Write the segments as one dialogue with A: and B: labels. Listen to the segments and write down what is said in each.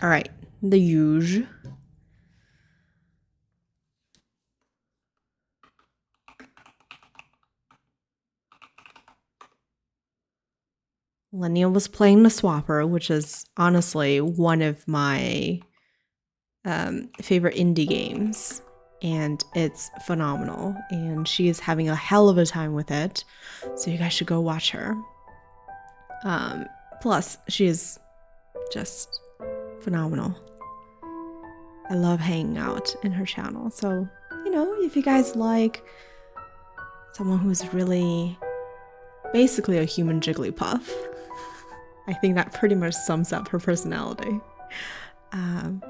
A: All right, the usual. Lenia was playing the Swapper, which is honestly one of my favorite indie games, and it's phenomenal. And she is having a hell of a time with it, so you guys should go watch her. Plus, she is just phenomenal. I love hanging out in her channel. So, you know, if you guys like someone who's really basically a human Jigglypuff, I think that pretty much sums up her personality.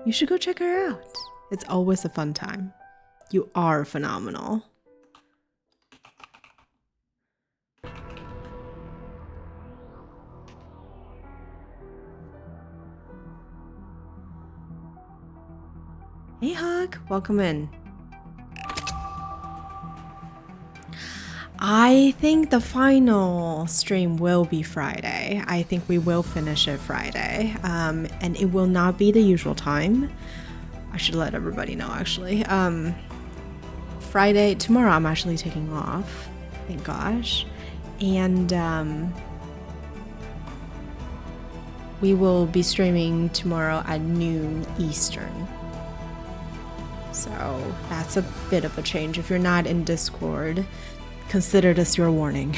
A: You should go check her out. It's always a fun time. You are phenomenal. Hey Hawk, welcome in. I think the final stream will be Friday. I think we will finish it Friday. And it will not be the usual time. I should let everybody know actually. Friday, tomorrow I'm actually taking off. Thank gosh. And we will be streaming tomorrow at noon Eastern. So that's a bit of a change. If you're not in Discord, consider this your warning.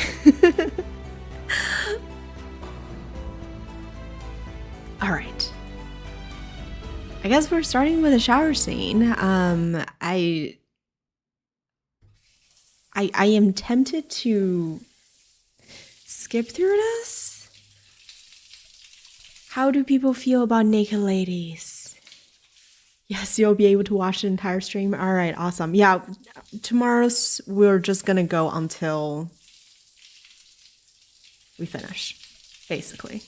A: All right. I guess we're starting with a shower scene. I am tempted to skip through this. How do people feel about naked ladies? Yes, you'll be able to watch the entire stream. All right, awesome. Yeah, tomorrow's we're just gonna go until we finish, basically.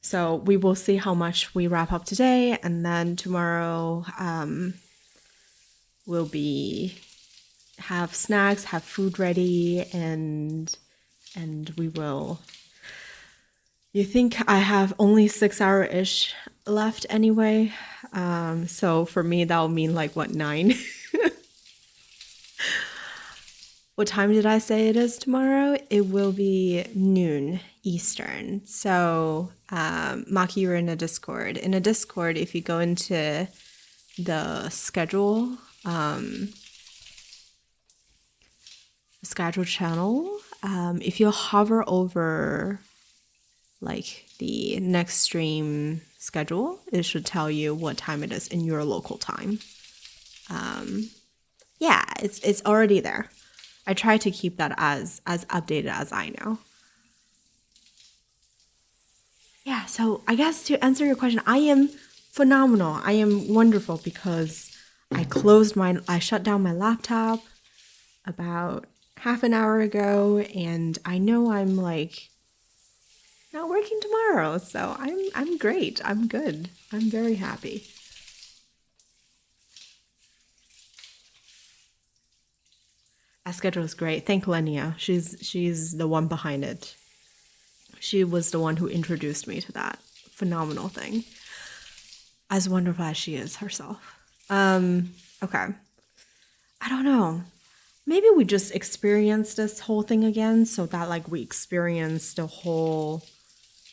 A: So we will see how much we wrap up today, and then tomorrow we'll have snacks, have food ready, and we will. You think I have only 6 hour-ish left anyway, so for me that will mean like what, 9? What time did I say it is tomorrow? It will be noon Eastern. So Maki, you're in a Discord. In a Discord, if you go into the schedule channel, if you hover over like the next stream schedule, it should tell you what time it is in your local time. Yeah, it's already there. I try to keep that as updated as I know. Yeah, so I guess to answer your question, I am phenomenal. I am wonderful because I shut down my laptop about half an hour ago, and I know I'm like not working tomorrow, so I'm great. I'm good. I'm very happy. That schedule is great. Thank Lenia. She's the one behind it. She was the one who introduced me to that phenomenal thing. As wonderful as she is herself. Okay. I don't know. Maybe we just experience this whole thing again so that like we experience the whole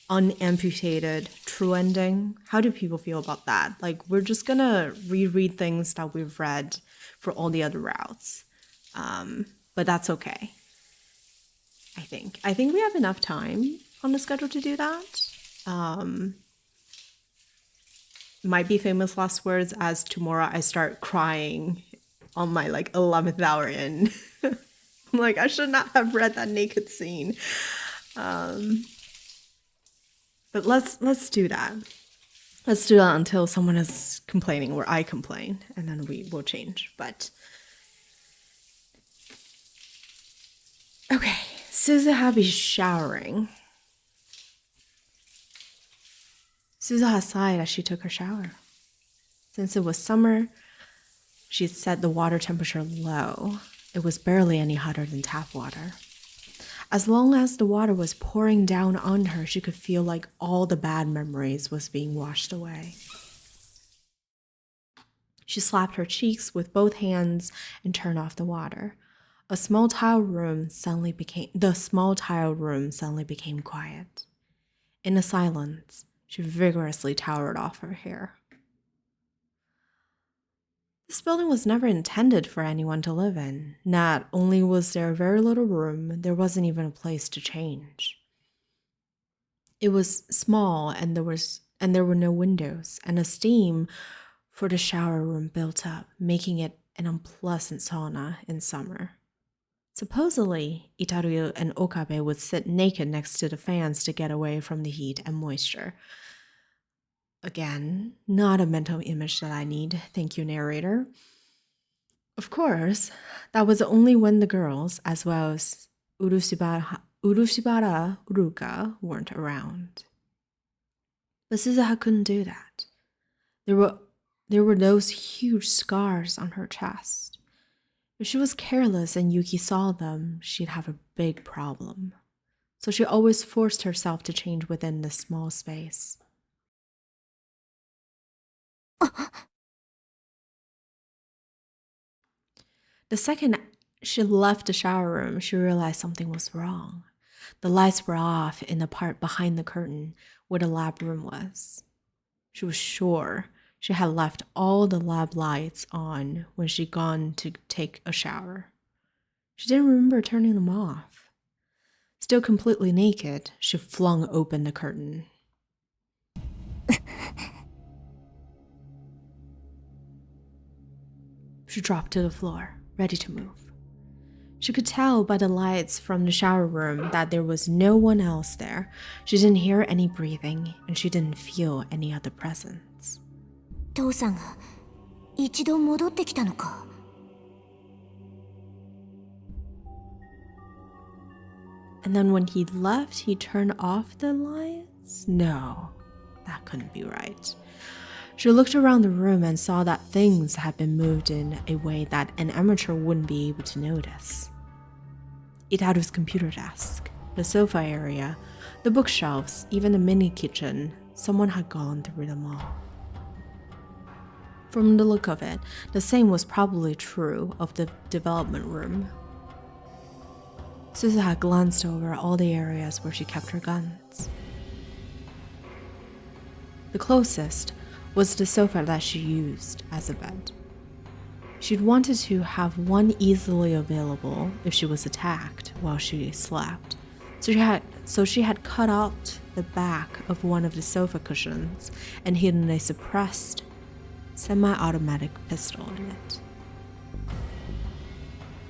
A: unamputated true ending. How do people feel about that? Like we're just gonna reread things that we've read for all the other routes. But that's okay. I think we have enough time on the schedule to do that. Might be famous last words as tomorrow I start crying on my like 11th hour in. I'm like, I should not have read that naked scene. But let's do that. Let's do that until someone is complaining or I complain, and then we will change. But okay, Suzu is showering. Suzu sighed as she took her shower. Since it was summer, she set the water temperature low. It was barely any hotter than tap water. As long as the water was pouring down on her, she could feel like all the bad memories was being washed away. She slapped her cheeks with both hands and turned off the water. The small tiled room suddenly became quiet. In the silence, she vigorously towered off her hair. This building was never intended for anyone to live in. Not only was there very little room, there wasn't even a place to change. It was small and there were no windows, and a steam for the shower room built up, making it an unpleasant sauna in summer. Supposedly, Itaru and Okabe would sit naked next to the fans to get away from the heat and moisture. Again, not a mental image that I need, thank you, narrator. Of course, that was only when the girls, as well as Urushibara Uruka, weren't around. But Suzuha couldn't do that. There were those huge scars on her chest. If she was careless and Yuki saw them, she'd have a big problem. So she always forced herself to change within this small space. The second she left the shower room, she realized something was wrong. The lights were off in the part behind the curtain where the lab room was. She was sure she had left all the lab lights on when she'd gone to take a shower. She didn't remember turning them off. Still completely naked, she flung open the curtain. She dropped to the floor, ready to move. She could tell by the lights from the shower room that there was no one else there. She didn't hear any breathing, and she didn't feel any other presence.
B: 父さんが一度戻ってきたのか。
A: And then when he left, he turned off the lights? No, that couldn't be right. She looked around the room and saw that things had been moved in a way that an amateur wouldn't be able to notice. Itaru's computer desk, the sofa area, the bookshelves, even the mini kitchen, someone had gone through them all. From the look of it, the same was probably true of the development room. Suzuha glanced over all the areas where she kept her guns. The closest was the sofa that she used as a bed. She'd wanted to have one easily available if she was attacked while she slept. So she had cut out the back of one of the sofa cushions and hidden a suppressed semi-automatic pistol in it.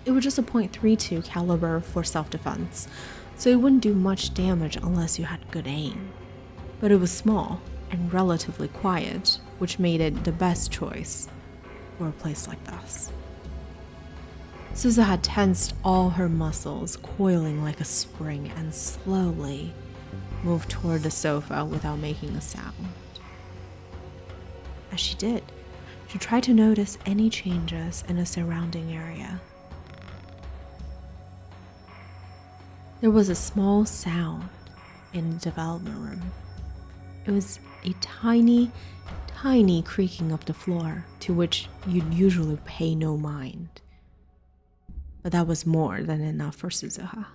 A: It was just a .32 caliber for self-defense, so it wouldn't do much damage unless you had good aim. But it was small and relatively quiet, which made it the best choice for a place like this. Suzuha had tensed all her muscles, coiling like a spring, and slowly moved toward the sofa without making a sound. As she did, she tried to notice any changes in the surrounding area. There was a small sound in the development room. It was a tiny, tiny creaking of the floor to which you'd usually pay no mind. But that was more than enough for Suzuha.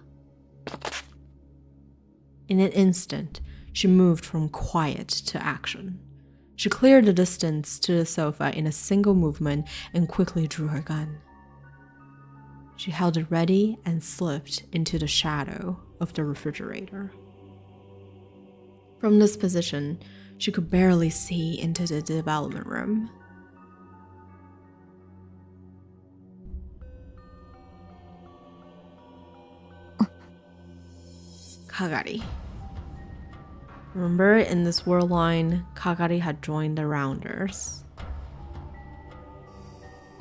A: In an instant, she moved from quiet to action. She cleared the distance to the sofa in a single movement and quickly drew her gun. She held it ready and slipped into the shadow of the refrigerator. From this position, she could barely see into the development room. Kagari. Remember, in this world line, Kagari had joined the Rounders.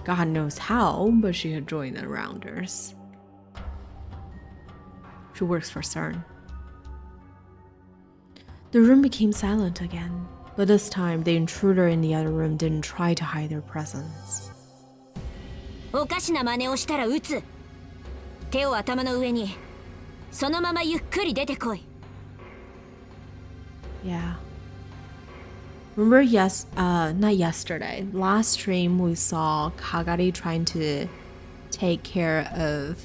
A: God knows how, but she had joined the Rounders. She works for CERN. The room became silent again, but this time the intruder in the other room didn't try to hide their presence.
B: おかしな真似をしたら撃つ。手を頭の上に。そのままゆっくり出てこい。
A: Yeah. Remember, not yesterday. Last stream we saw Kagari trying to take care of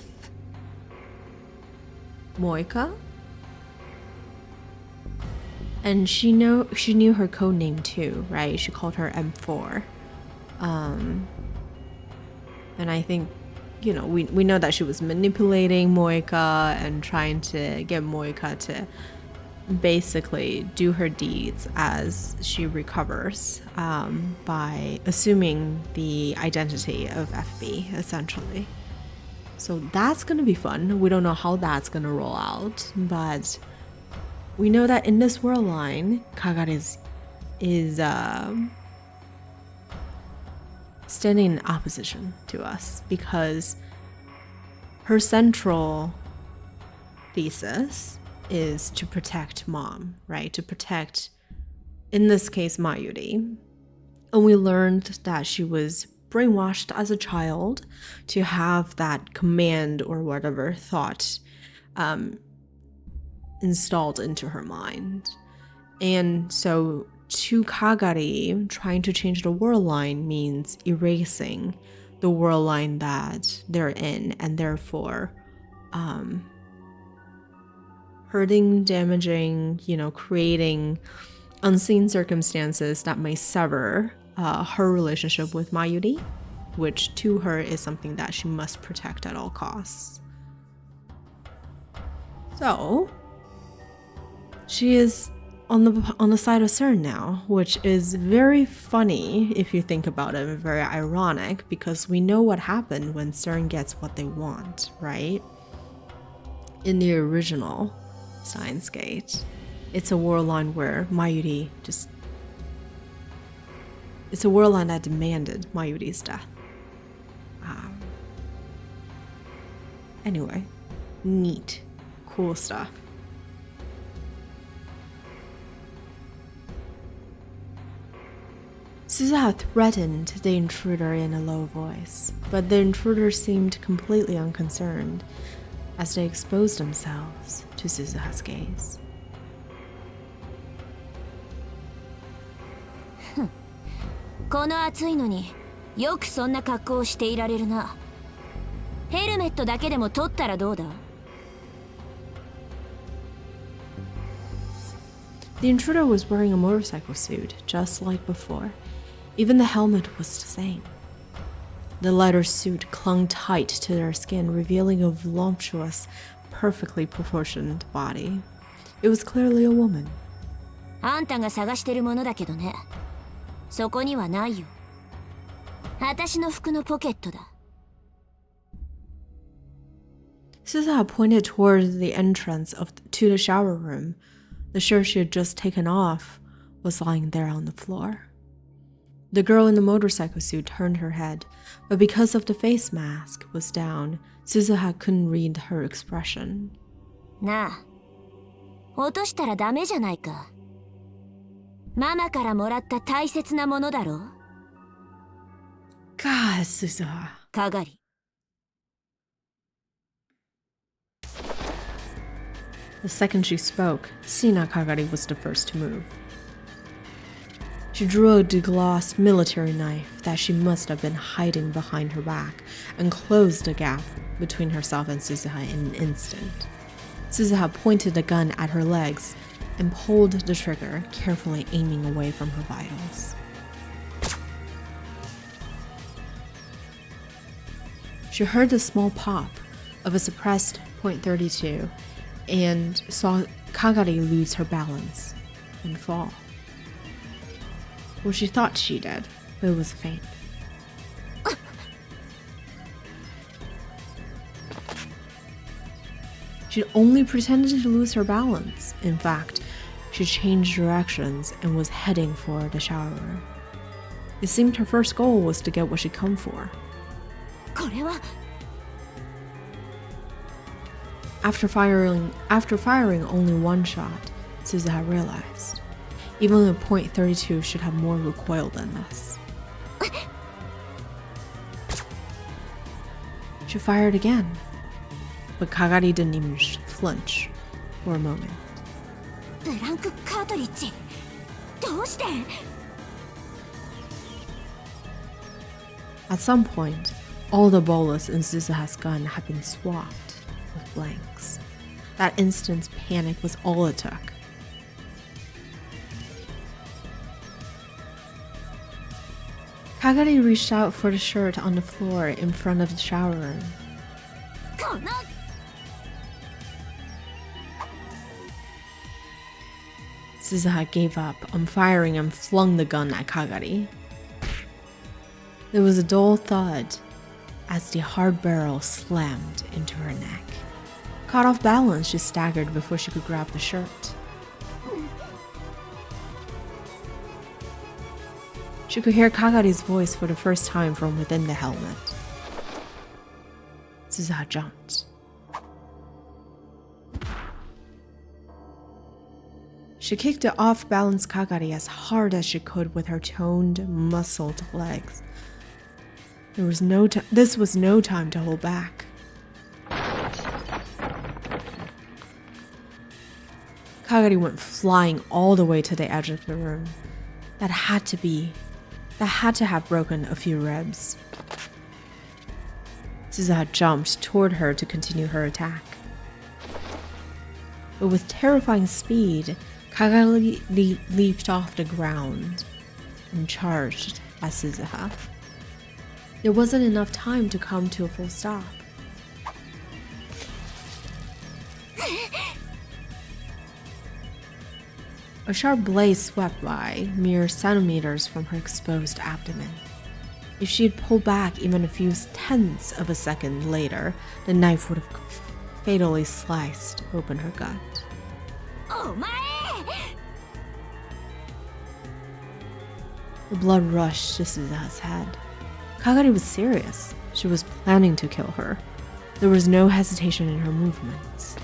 A: Moika, and she knew her code name too, right? She called her M4. And I think, you know, we know that she was manipulating Moika and trying to get Moika to basically do her deeds as she recovers, by assuming the identity of FB, essentially. So that's gonna be fun. We don't know how that's gonna roll out, but we know that in this world line, Kagari is standing in opposition to us because her central thesis is to protect mom, right? To protect, in this case, Mayuri. And we learned that she was brainwashed as a child to have that command or whatever thought installed into her mind. And so to Kagari, trying to change the world line means erasing the world line that they're in, and therefore hurting, damaging, you know, creating unseen circumstances that may sever her relationship with Mayuri, which to her is something that she must protect at all costs. So she is on the side of CERN now, which is very funny if you think about it, and very ironic, because we know what happened when CERN gets what they want, right? In the original Steins Gate, it's a world line where Mayuri it's a world line that demanded Mayuri's death. Anyway, neat, cool stuff. Suzuha threatened the intruder in a low voice, but the intruder seemed completely unconcerned as they exposed themselves to Suzuha's gaze.
B: この暑いのによくそんな格好をしていられるな。ヘルメットだけでも取ったらどうだ？
A: The intruder was wearing a motorcycle suit, just like before. Even the helmet was the same. The leather suit clung tight to their skin, revealing a voluptuous, perfectly proportioned body. It was clearly a woman.
B: あんたが探してるものだけどね。そこにはないよ。私の服のポケットだ。
A: Suzuha pointed toward the entrance to the shower room. The shirt she had just taken off was lying there on the floor. The girl in the motorcycle suit turned her head, but because of the face mask was down, Suzuha couldn't read her expression.
B: なあ、落としたらダメじゃないか。ママからもらった大切なものだろ。
A: God, Suzuha.
B: かがり。
A: The second she spoke, Sina Kagari was the first to move. She drew a deglossed military knife that she must have been hiding behind her back and closed the gap between herself and Suzuha in an instant. Suzuha pointed the gun at her legs and pulled the trigger, carefully aiming away from her vitals. She heard the small pop of a suppressed .32 and saw Kagari lose her balance and fall. Well, she thought she did, but it was faint. She'd only pretended to lose her balance. In fact, she changed directions and was heading for the shower room. It seemed her first goal was to get what she'd come for.
B: これは
A: After firing only one shot, Suzuha realized, even a .32 should have more recoil than this. She fired again, but Kagari didn't even flinch for a moment.
B: ブランクカートリッジどうして
A: At some point, all the bullets in Suzuha's gun had been swapped with blanks. That instant's panic was all it took. Kagari reached out for the shirt on the floor in front of the shower room.
B: この
A: Suzuha gave up on firing and flung the gun at Kagari. There was a dull thud as the hard barrel slammed into her neck. Caught off balance, she staggered before she could grab the shirt. She could hear Kagari's voice for the first time from within the helmet. Suzuha jumped. She kicked the off-balance Kagari as hard as she could with her toned, muscled legs. This was no time to hold back. Kagari went flying all the way to the edge of the room. That had to have broken a few ribs. Suzuha jumped toward her to continue her attack. But with terrifying speed, Kagari leaped off the ground and charged at Suzuha. There wasn't enough time to come to a full stop. A sharp blade swept by, mere centimeters from her exposed abdomen. If she had pulled back even a few tenths of a second later, the knife would have fatally sliced open her gut.
B: Oh my!
A: The blood rushed to Suzuha's head. Kagari was serious. She was planning to kill her. There was no hesitation in her movements.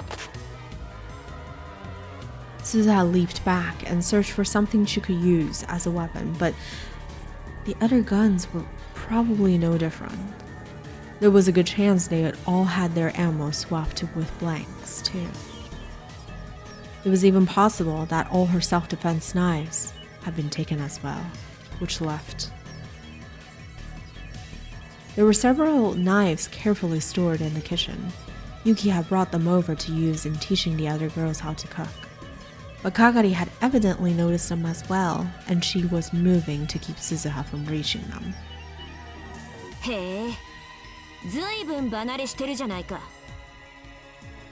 A: Suzuha leaped back and searched for something she could use as a weapon, but the other guns were probably no different. There was a good chance they had all had their ammo swapped with blanks, too. It was even possible that all her self-defense knives had been taken as well, which left. There were several knives carefully stored in the kitchen. Yuki had brought them over to use in teaching the other girls how to cook. But Kagari had evidently noticed them as well, and she was moving to keep Suzuha from reaching them.
B: へえ、ずいぶん離れしてるじゃないか。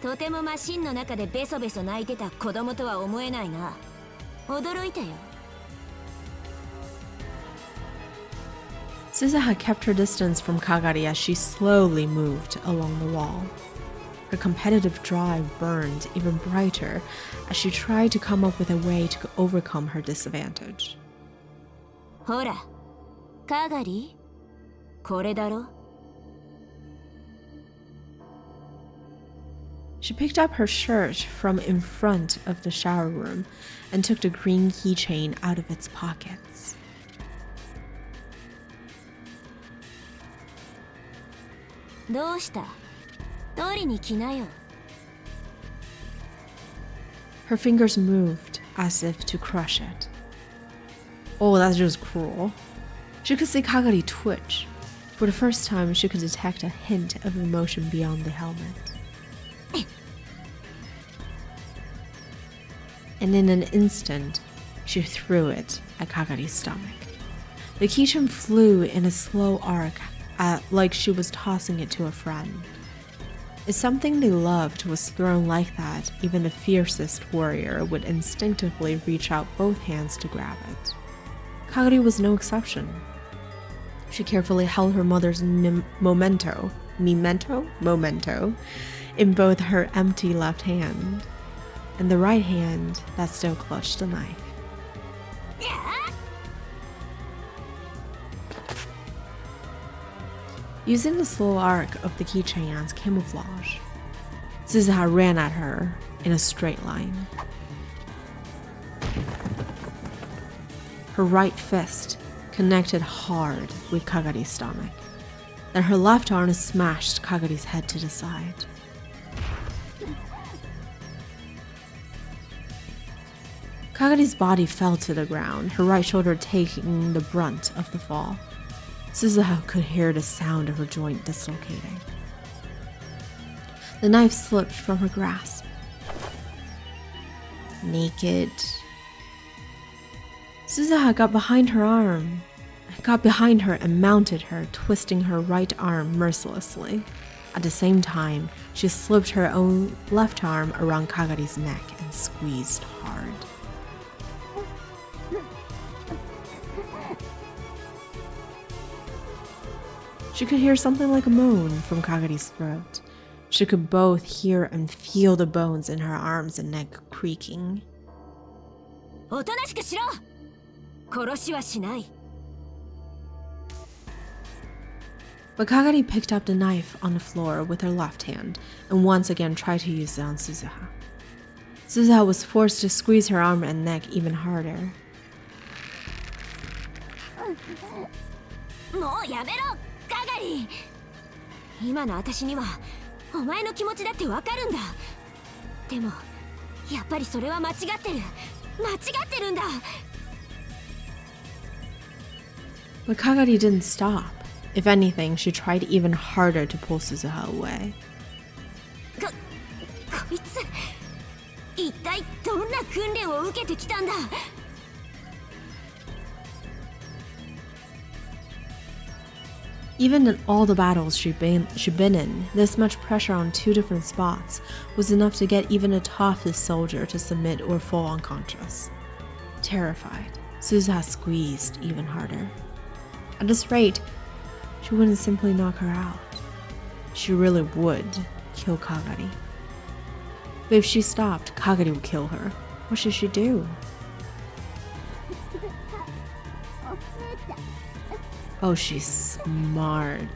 B: とてもマシンの中でベソベソ泣いてた子供とは思えないな。驚いたよ。
A: Suzuha kept her distance from Kagari as she slowly moved along the wall. Her competitive drive burned even brighter as she tried to come up with a way to overcome her disadvantage.
B: ほら、カガリ、これだろ。
A: She picked up her shirt from in front of the shower room and took the green keychain out of its pockets.
B: どうした？取りに来なよ。
A: Her fingers moved as if to crush it. Oh, that's just cruel. She could see Kagari twitch. For the first time, she could detect a hint of emotion beyond the helmet. And in an instant, she threw it at Kagari's stomach. The keychain flew in a slow arc, like she was tossing it to a friend. If something they loved was thrown like that, even the fiercest warrior would instinctively reach out both hands to grab it. Kagari was no exception. She carefully held her mother's memento, in both her empty left hand and the right hand that still clutched the knife. Using the slow arc of the keychain as camouflage, Suzuha ran at her in a straight line. Her right fist connected hard with Kagari's stomach. Then her left arm smashed Kagari's head to the side. Kagari's body fell to the ground, her right shoulder taking the brunt of the fall. Suzuha could hear the sound of her joint dislocating. The knife slipped from her grasp. Naked. Suzuha got behind her and mounted her, twisting her right arm mercilessly. At the same time, she slipped her own left arm around Kagari's neck and squeezed hard. She could hear something like a moan from Kagari's throat. She could both hear and feel the bones in her arms and neck creaking. But Kagari picked up the knife on the floor with her left hand and once again tried to use it on Suzuha. Suzuha was forced to squeeze her arm and neck even harder.
B: もうやめろ、カガリ。今の私にはお前の気持ちだってわかるんだ。でもやっぱりそれは間違ってる。間違ってるんだ。
A: But Kagari didn't stop. If anything, she tried even harder to pull Suzuha away.
B: こいつ一体どんな訓練を受けてきたんだ。
A: Even in all the battles she'd been in, this much pressure on two different spots was enough to get even the toughest soldier to submit or fall unconscious. Terrified, Suzuha squeezed even harder. At this rate, she wouldn't simply knock her out. She really would kill Kagari. But if she stopped, Kagari would kill her. What should she do? Oh, she's smart.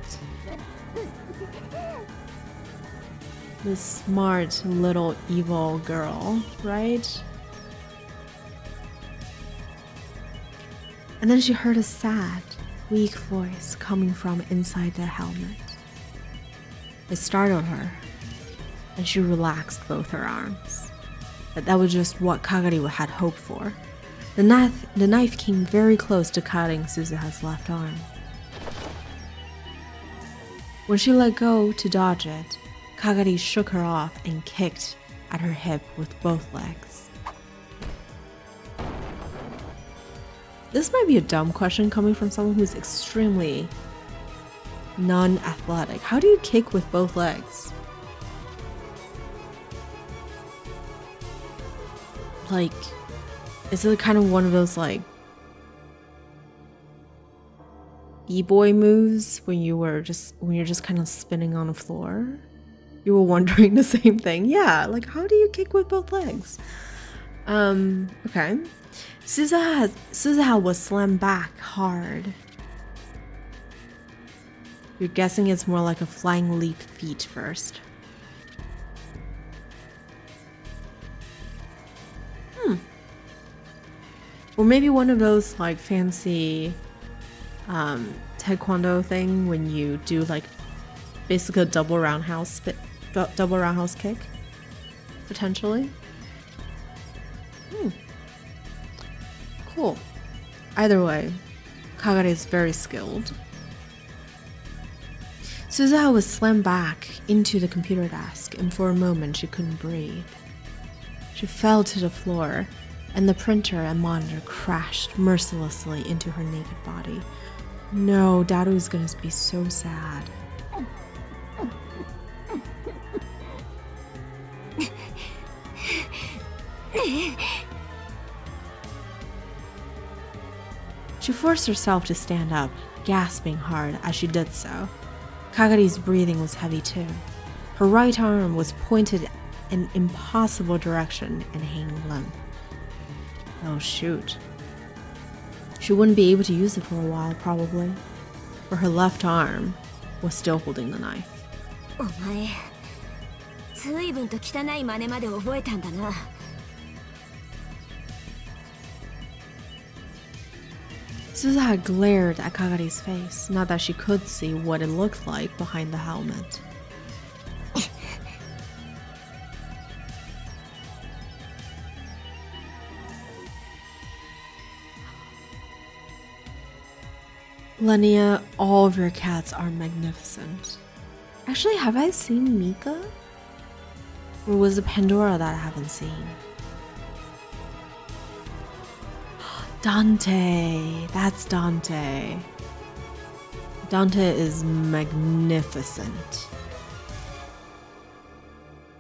A: This smart little evil girl, right? And then she heard a sad, weak voice coming from inside the helmet. It startled her, and she relaxed both her arms. But that was just what Kagari had hoped for. The knife came very close to cutting Suzuha's left arm. When she let go to dodge it, Kagari shook her off and kicked at her hip with both legs. This might be a dumb question coming from someone who's extremely non-athletic. How do you kick with both legs? Like, is it kind of one of those like e-boy moves when you're just kind of spinning on the floor? You were wondering the same thing. Yeah, like how do you kick with both legs? Okay. Suzuha was slammed back hard. You're guessing it's more like a flying leap feat first. Or maybe one of those like fancy taekwondo thing when you do like basically a double roundhouse kick, potentially. Cool. Either way, Kagari is very skilled. Suzuha was slammed back into the computer desk, and for a moment she couldn't breathe. She fell to the floor, and the printer and monitor crashed mercilessly into her naked body. No, Daru is gonna be so sad. She forced herself to stand up, gasping hard as she did so. Kagari's breathing was heavy too. Her right arm was pointed in an impossible direction and hanging limp. Oh shoot. She wouldn't be able to use it for a while, probably. For her left arm was still holding the knife.
B: お前、随分と汚い真似まで覚えたんだな。
A: Suzuha glared at Kagari's face, not that she could see what it looked like behind the helmet. Lenia, all of your cats are magnificent. Actually, have I seen Mika? Or was it Pandora that I haven't seen? Dante! That's Dante. Dante is magnificent.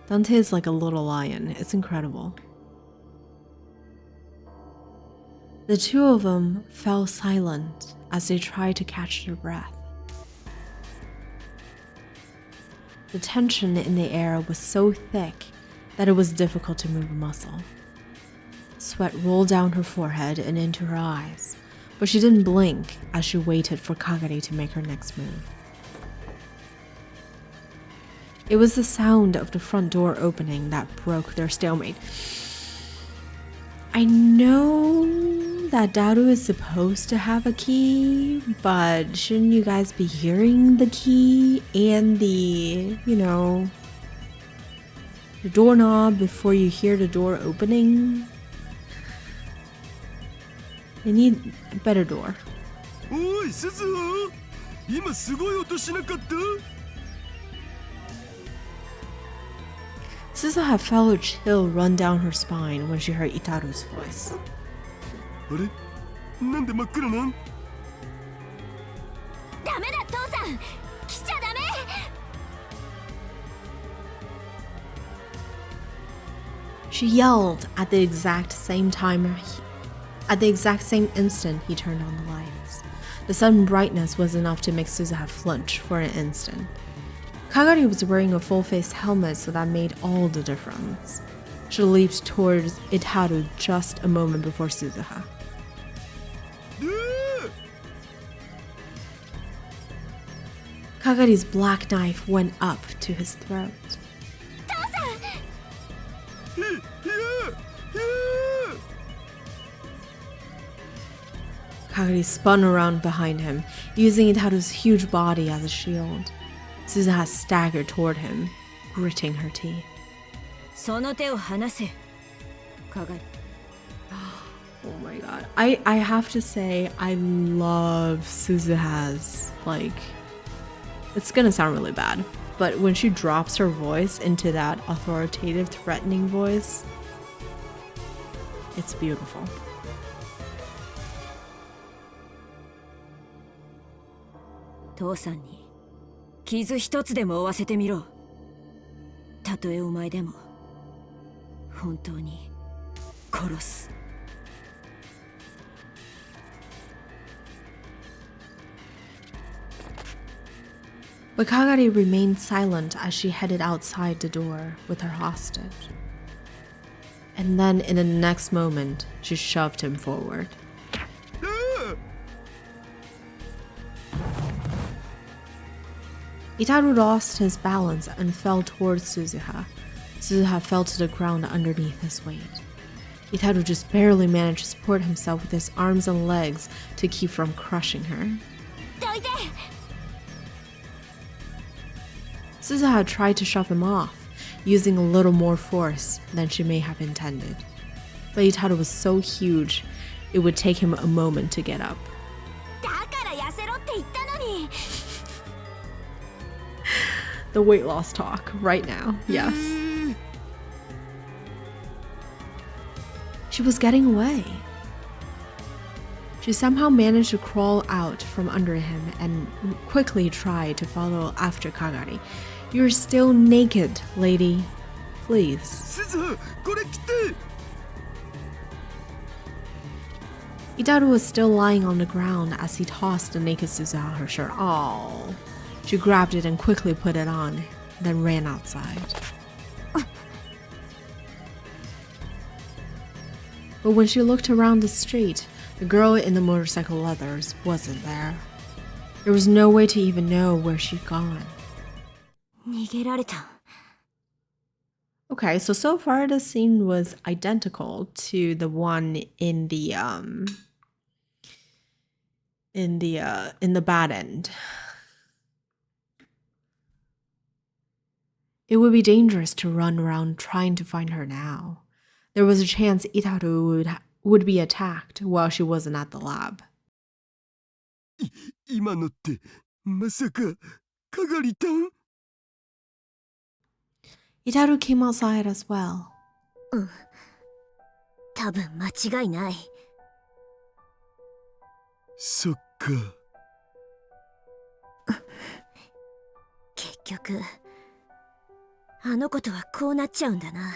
A: Dante is like a little lion. It's incredible. The two of them fell silent as they tried to catch their breath. The tension in the air was so thick that it was difficult to move a muscle. Sweat rolled down her forehead and into her eyes, but she didn't blink as she waited for Kagari to make her next move. It was the sound of the front door opening that broke their stalemate. I know that Daru is supposed to have a key, but shouldn't you guys be hearing the key and the doorknob before you hear the door opening? They need a better door.
C: Oi, Suzuha! 今すごい音しなかった?
A: Suzuha felt a chill run down her spine when she heard Itaru's voice.
C: あれ? なんで真っ暗なん?
B: ダメだ父さん、来ちゃダメ。
A: She yelled at the exact same instant he turned on the lights. The sudden brightness was enough to make Suzuha flinch for an instant. Kagari was wearing a full-face helmet, so that made all the difference. She leaped towards Itaru just a moment before Suzuha. Kagari's black knife went up to his throat. Kagari spun around behind him, using Itaru's huge body as a shield. Suzuha staggered toward him, gritting her teeth.
B: その手を離せ、Kagari.
A: Oh my god. I have to say, I love Suzuha's, it's gonna sound really bad, but when she drops her voice into that authoritative, threatening voice, it's beautiful.
B: 父さんに傷一つでも負わせてみろ。たとえお前でも本当に殺す。
A: But Kagari remained silent as she headed outside the door with her hostage. And then in the next moment, she shoved him forward. Itaru lost his balance and fell towards Suzuha. Suzuha fell to the ground underneath his weight. Itaru just barely managed to support himself with his arms and legs to keep from crushing her. Suzuha tried to shove him off, using a little more force than she may have intended. But Itaru was so huge, it would take him a moment to get up. The weight loss talk right now, yes. She was getting away. She somehow managed to crawl out from under him and quickly tried to follow after Kagari. You're still naked, lady. Please.
C: Suzuha, これ着て!
A: Itaru was still lying on the ground as he tossed the naked Suzuha her shirt. Oh. She grabbed it and quickly put it on, then ran outside. But when she looked around the street, the girl in the motorcycle leathers wasn't there. There was no way to even know where she'd gone.
B: 逃げられた。
A: Okay, so far the scene was identical to the one in the bad end. It would be dangerous to run around trying to find her now. There was a chance Itaru would be attacked while she wasn't at the lab.
C: 今のってまさかかがりたん？
A: Itaru came outside as well.
B: 多分間違いない。
C: そっか。
B: 結局あの子とはこうなっちゃうんだな。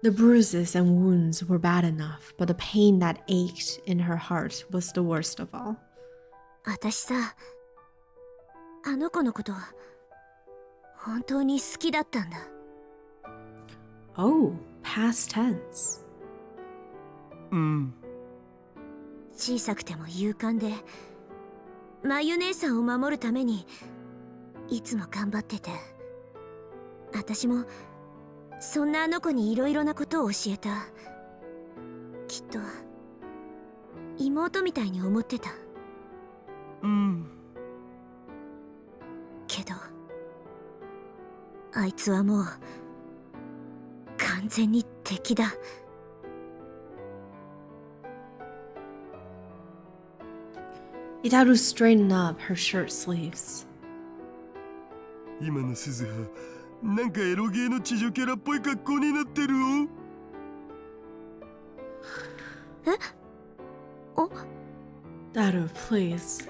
A: The bruises and wounds were bad enough, but the pain that ached in her heart was the worst of all.
B: 私さ、あの子のこと本当に好きだったんだ。
A: Oh, past tense.
C: うん。
B: 小さくても勇敢で、まゆ姉さんを守るためにいつも頑張ってて、私もそんなあの子にいろいろなことを教えた。きっと妹みたいに思ってた。
C: うん。
B: けどあいつはもう完全に敵だ。
A: Itaru straightened up her shirt sleeves.
C: 今の鈴葉、なんかエロゲーの地上キャラっぽい格好になってる。
B: え？お
A: Itaru, please.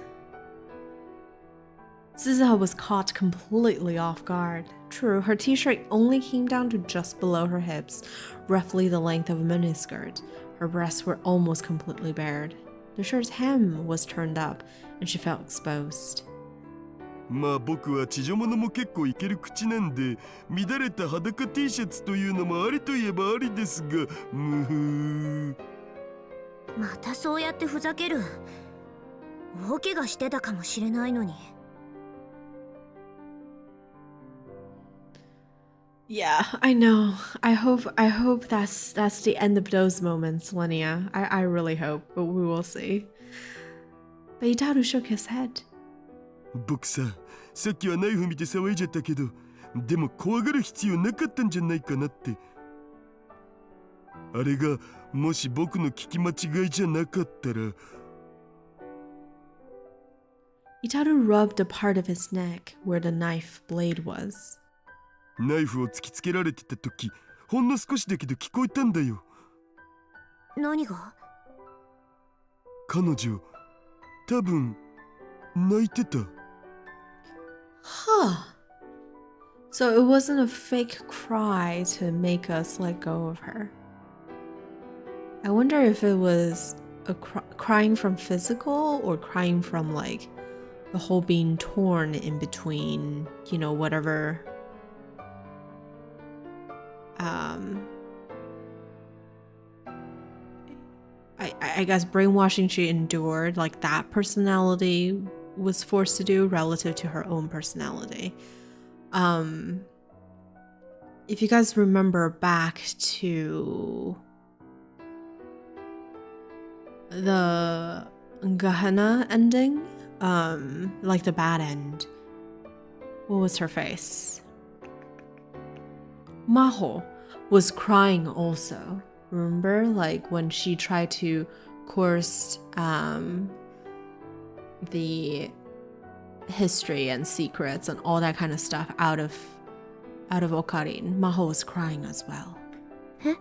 A: Suzuha was caught completely off guard. True, her t-shirt only came down to just below her hips, roughly the length of a miniskirt. Her breasts were almost completely bared. The shirt's hem was turned up, and she felt exposed.
C: まあ僕は地上物も結構いける口なんで、乱れた裸 T シャツというのもありといえばありですが、むふー。
B: またそうやってふざける。大怪我してたかもしれないのに。
A: Yeah, I know. I hope that's the end of those moments, Linnea. I really hope, but we will see. But Itaru shook his head.
C: 僕さっきはナイフ見て騒いじゃったけど、でも怖がる必要なかったんじゃないかなって。あれがもし僕の聞き間違いじゃなかったら。
A: Itaru rubbed the part of his neck where the knife blade was.
C: ナイフを突きつけられてた時、ほんの少しだけど聞こえたんだよ。
B: 何が？
C: 彼女、多分泣いてた。
A: Huh. So it wasn't a fake cry to make us let go of her. I wonder if it was a crying from physical or crying from like the whole being torn in between, you know, whatever I guess brainwashing she endured, like that personality was forced to do relative to her own personality. If you guys remember back to the Gehenna ending, like the bad end, what was her face? Maho was crying also. Remember, like when she tried to coerce the history and secrets and all that kind of stuff out of Okarin, Maho was crying as well.
B: Huh?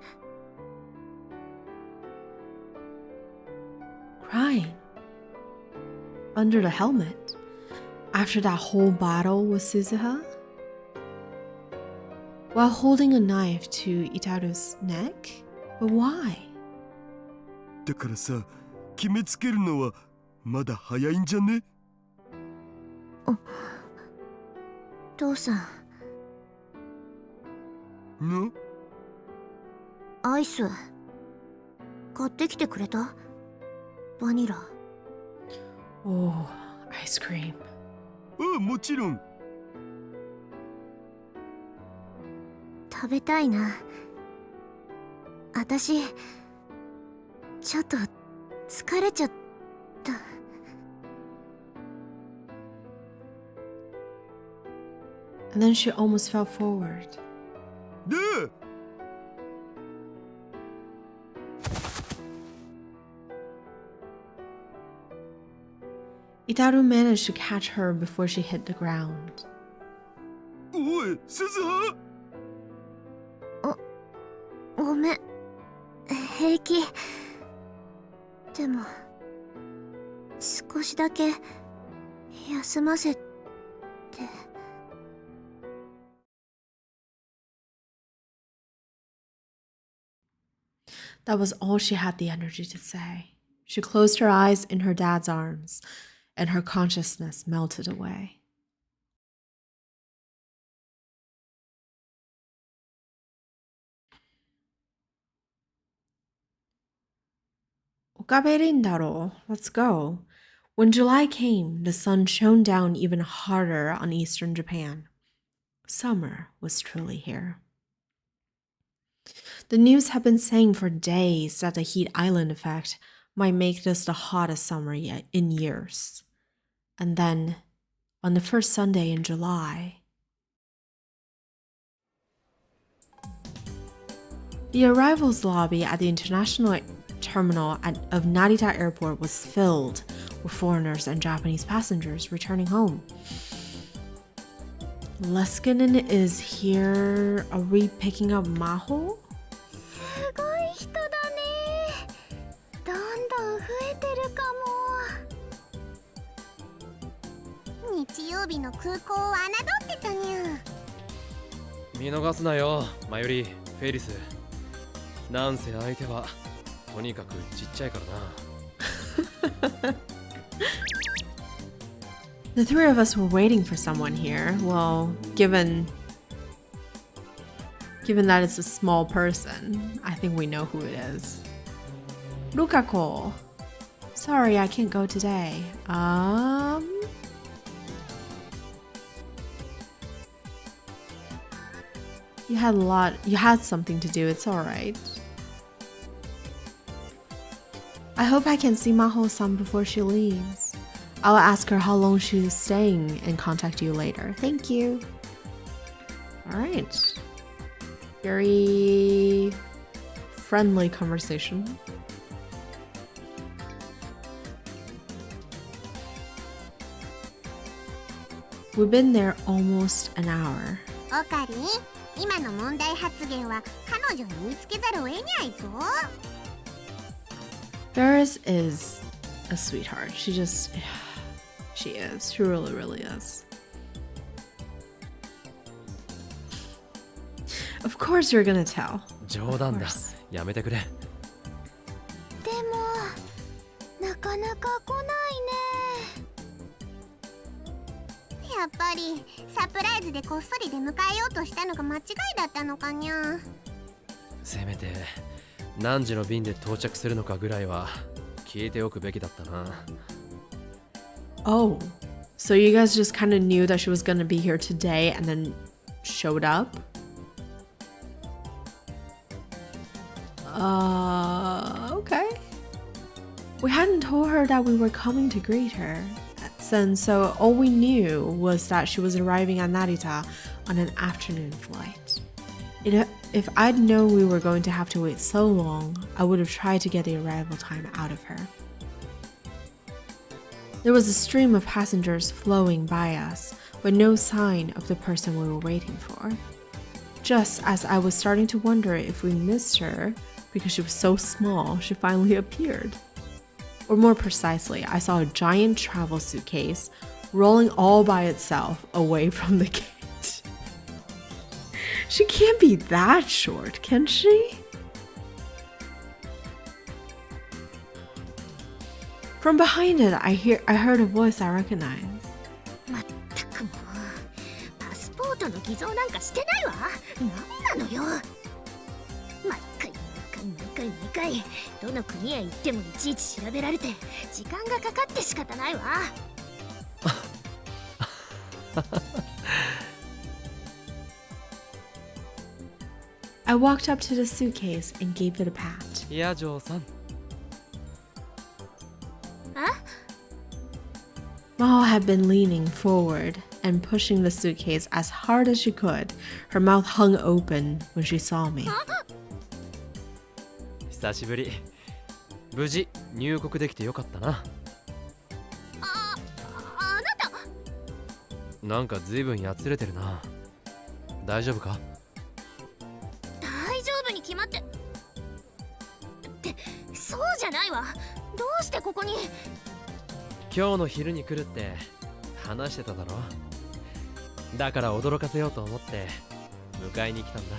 A: Crying under the helmet after that whole battle with Suzuha, while holding a knife to Itaru's neck. But why?
C: だからさ、決めつけるのはまだ早いんじゃね？
B: 父さん。
C: の？
B: アイス買ってきてくれた？バニラ。
A: Oh, ice cream.
C: ああ、もちろん。
B: 食べたいな。私ちょっと疲れちゃった。
A: And then she almost fell forward.
C: で、
A: Itaru managed to catch her before she hit the ground.
C: おい、鈴葉。
B: ごめん。平気。でも、少しだけ休ませて。
A: That was all she had the energy to say. She closed her eyes in her dad's arms, and her consciousness melted away. Okaberindaro, let's go. When July came, the sun shone down even harder on eastern Japan. Summer was truly here. The news had been saying for days that the heat island effect might make this the hottest summer yet in years. And then, on the first Sunday in July, the arrivals lobby at the international terminal of Narita Airport was filled with foreigners and Japanese passengers returning home. Leskinen is here. Are we picking up Maho?
B: すごい人だね。どんどん増えてるかも。日曜日の空港を侮ってたにゃ。
D: 見逃すなよ、マユリ、フェリス。なんせ相手はとにかくちっちゃいからな。
A: The three of us were waiting for someone here. Well, given that it's a small person, I think we know who it is. Rukako. Sorry, I can't go today. You had something to do, it's alright. I hope I can see Maho-san before she leaves. I'll ask her how long she's staying and contact you later. Thank you. Alright. Very friendly conversation. We've been there almost an hour.
B: オカリン、今の問題発言は彼女に見つけざるを得にゃいぞ。
A: Ferris is a sweetheart. She is. She really, really is. Of course you're gonna tell.
D: 冗談だ。やめてくれ。
B: でも、なかなか来ないね。やっぱりサプライズでこっそり出迎えようとしたのが間違いだったのかにゃ。
D: せめて何時の便で到着するのかぐらいは聞いておくべきだったな。
A: Oh, so you guys just kind of knew that she was gonna be here today and then showed up? Okay. We hadn't told her that we were coming to greet her. And so all we knew was that she was arriving at Narita on an afternoon flight. If I'd known we were going to have to wait so long, I would have tried to get the arrival time out of her. There was a stream of passengers flowing by us, but no sign of the person we were waiting for. Just as I was starting to wonder if we missed her, because she was so small, she finally appeared. Or more precisely, I saw a giant travel suitcase rolling all by itself away from the gate. She can't be that short, can she? From behind it, I heard a voice I recognize.
B: まったくもう、パスポートの偽造なんかしてないわ。なんなのよ。毎回、どの国へ行ってもいちいち調べられて、時間がかかって仕方ないわ。
A: I walked up to the suitcase and gave it a pat.
D: いや、ジョーさん。
A: Mao had been leaning forward and pushing the suitcase as hard as she could. Her mouth hung open when she saw me.
D: 久しぶり。無事入国できてよかったな。なんか随分やつれてるな。大丈夫か？
B: 大丈夫に決まってってそうじゃないわ。どうしてここに？
D: 今日の昼に来るって話してただろ。だから驚かせようと思って迎えに来たんだ。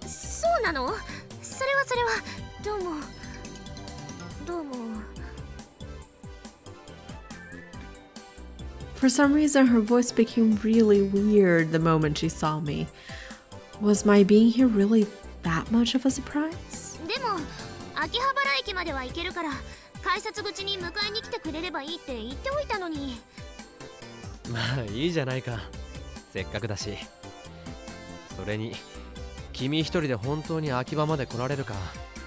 B: そうなの？それはどうも。
A: For some reason, her voice became really weird the moment she saw me. Was my being here really that much of a surprise?
B: でも秋葉原駅までは行けるから改札口に迎えに来てくれればいいって言っておいたのに。
D: まあいいじゃないか、せっかくだし。それに君一人で本当に秋葉まで来られるか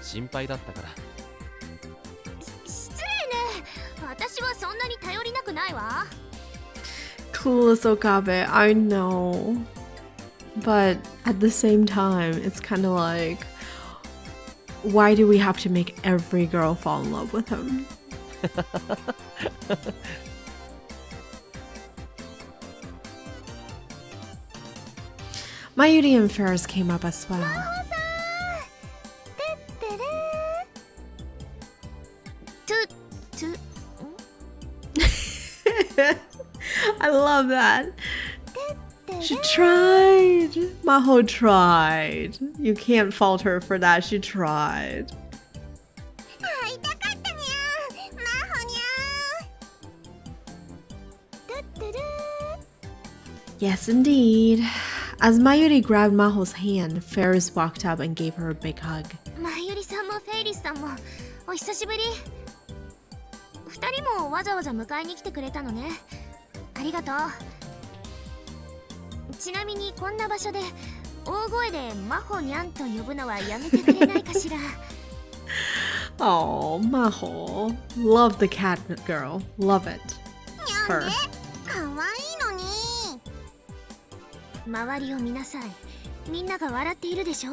D: 心配だったから。
B: 失礼ね。私はそんなに頼りなくないわ。
A: Clueless Okabe, I know. But at the same time, it's kind of like, why do we have to make every girl fall in love with him? Mayuri and Ferris came up as well. I love that. She tried. Maho tried. You can't fault her for that. She tried. Yes, indeed. As Mayuri grabbed Maho's hand, Ferris walked up and gave her a big hug.
B: Mayuri さんもフェイリスさんもお久しぶり。二人もわざわざ迎えに来てくれたのね。ありがとう。ちなみにこんな場所で大声でマホニャンと呼ぶのはやめてくれないかしら。
A: Oh, Maho. Love the cat girl. Love it. Her.
B: かわいいのに。周りを見なさい。みんなが笑っているでしょ。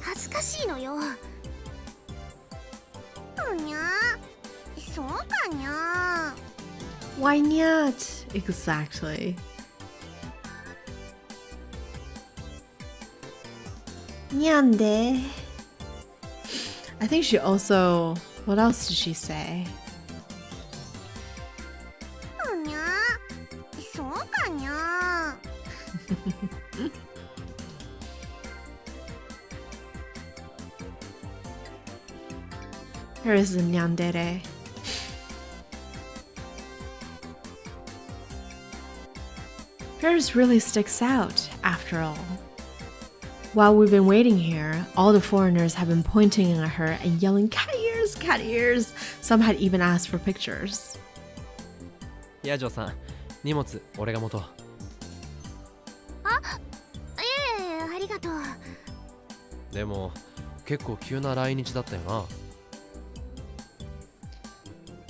B: 恥ずかしいのよ。にゃ、そうかにゃ。
A: Why not? Exactly. Nyande. I think she also... What else did she say?
B: にゃ、そうかにゃ。
A: Here is the nyandere. Ferris really sticks out, after all. While we've been waiting here, all the foreigners have been pointing at her and yelling, "Cat ears, cat ears!" Some had even asked for pictures.
D: ヤジョさん、荷物俺が持とう。
B: いえ、ありがとう。
D: でも結構急な来日だったよな。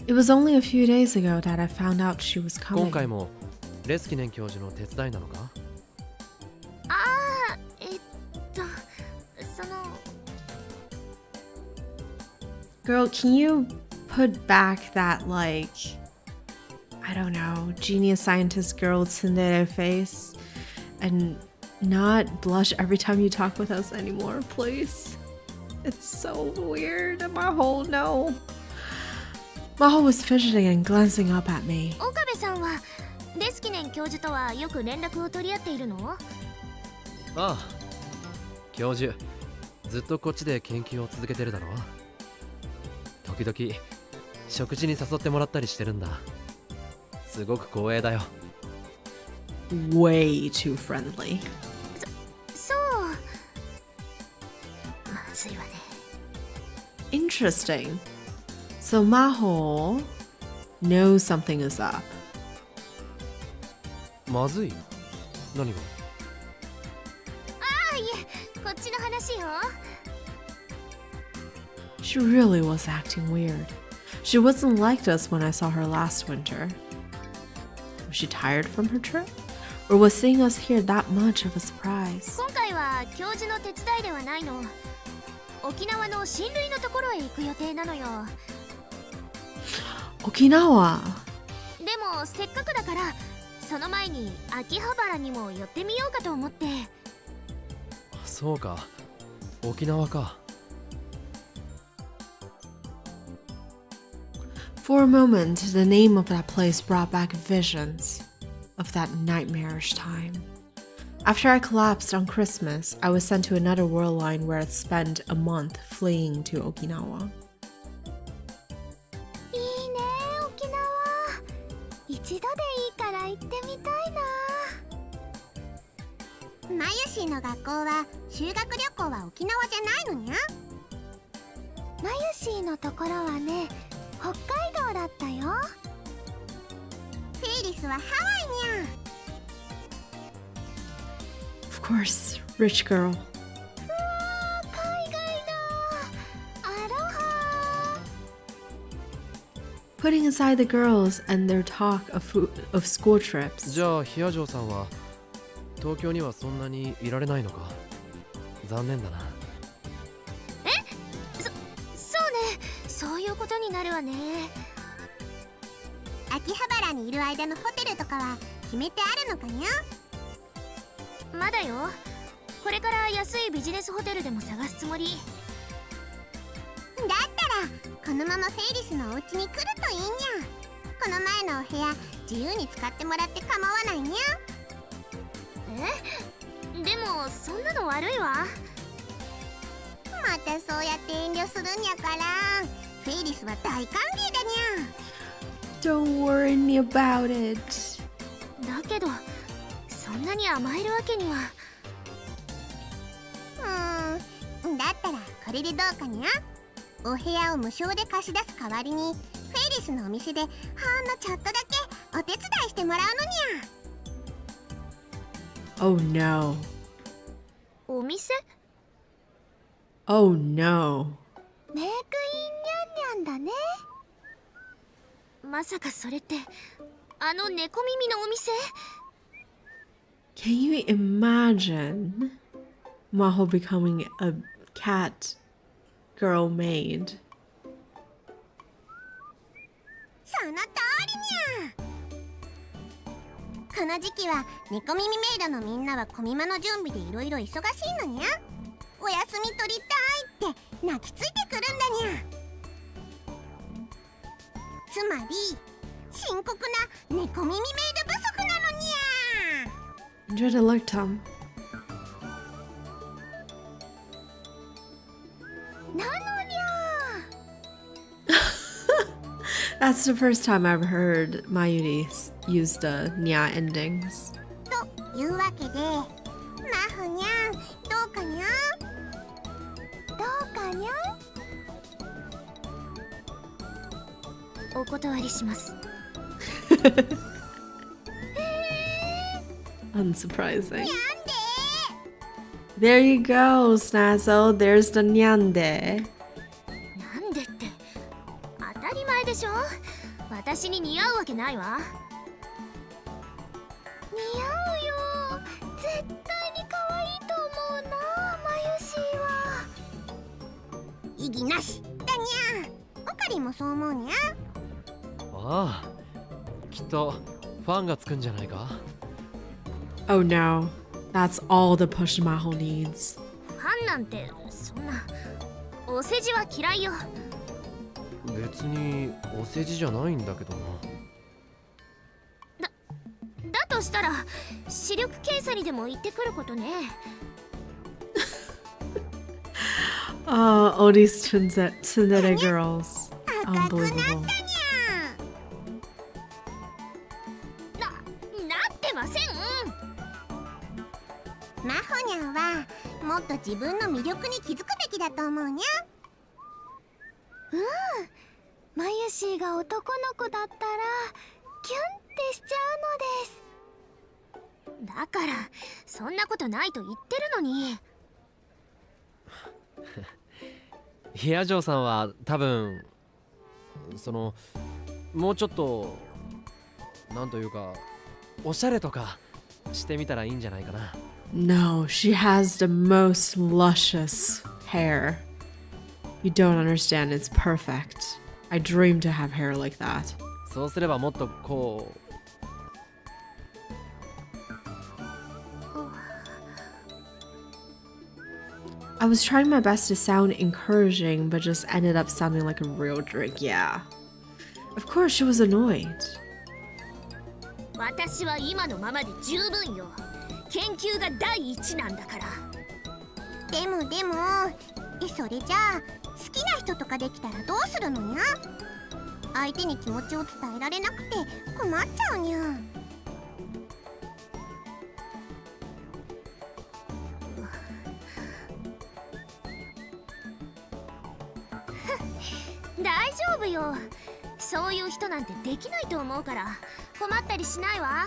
A: It was only a few days ago that I found out she was coming.
D: 今回もレスキネン教授の手伝いなのか？
B: その
A: Girl, can you put back that, like, I don't know, genius scientist girl tsundere face and not blush every time you talk with us anymore, please? It's so weird. Maho, no. Maho was fidgeting and glancing up at me.
B: 岡部さんはレスキネン教授とはよく連絡を取り合っているの？
D: ああ、教授ずっとこっちで研究を続けてるだろ。時々食事に誘ってもらったりしてるんだ。すごく光栄だよ。
A: Way too friendly.
B: そう。まずいわね。
A: Interesting. So Maho knows something is up.
D: まずい？何が？
B: いえ、こっちの話よ。
A: She really was acting weird. She wasn't like this when I saw her last winter. Was she tired from her trip? Or was seeing us here that much of a surprise?
B: 今回は教授の手伝いではないの。沖縄の親類のところへ行く予定なのよ。
A: Okinawa.
B: でもせっかくだからその前に秋葉原にも寄ってみようかと思って。
D: そうか、沖縄か。
A: For a moment, the name of that place brought back visions of that nightmarish time. After I collapsed on Christmas, I was sent to another world line where I spent a month fleeing to Okinawa.
B: いいね、沖縄。一度でいいから行ってみたいな。マユシーの学校は修学旅行は沖縄じゃないのにゃ。マユシーのところはね、北海道だったよ。フェイリスはハワイにゃ。
A: Of course, rich girl.
B: うわー、海外だ。アロハ。
A: Putting aside the girls and their talk of school trips.
D: じゃあヒアジョーさんは東京にはそんなにいられないのか。残念だな。
B: そうね、そういうことになるわね。秋葉原にいる間のホテルとかは決めてあるのかにゃ。まだよ。これから安いビジネスホテルでも探すつもり。だったらこのままフェイリスのお家に来るといいにゃ。この前のお部屋自由に使ってもらって構わないにゃ。でもそんなの悪いわ。またそうやって遠慮するんやから、フェイリスは大歓迎だにゃ。
A: Don't worry me about it.
B: だけどそんなに甘えるわけには。だったらこれでどうかにゃ。お部屋を無償で貸し出す代わりにフェイリスのお店でほんのちょっとだけお手伝いしてもらうのにゃ。
A: Oh no.
B: お店？
A: Oh no.
B: メイクインニャンニャンだね。まさかそれってあの猫耳のお店？
A: Can you imagine Maho becoming a cat girl maid?
B: その通りにゃ。この時期は猫耳メイドのみんなはコミマの準備でいろいろ忙しいのにゃ。お休み取りたいって泣きついてくるんだにゃ。つまり深刻な猫耳メイド不足なのにゃ。
A: Enjoy the look, Tom.
B: なのにゃ。
A: That's the first time I've heard Mayuri use the nya endings.
B: というわけで、マフにゃん、どうかにゃ。どうかにゃ。お断りします。
A: Unsurprising.
B: なんで？
A: There you go, Snazzle. There's the nyande.
B: なんでって当たり前でしょ。私に似合うわけないわ。似合うよ。絶対に可愛いと思うな、マユシーは。意義なしだにゃ。オカリンもそう思うにゃ。
D: ああ、きっとファンがつくんじゃないか。
A: Oh no. That's all the push Maho needs.
B: ファンなんてそんなお世辞は嫌いよ。
D: 別にお世辞じゃないんだけどな。
B: だとしたら視力検査にでも行ってくることね。
A: Oh, all these tsundere girls.
B: 赤くなったに
A: Unbelievable.
B: ゃ。なってません。マホニャンはもっと自分の魅力に気づくべきだと思うにゃ。マユシーが男の子だったらキュンってしちゃうのです。だからそんなことないと言ってるのに。
D: ヒアジョーさんは多分もうちょっとなんというかおしゃれとかしてみたらいいんじゃないかな。
A: No, she has the most luscious hair. You don't understand, it's perfect. I dream to have hair like that.
D: そうすればもっとこ
A: I was trying my best to sound encouraging, but just ended up sounding like a real drink, yeah. Of course, she was annoyed.
B: 私は今のままで十分よ。研究が第一なんだから。
E: でもそれじゃあ好きな人とかできたらどうするのにゃ。相手に気持ちを伝えられなくて困っちゃうにゃ。
B: 大丈夫よ。そういう人なんてできないと思うから困ったりしないわ。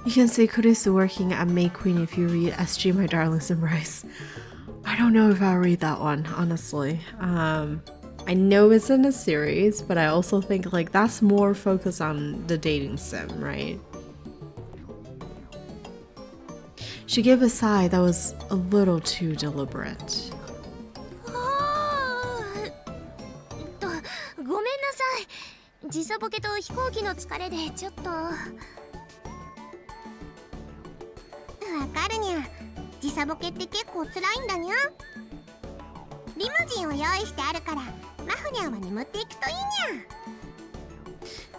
A: You can say kudos working at May Queen if you read SG My Darlings and Rice. I don't know if I'll read that one, honestly. I know it's in a series, but I also think like that's more focused on the dating sim, right? She gave a sigh that was a little too deliberate.
B: ごめんなさい。時差ボケと飛行機の疲れでちょっと。わ
E: かるにゃ。時差ボケって結構辛いんだにゃ。リムジンを用意してあるからマフニャンは眠っていくといいにゃ。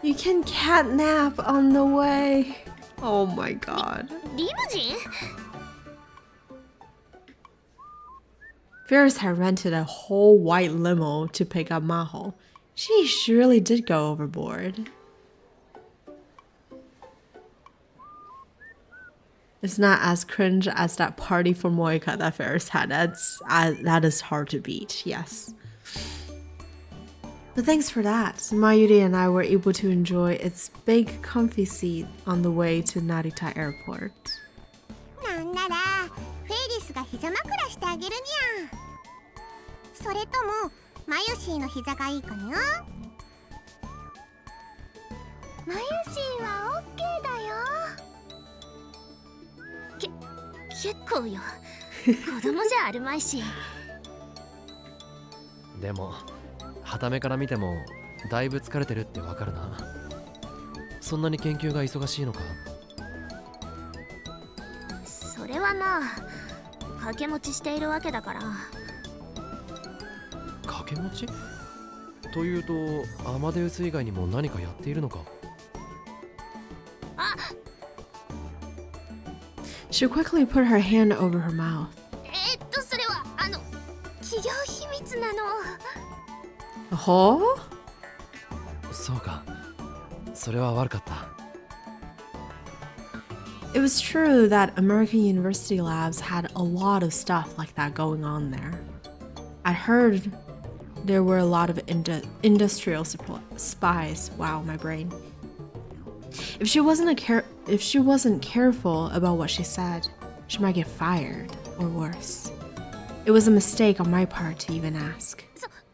A: You can catnap on the way. Oh my god.
B: リムジン？
A: Ferris had rented a whole white limo to pick up Maho. She surely did go overboard. It's not as cringe as that party for Moika that Ferris had. That is hard to beat, yes. But thanks for that. Mayuri and I were able to enjoy its big comfy seat on the way to Narita Airport.
E: なんならフェイリスが膝枕してあげるにゃ。それともマユシーの膝がいいかにゃ。マユシーはオッケーだよ。
B: 結構よ。子供じゃあるまいし。
D: でも傍目から見てもだいぶ疲れてるってわかるな。そんなに研究が忙しいのか？
B: それはまあ掛け持ちしているわけだから。
D: 掛け持ち？というとアマデウス以外にも何かやっているのか？
A: She quickly put her hand over her mouth.
B: それは企業秘密なの。
A: Huh?
D: そうか。それは悪かった。
A: It was true that American university labs had a lot of stuff like that going on there. I'd heard there were a lot of industrial spies. Wow, my brain. If she wasn't careful about what she said, she might get fired or worse. It was a mistake on my part to even ask.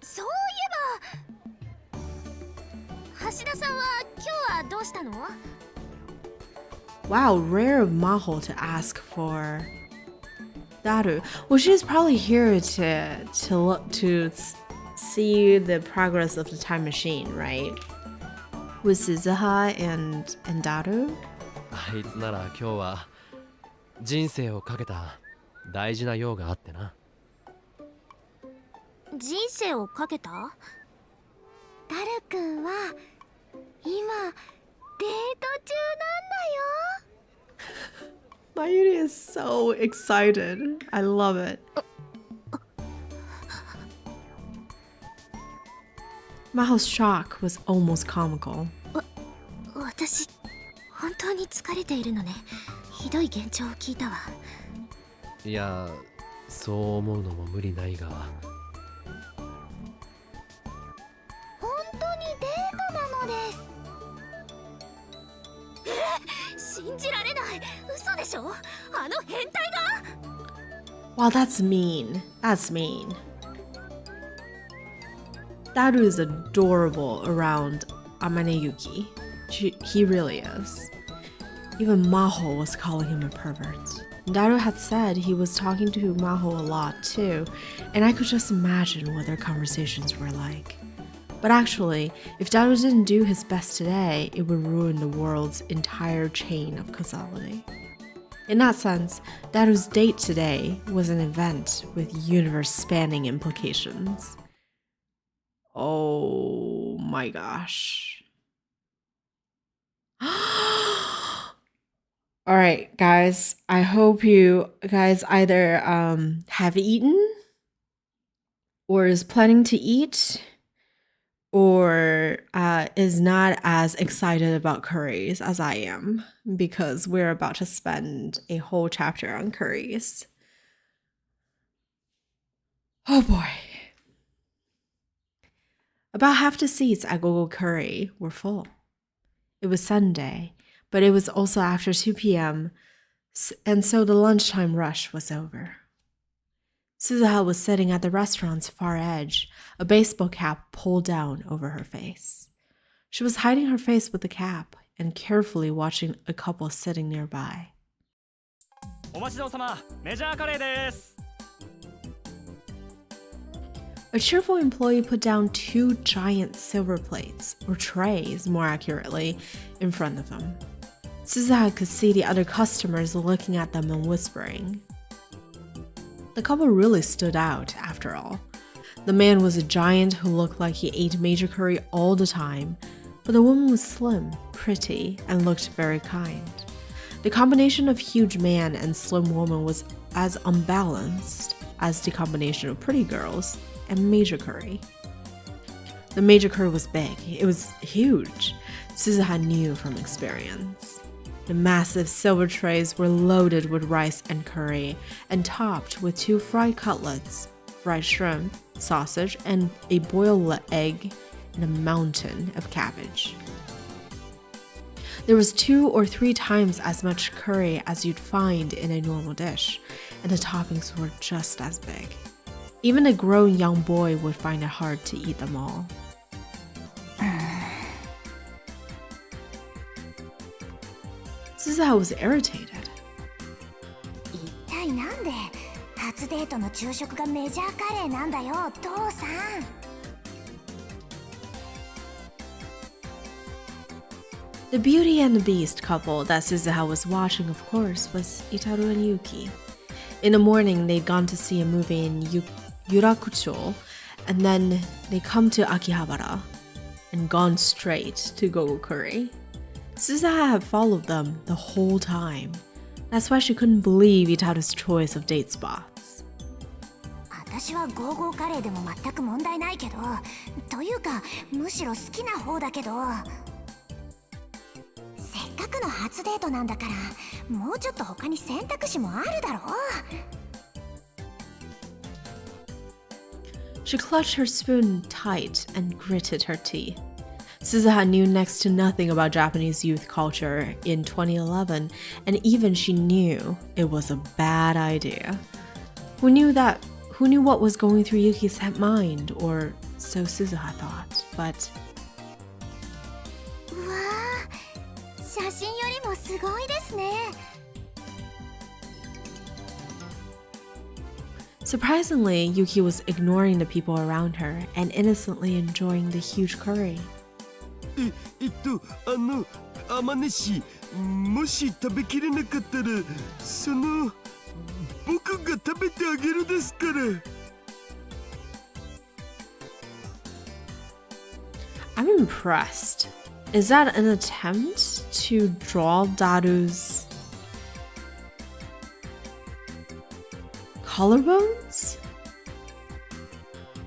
B: そういえば橋田さんは今日はどうしたの？
A: Wow, rare of Maho to ask for Daru. Well, she's probably here to see the progress of the time machine, right? With Suzuha and Daru?
D: あいつなら今日は人生をかけた大事な用があってな。
B: 人生をかけた？
E: ダル君は今デート中なんだよ。
A: Mayuri is so excited. I love it. Maho's shock was almost comical.
B: 私本当に疲れているのね。ひどい幻聴を聞いたわ。
D: いや、そう思うのも無理ないが。
E: 本当にデートなの
B: です。信じられない。嘘でしょ？あの変態が。
A: Wow, that's mean. That's mean. Daru is adorable around Amaneyuki. He really is. Even Maho was calling him a pervert. Daru had said he was talking to Maho a lot too, and I could just imagine what their conversations were like. But actually, if Daru didn't do his best today, it would ruin the world's entire chain of causality. In that sense, Daru's date today was an event with universe-spanning implications. Oh my gosh. All right, guys. I hope you guys either have eaten or is planning to eat or is not as excited about curries as I am, because we're about to spend a whole chapter on curries. Oh boy. About half the seats at Gogo Curry were full. It was Sunday, but it was also after 2 p.m., and so the lunchtime rush was over. Suzuha was sitting at the restaurant's far edge, a baseball cap pulled down over her face. She was hiding her face with the cap and carefully watching a couple sitting nearby. A cheerful employee put down 2 giant silver plates, or trays more accurately, in front of them. Suzuha could see the other customers looking at them and whispering. The couple really stood out, after all. The man was a giant who looked like he ate major curry all the time, but the woman was slim, pretty, and looked very kind. The combination of huge man and slim woman was as unbalanced as the combination of pretty girls and major curry. The major curry was big. It was huge. Suzuha knew from experience. The massive silver trays were loaded with rice and curry and topped with 2 fried cutlets, fried shrimp, sausage, and a boiled egg and a mountain of cabbage. There was 2 or 3 times as much curry as you'd find in a normal dish, and the toppings were just as big. Even a grown young boy would find it hard to eat them all. Suzuha was irritated.
E: 一体なんで初デートの昼食がメジャーカレーなんだよ、父さん。
A: The Beauty and the Beast couple that Suzuha was watching, of course, was Itaru and Yuki. In the morning, they'd gone to see a movie in Yurakucho, and then they come to Akihabara and gone straight to Gogo Curry. Suzuha had followed them the whole time. That's why she couldn't believe Itaru's choice of date spots.
E: 私はゴーゴーカレーでも全く問題ないけど、というかむしろ好きな方だけど、せっかくの初デートなんだから、もうちょっと他に選択肢もあるだろう。
A: She clutched her spoon tight and gritted her teeth. Suzuha knew next to nothing about Japanese youth culture in 2011, and even she knew it was a bad idea. Who knew what was going through Yuki's mind, or so Suzuha thought, but...
E: うわー、写真よりもすごいですね。
A: Surprisingly, Yuki was ignoring the people around her and innocently enjoying the huge curry.
C: 天音氏、もし食べきれなかったら、僕が食べてあげるですから。
A: I'm impressed. Is that an attempt to draw Daru's collarbones?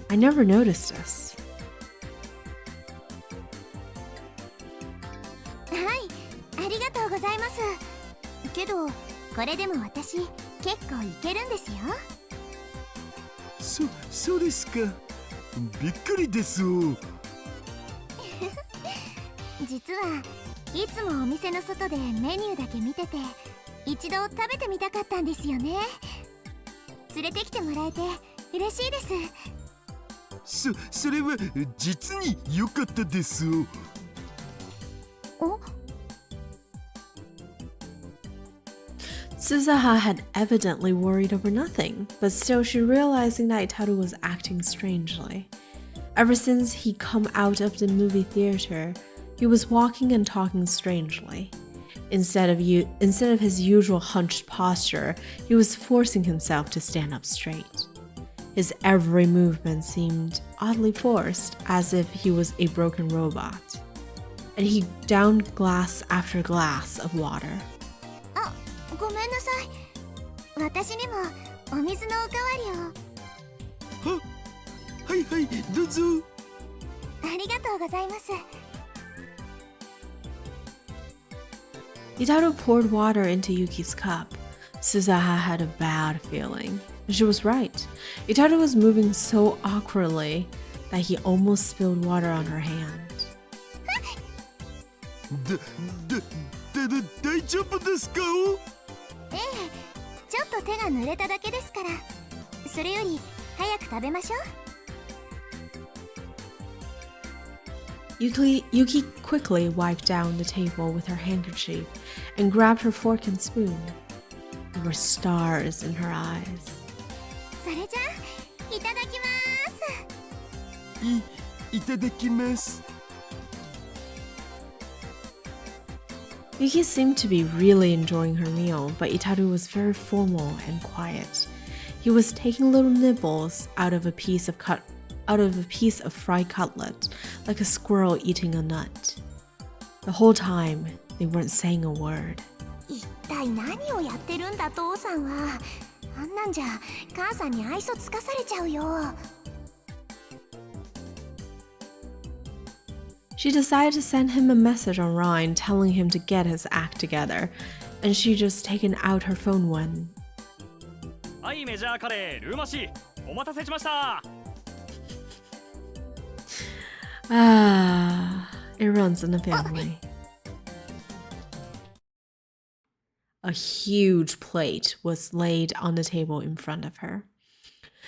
A: I never noticed this.
E: はい、ありがとうございます。けど、これでも私結構いけるんですよ。
C: そうですか。びっくりです。
E: 実はいつもお店の外でメニューだけ見てて、一度食べてみたかったんですよね。連れてきてもらえて嬉しいです。
C: それは実に良かったです。
E: お
A: Suzuha had evidently worried over nothing, but still she realizing that Itaru was acting strangely. Ever since he'd come out of the movie theater, he was walking and talking strangely. Instead of his usual hunched posture, he was forcing himself to stand up straight. His every movement seemed oddly forced, as if he was a broken robot. And he downed glass after glass of water.
E: あ、ごめんなさい。私にもお水のおかわりを。
C: はいはい、どうぞ。
E: ありがとうございます。
A: Itaru poured water into Yuki's cup. Suzaha had a bad feeling. She was right. Itaru was moving so awkwardly that he almost spilled water on her hand.
C: 大丈夫ですか？
E: ええ、ちょっと手が濡れただけですから。それより早く食べましょう。
A: Yuki quickly wiped down the table with her handkerchief and grabbed her fork and spoon. There were stars in her eyes.
E: それじゃあ、いただきます。
C: いただきます。
A: Yuki seemed to be really enjoying her meal, but Itaru was very formal and quiet. He was taking little nibbles out of a piece of fried cutlet, like a squirrel eating a nut. The whole time, they weren't saying a word.
E: 一体何をやってるんだ父さんは。あんなんじゃ母さんに愛想つかされちゃうよ。
A: She decided to send him a message on Ryan telling him to get his act together, and she just taken out her phone when...
F: はい、メジャーカレールーマシー、お待たせしました。
A: It runs in the family. A huge plate was laid on the table in front of her.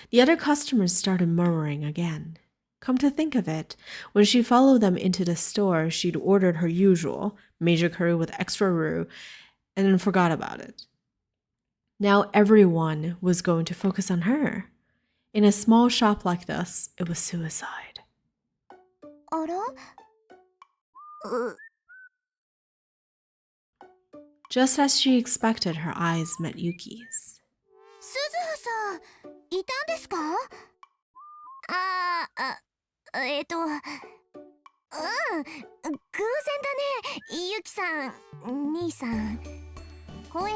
A: The other customers started murmuring again. Come to think of it, when she followed them into the store, she'd ordered her usual, major curry with extra roux, and then forgot about it. Now everyone was going to focus on her. In a small shop like this, it was suicide.
E: あら？Just
A: as she expected, her eyes met Yuki's.
E: 鈴葉さん、いたんですか？偶然だね、ゆきさん、兄さん。声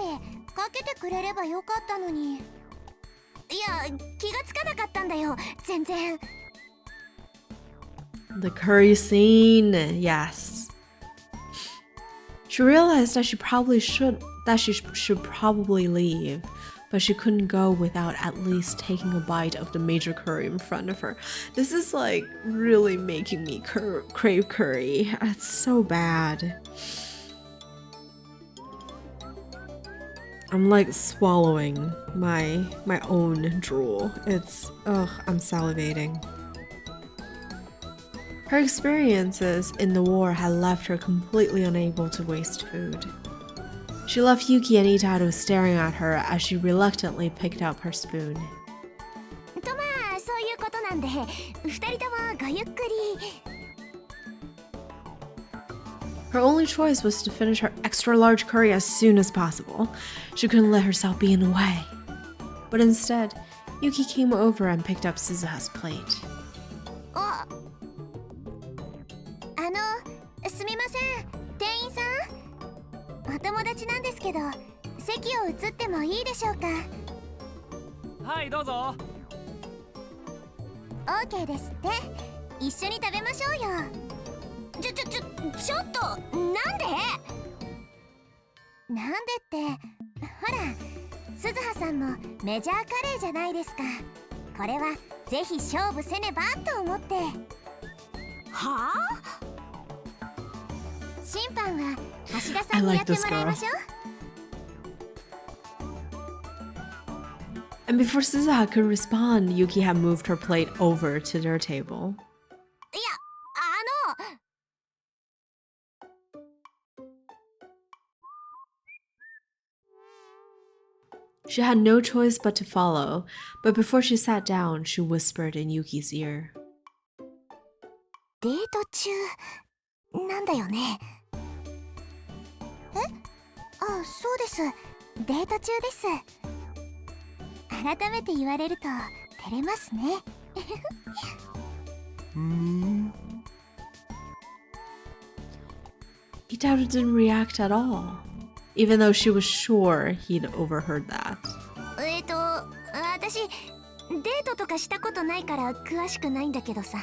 E: かけてくれればよかったのに。いや、気がつかなかったんだよ、全然。
A: The curry scene, yes. She realized that she should probably leave, but she couldn't go without at least taking a bite of the major curry in front of her. This is like really making me crave curry. It's so bad. I'm like swallowing my own drool. I'm salivating. Her experiences in the war had left her completely unable to waste food. She left Yuki and Itaru staring at her as she reluctantly picked up her spoon.
E: とまあ、そういうことなんで、二人ともごゆっくり。
A: Her only choice was to finish her extra-large curry as soon as possible. She couldn't let herself be in the way. But instead, Yuki came over and picked up Suzuha's plate.
E: すみません、店員さん。お友達なんですけど、席を移ってもいいでしょうか。
F: はい、どうぞ。
E: OK ですって。一緒に食べましょうよ。ちょっと、なんで？なんでって、ほら、鈴葉さんもメジャーカレーじゃないですか。これはぜひ勝負せねばと思って。はあ？審判は橋田さんにやってもらいましょう。
A: And before Suzuha could respond, Yuki had moved her plate over to their table.
E: いや、
A: She had no choice but to follow, but before she sat down, she whispered in Yuki's ear.
E: デート中なんだよね。あ、そうです。デート中です。改めて言われると照れますね。
A: Itaru didn't react at all, even though she was sure he'd overheard that.
E: 私デートとかしたことないから詳しくないんだけどさ、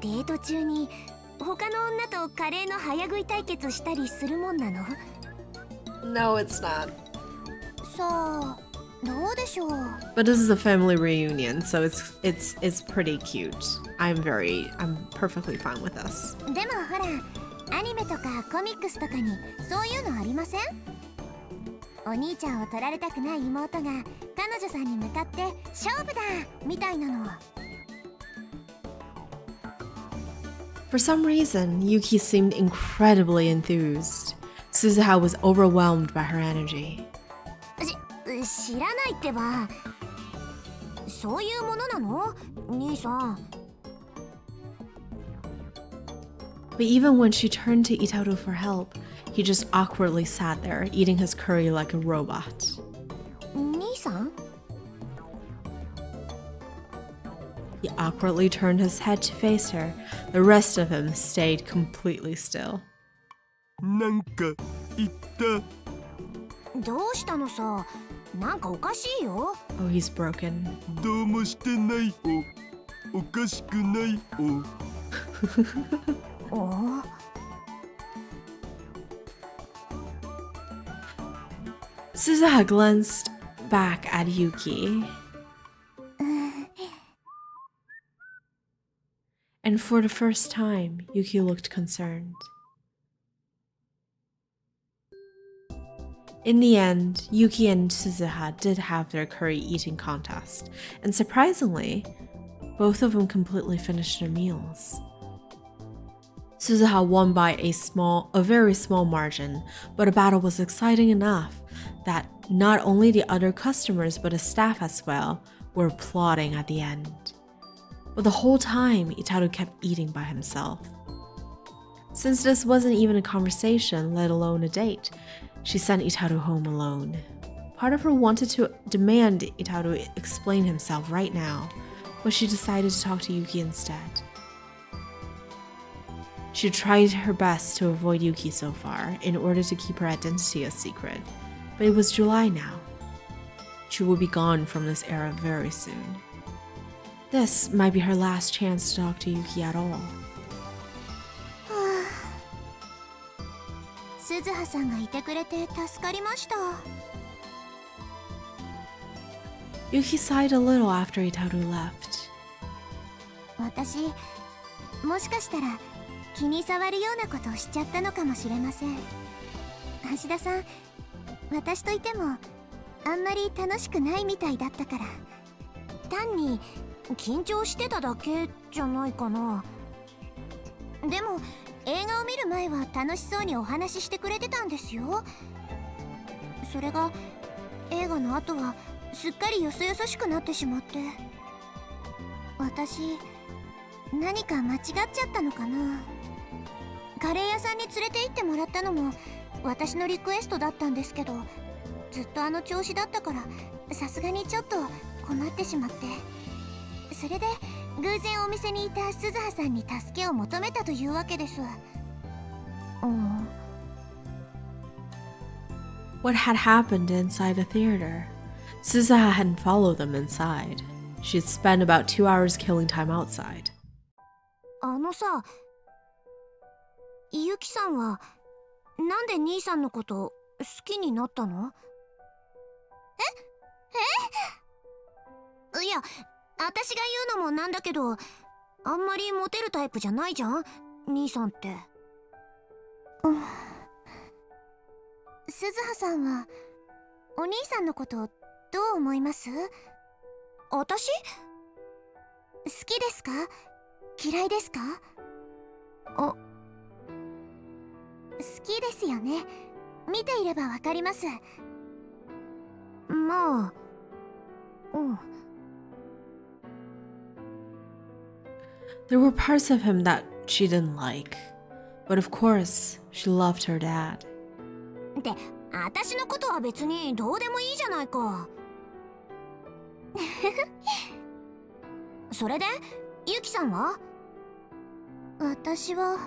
E: デート中に他の女とカレーの早食い対決したりするもんなの？
A: No, it's not.
E: さあ、どうでしょう。
A: But this is a family reunion, so it's pretty cute. I'm perfectly fine with this.
E: でもほら、アニメとかコミックスとかにそういうのありません？お兄ちゃんを取られたくない妹が彼女さんに向かって勝負だみたいなの。
A: For some reason, Yuki seemed incredibly enthused. Suzuha was overwhelmed by her energy.
E: 知らないってば。そういうものなの？兄さん。
A: But even when she turned to Itaru for help, he just awkwardly sat there, eating his curry like a robot.
E: 兄さん？
A: He awkwardly turned his head to face her. The rest of him stayed completely still.
C: なんか言った。
E: どうしたのさ？なんかおかしいよ。
A: Oh, he's broken.
C: どうもしてないおかしくない
E: おお。
A: Suzuha glanced back at Yuki. And for the first time, Yuki looked concerned. In the end, Yuki and Suzuha did have their curry eating contest, and surprisingly, both of them completely finished their meals. Suzuha won by a very small margin, but the battle was exciting enough that not only the other customers but the staff as well were applauding at the end. But the whole time, Itaru kept eating by himself. Since this wasn't even a conversation, let alone a date, she sent Itaru home alone. Part of her wanted to demand Itaru explain himself right now, but she decided to talk to Yuki instead. She tried her best to avoid Yuki so far in order to keep her identity a secret, but it was July now. She will be gone from this era very soon. This might be her last chance to talk to Yuki at all.
E: 鈴葉さんがいてくれて助かりました。
A: Yuki sighed a little after Itaru left.
E: 私、もしかしたら気に障るようなことをしちゃったのかもしれません。橋田さん、私といてもあんまり楽しくないみたいだったから、単に緊張してただけじゃないかな。でも映画を見る前は楽しそうにお話ししてくれてたんですよ。それが映画の後はすっかりよそよそしくなってしまって、私何か間違っちゃったのかな。カレー屋さんに連れて行ってもらったのも私のリクエストだったんですけど、ずっとあの調子だったからさすがにちょっと困ってしまって、それで偶然お店にいた鈴葉さんに助けを求めたというわけです。
A: What had happened inside the theater? Suzuha hadn't followed them inside. She'd spent about 2 hours killing time outside.
E: あのさ、ゆきさんはなんで兄さんのこと好きになったの？いや、私が言うのもなんだけど、あんまりモテるタイプじゃないじゃん、兄さんって。鈴葉さんはお兄さんのことどう思います？私？好きですか？嫌いですか？好きですよね。見ていればわかります。まあ、
A: There were parts of him that she didn't like, but of course, she loved her dad.
E: って私のことは別にどうでもいいじゃないか。それでユキさんは？私は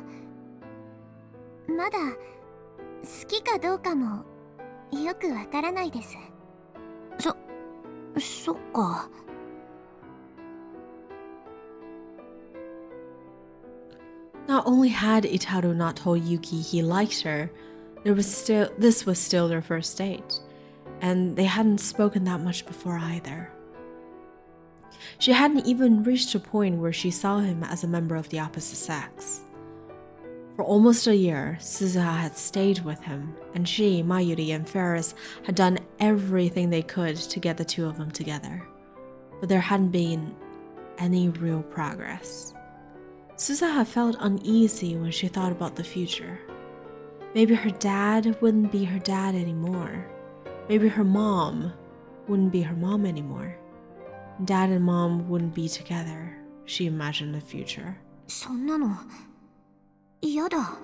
E: まだ好きかどうかもよくわからないです。そっか。
A: Not only had Itaru not told Yuki he liked her, this was still their first date, and they hadn't spoken that much before either. She hadn't even reached a point where she saw him as a member of the opposite sex. For almost a year, Suzuha had stayed with him, and she, Mayuri, and Ferris had done everything they could to get the two of them together. But there hadn't been any real progress. Suzuha felt uneasy when she thought about the future. Maybe her dad wouldn't be her dad anymore. Maybe her mom wouldn't be her mom anymore. Dad and mom wouldn't be together, she imagined the future.
E: そんなの嫌だ。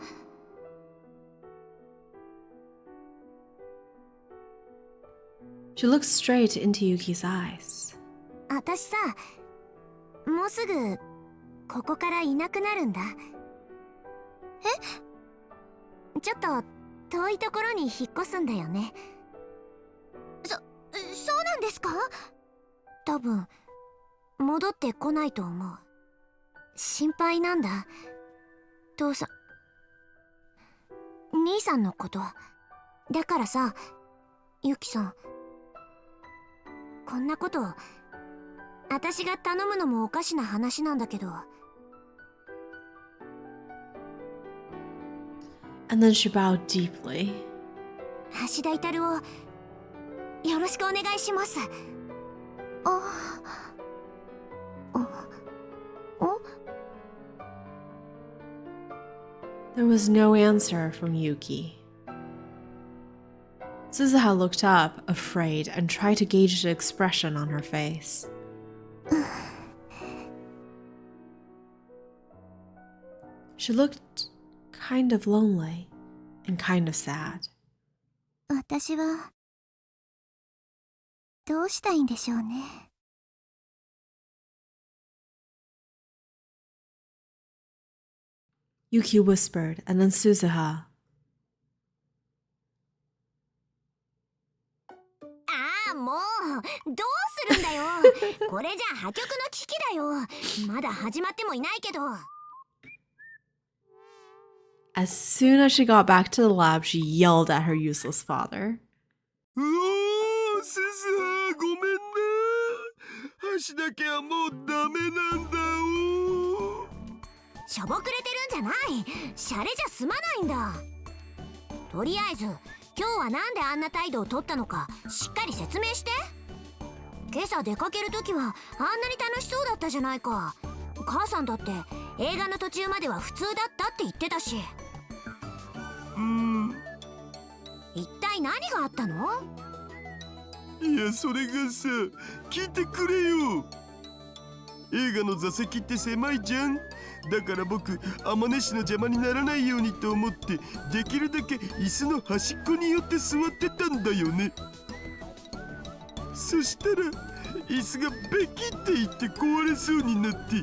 A: She looked straight into Yuki's eyes.
E: 私さ、もうすぐここからいなくなるんだ。ちょっと遠いところに引っ越すんだよね。そうなんですか？多分戻ってこないと思う。心配なんだ。父さん、兄さんのこと。だからさ、ユキさん、こんなこと私が頼むのもおかしな話なんだけど。
A: And then she bowed deeply.
E: 橋田至をよろしくお願いします。
A: There was no answer from Yuki. Suzuha looked up, afraid, and tried to gauge the expression on her face. She looked kind of lonely and kind of sad.
E: 私はどうしたいんでしょうね。
A: Yuki whispered, and then Suzuha.
E: もうどうするんだよ。これじゃ破局の危機だよ。まだ始まってもいないけど。
A: As soon as she got back to the lab, she yelled at her useless father.
C: うおー、すずはごめんな。橋だけはもうダメなんだお。
E: しょぼくれてるんじゃない。シャレじゃ済まないんだ。とりあえず今日はなんであんな態度を取ったのかしっかり説明して。今朝出かけるときはあんなに楽しそうだったじゃないか。母さんだって映画の途中までは普通だったって言ってたし。一体何があったの？
C: いや、それがさ、聞いてくれよ。映画の座席って狭いじゃん。だから僕、天音氏の邪魔にならないようにと思ってできるだけ椅子の端っこに寄って座ってたんだよね。そしたら椅子がベキっていって壊れそうになって。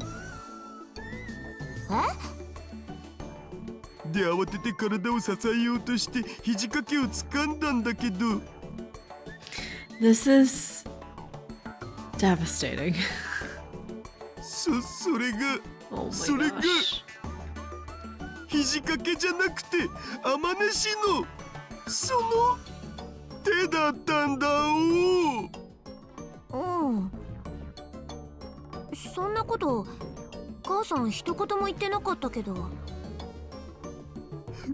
C: で慌てて体を支えようとして肘掛けを掴んだんだけど。
A: This is devastating.
C: それが、
A: Oh my
C: それが
A: gosh.
C: 肘掛けじゃなくて天音氏のその手だったんだ
E: そんなこと母さん一言も言ってなかったけど。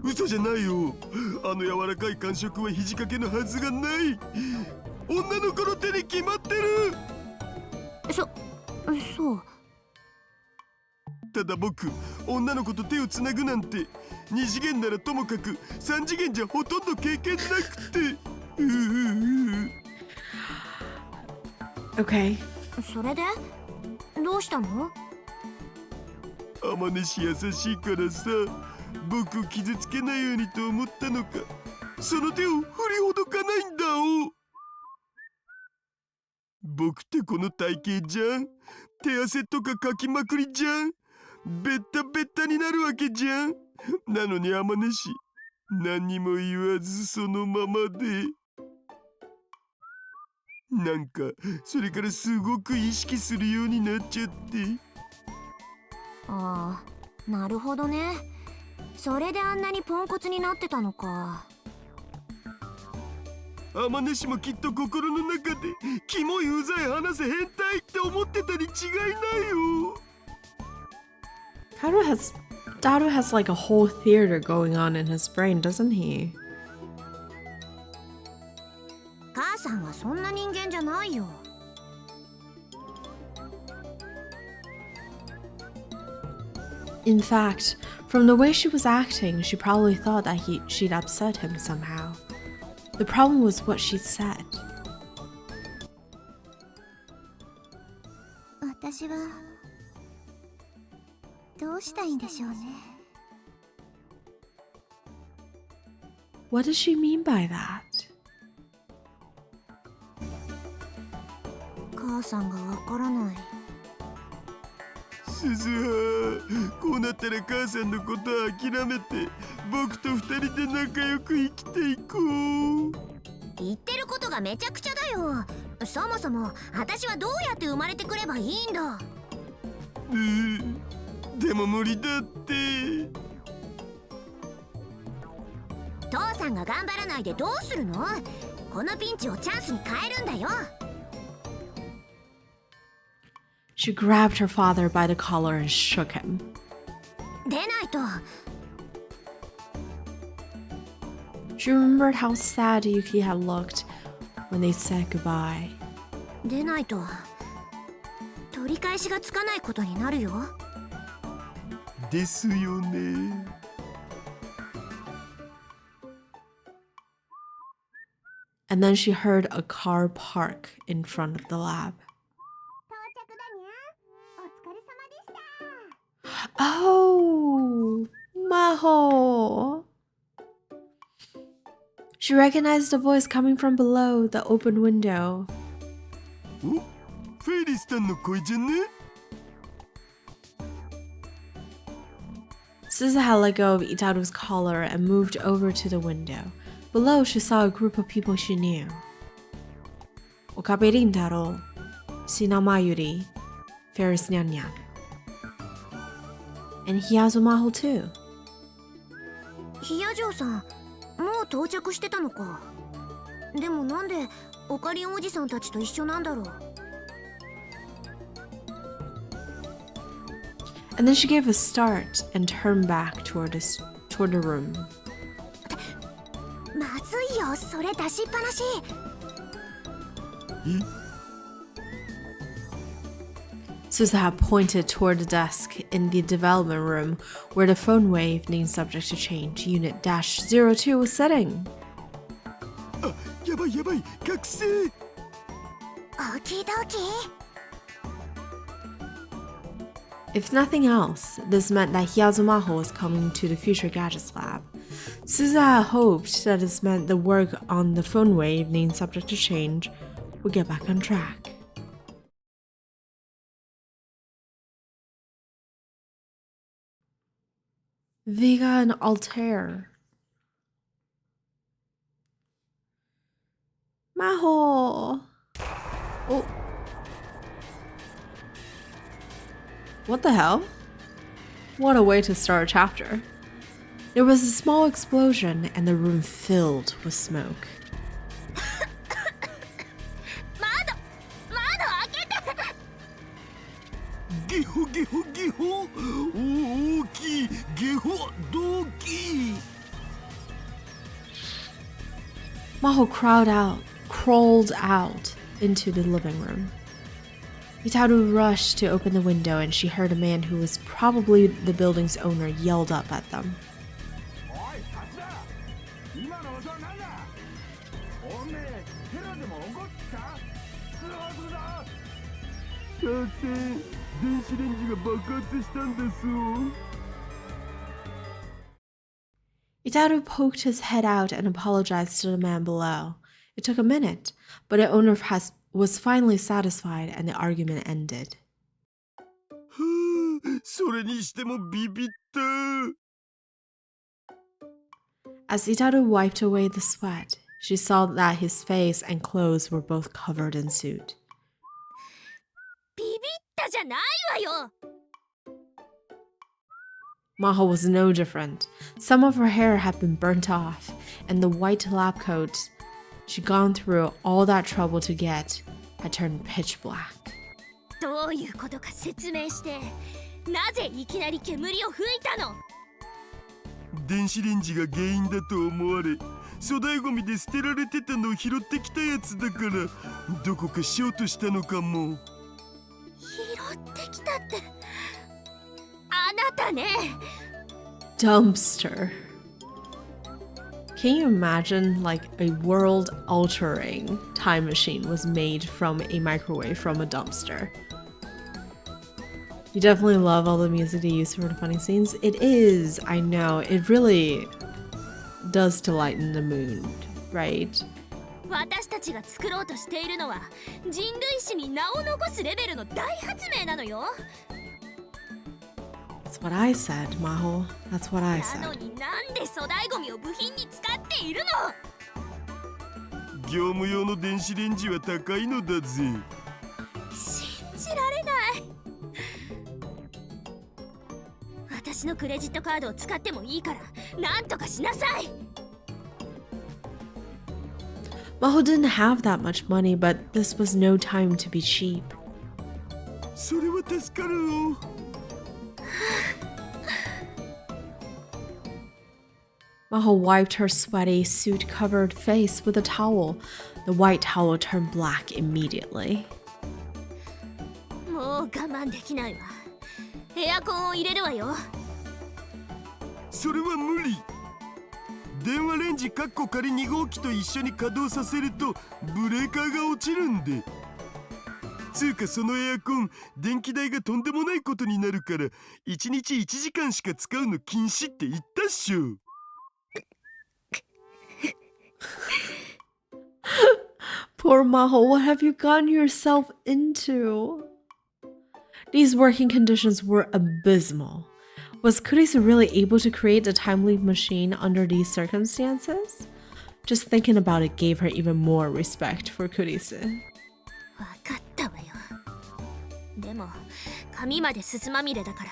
C: 嘘じゃないよ。あの柔らかい感触は肘掛けのはずがない。女の子の手に決まってる。
E: そう。
C: ただ僕、女の子と手をつなぐなんて2次元ならともかく3次元じゃほとんど経験なくて。
A: Okay.
E: それでどうしたの？
C: 天音氏優しいからさ、僕を傷つけないようにと思ったのか、その手を振りほどかないんだお。僕ってこの体型じゃん。手汗とかかきまくりじゃん。ベッタベッタになるわけじゃん。なのに天音氏何にも言わずそのままで。なんかそれからすごく意識するようになっちゃって。
B: ああ、なるほどね。それであんなにポンコツになってたのか。
C: 天音氏もきっと心の中でキモいうざい話せ変態って思ってたに違いないよ。
A: Daru has like a whole theater going on in his brain, doesn't he?
B: 母さんはそんな人間じゃないよ。
A: In fact, from the way she was acting, she probably thought that she'd upset him somehow. The problem was what she said.
E: 私はどうしたいんでしょうね。
A: What does she mean by that?
B: 母さんがわからない。
C: 鈴葉、こうなったら母さんのことは諦めて僕と二人で仲良く生きていこう。
B: 言ってることがめちゃくちゃだよ。そもそも私はどうやって生まれてくればいいんだ。
C: でも無理だって。
B: 父さんが頑張らないでどうするの？このピンチをチャンスに変えるんだよ。
A: She grabbed her father by the collar and shook him.
B: 出ないと。
A: She remembered how sad Yuki had looked when they said goodbye.
B: 出ないと取り返しがつかないことになるよ。
C: ですよね。
A: And then she heard a car park in front of the lab. Oh, Maho! She recognized a voice coming from below the open window.
C: お、フェイリスタンの声じゃね？
A: Suzu had let go of Itaru's collar and moved over to the window. Below, she saw a group of people she knew. Okabe Rintaro, Shina Mayuri, Ferris Nyan-Nyan. And Hiyazu Maho too.
B: ヒヤジョーさん、もう到着してたのか。でもなんでオカリンおじさんたちと一緒なんだろう。
A: And then she gave a start and turned back toward the room.
B: まずいよ、それ出しっぱなし。
A: Suzu had pointed toward the desk in the development room where the phone wave named subject to change Unit -02 was sitting.
C: あ、やばいやばい、覚醒。
B: オキドキ。
A: If nothing else, this meant that Hiyazu Maho was coming to the Future Gadgets Lab. Suzu had hoped that this meant the work on the phone wave named subject to change would get back on track. Vega and Altair. Maho! Oh. What the hell? What a way to start a chapter. There was a small explosion and the room filled with smoke.
C: ゲホゲホゲホ、大きいゲホ動機。
A: Maho crawled out into the living room. Itaru rushed to open the window and she heard a man who was probably the building's owner yelled up at them.
C: 電子レンジが爆発したんです。
A: Itaru poked his head out and apologized to the man below. It took a minute, but the owner was finally satisfied and the argument ended.
C: はあ、それにしてもビビった。
A: As Itaru wiped away the sweat, she saw that his face and clothes were both covered in soot.
B: ビビったじゃないわよ。
A: Maho was no different. Some of her hair had been burnt off, and the white lab coat she'd gone through all that trouble to get had turned pitch black.
B: どういうことか説明して。なぜいきなり煙を吹いたの？
C: 電子レンジが原因だと思われ、粗大ゴミで捨てられてたのを拾ってきたやつだから、どこかショートしたのかも。
B: 拾ってきたって、あなたね。
A: Dumpster. Can you imagine like a world-altering time machine was made from a microwave from a dumpster? You definitely love all the music they use for the funny scenes. It is, I know, it really does to lighten the mood, right?
B: 私たちが作ろうとしているのは人類史に名を残すレベルの大発明なのよ。
A: That's what I said, Maho. That's what I
B: なの
A: said.
B: になんで粗大ゴミを部品に使っているの？
C: 業務用の電子レンジは高いのだぜ。
B: 信じられない。私のクレジットカードを使ってもいいからなんとかしなさい。
A: Maho didn't have that much money, but this was no time to be cheap.
C: それは助かるよ。
A: Maho wiped her sweaty, soot-covered face with a towel. The white towel turned black immediately.
B: もう我慢できないわ。エアコンを入れるわよ。
C: それは無理。電話レンジかっこ仮2号機と一緒に稼働させるとブレーカーが落ちるんで。つうかそのエアコン電気代がとんでもないことになるから1日1時間しか使うの禁止って言ったっしょ。
A: Poor Maho, what have you gotten yourself into? These working conditions were abysmal. Was Kurisu really able to create a time-leap machine under these circumstances? Just thinking about it gave her even more respect for Kurisu.
B: わかったわよ。でも髪まですすまみれだから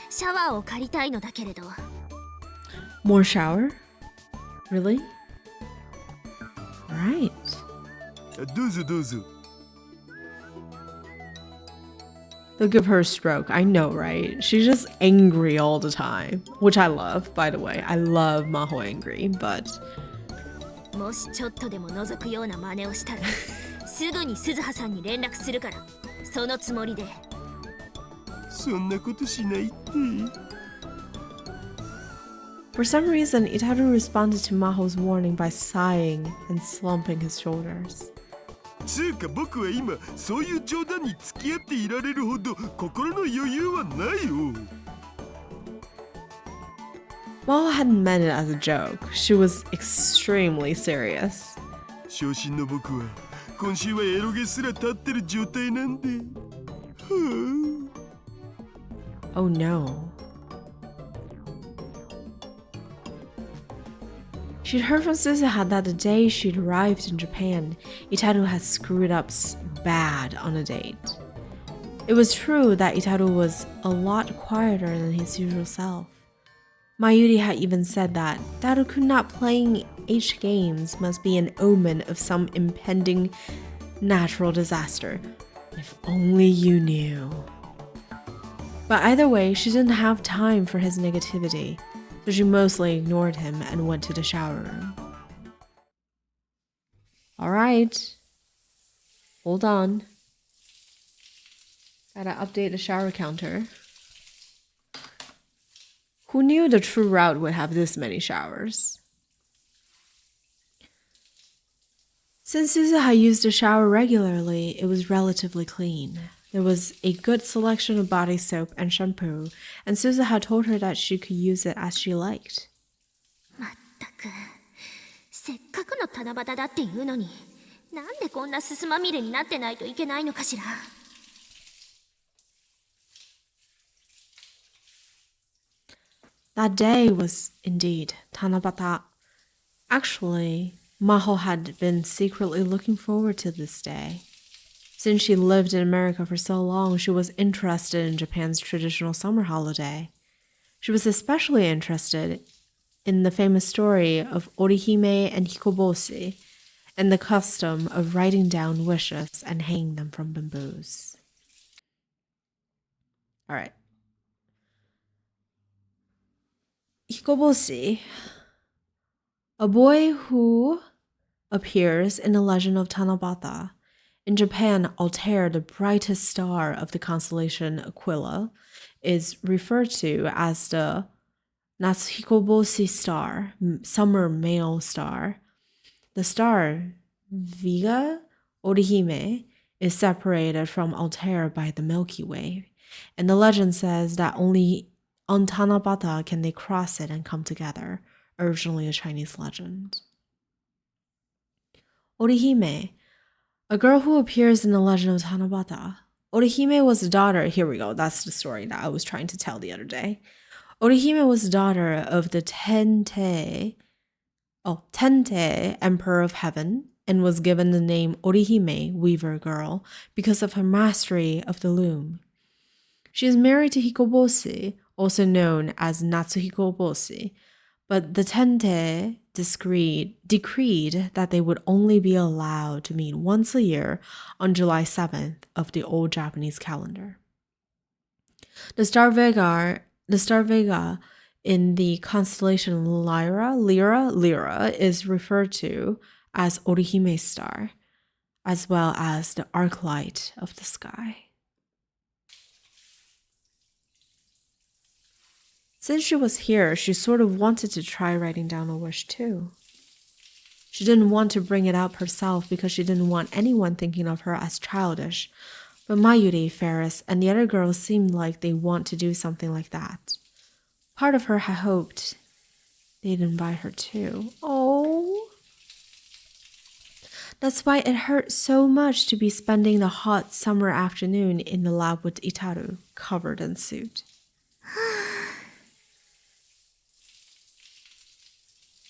B: シャワーを借りたいのだけれど。
A: More shower? Really? Alright.
C: どうぞどうぞ。
A: They'll give her a stroke. I know, right? She's just angry all the time. Which I love, by the way. I love Maho angry, but...
B: もしちょっとでも覗くような真似をしたらすぐに鈴葉さんに連絡するからそのつもりで。
C: そんなことしないって。
A: For some reason, Itaru responded to Maho's warning by sighing and slumping his shoulders.
C: つうか僕は今そういう冗談に付き合っていられるほど心の余裕はないよ。
A: Maho hadn't meant it as a joke. She was extremely serious.
C: 昇進の僕は今週はエロゲすら立ってる状態なんで。はあ。
A: Oh no. She'd heard from Suzuha that the day she'd arrived in Japan, Itaru had screwed up bad on a date. It was true that Itaru was a lot quieter than his usual self. Mayuri had even said that Daruku not playing H games must be an omen of some impending natural disaster. If only you knew. But either way, she didn't have time for his negativity, so she mostly ignored him and went to the shower room. Alright. Hold on. Gotta update the shower counter. Who knew the true route would have this many showers? Since Suzuha used the shower regularly, it was relatively clean. There was a good selection of body soap and shampoo, and Suzuha told her that she could use it as she liked.
B: まっ
E: く、せっかくの七夕だっていうのに、なんでこんなすすまみれになってないといけないのかしら。
A: That day was indeed Tanabata. Actually, Maho had been secretly looking forward to this day. Since she lived in America for so long, she was interested in Japan's traditional summer holiday. She was especially interested in the famous story of Orihime and Hikoboshi, and the custom of writing down wishes and hanging them from bamboos. All right. Hikoboshi, a boy who appears in the legend of Tanabata. In Japan, Altair, the brightest star of the constellation Aquila, is referred to as the Natsuhikoboshi star, summer male star. The star, Vega Orihime, is separated from Altair by the Milky Way, and the legend says that only on Tanabata can they cross it and come together, originally a Chinese legend. Orihime, a girl who appears in the legend of Tanabata. Orihime was the daughter, here we go, that's the story that I was trying to tell the other day. Orihime was the daughter of the Tente Emperor of Heaven, and was given the name Orihime, Weaver Girl, because of her mastery of the loom. She is married to Hikoboshi, also known as Natsuhikoboshi, but the Tente decreed that they would only be allowed to meet once a year on July 7th of the old Japanese calendar. The star Vega in the constellation Lyra is referred to as Orihime's star, as well as the arc light of the sky. Since she was here, she sort of wanted to try writing down a wish too. She didn't want to bring it up herself because she didn't want anyone thinking of her as childish, but Mayuri, Ferris, and the other girls seemed like they want to do something like that. Part of her had hoped they'd invite her too. Oh. That's why it hurt so much to be spending the hot summer afternoon in the lab with Itaru, covered in soot.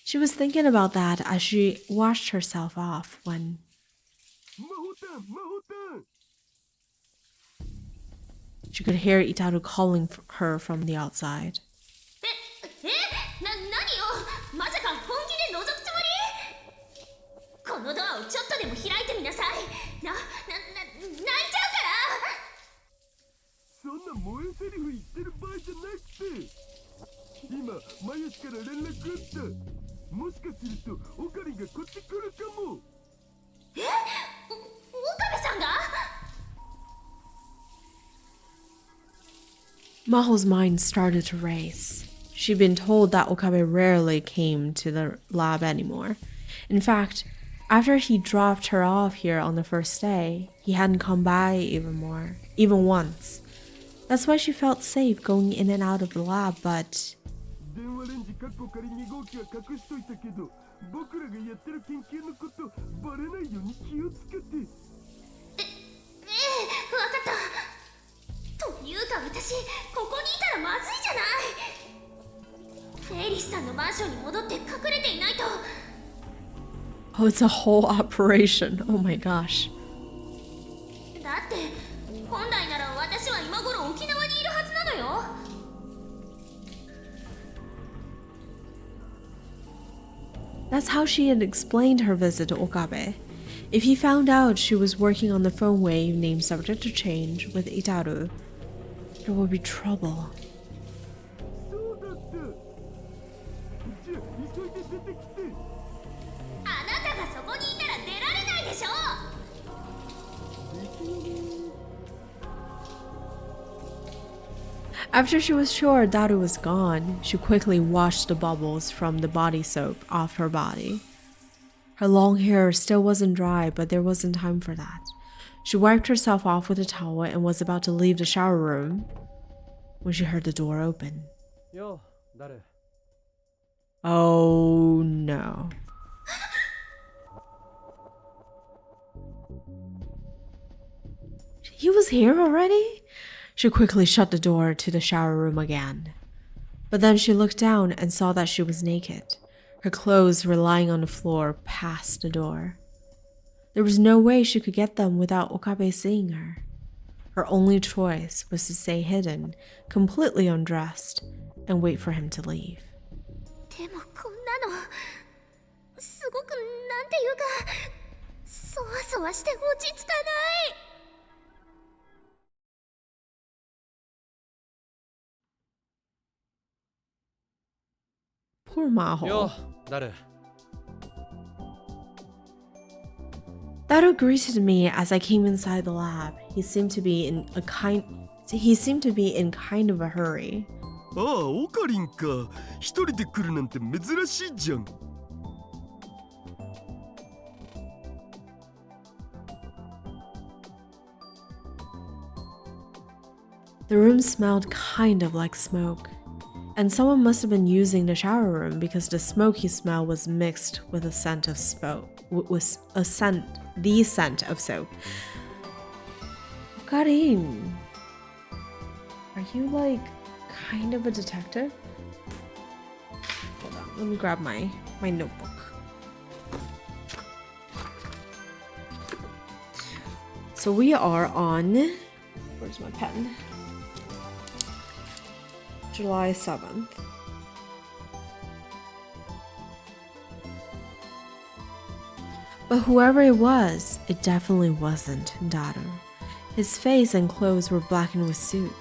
A: She was thinking about that as she washed herself off when she could hear Itaru calling her from the outside. Maho's mind started to race. She'd been told that Okabe rarely came to the lab anymore. In fact, after he dropped her off here on the first day, he hadn't come by even once. That's why she felt safe going in and out of the lab, but... Oh, it's a whole operation. Oh my gosh. That's how she had explained her visit to Okabe. If he found out she was working on the phone wave named Subject to Change with Itaru, there would be trouble. After she was sure Daru was gone, she quickly washed the bubbles from the body soap off her body. Her long hair still wasn't dry, but there wasn't time for that. She wiped herself off with a towel and was about to leave the shower room when she heard the door open.
D: Yo, 誰?
A: Oh no. He was here already? She quickly shut the door to the shower room again. But then she looked down and saw that she was naked. Her clothes were lying on the floor past the door. There was no way she could get them without Okabe seeing her. Her only choice was to stay hidden, completely undressed, and wait for him to leave.
E: でもこんなのすごくなんていうかそわそわして落ち着かない。
A: Poor Maho.
D: よ誰
A: Daru greeted me as I came inside the lab. He seemed to be in kind of a hurry.
C: ああ、オカリンか。一人で来るなんて珍しいじゃん。
A: The room smelled kind of like smoke, and someone must have been using the shower room because the smoky smell was mixed with a scent of smoke. The scent of soap. Karin, are you like kind of a detective? Hold on, let me grab my notebook. So we are on, where's my pen? July 7th. But whoever it was, it definitely wasn't Daru. His face and clothes were blackened with soot.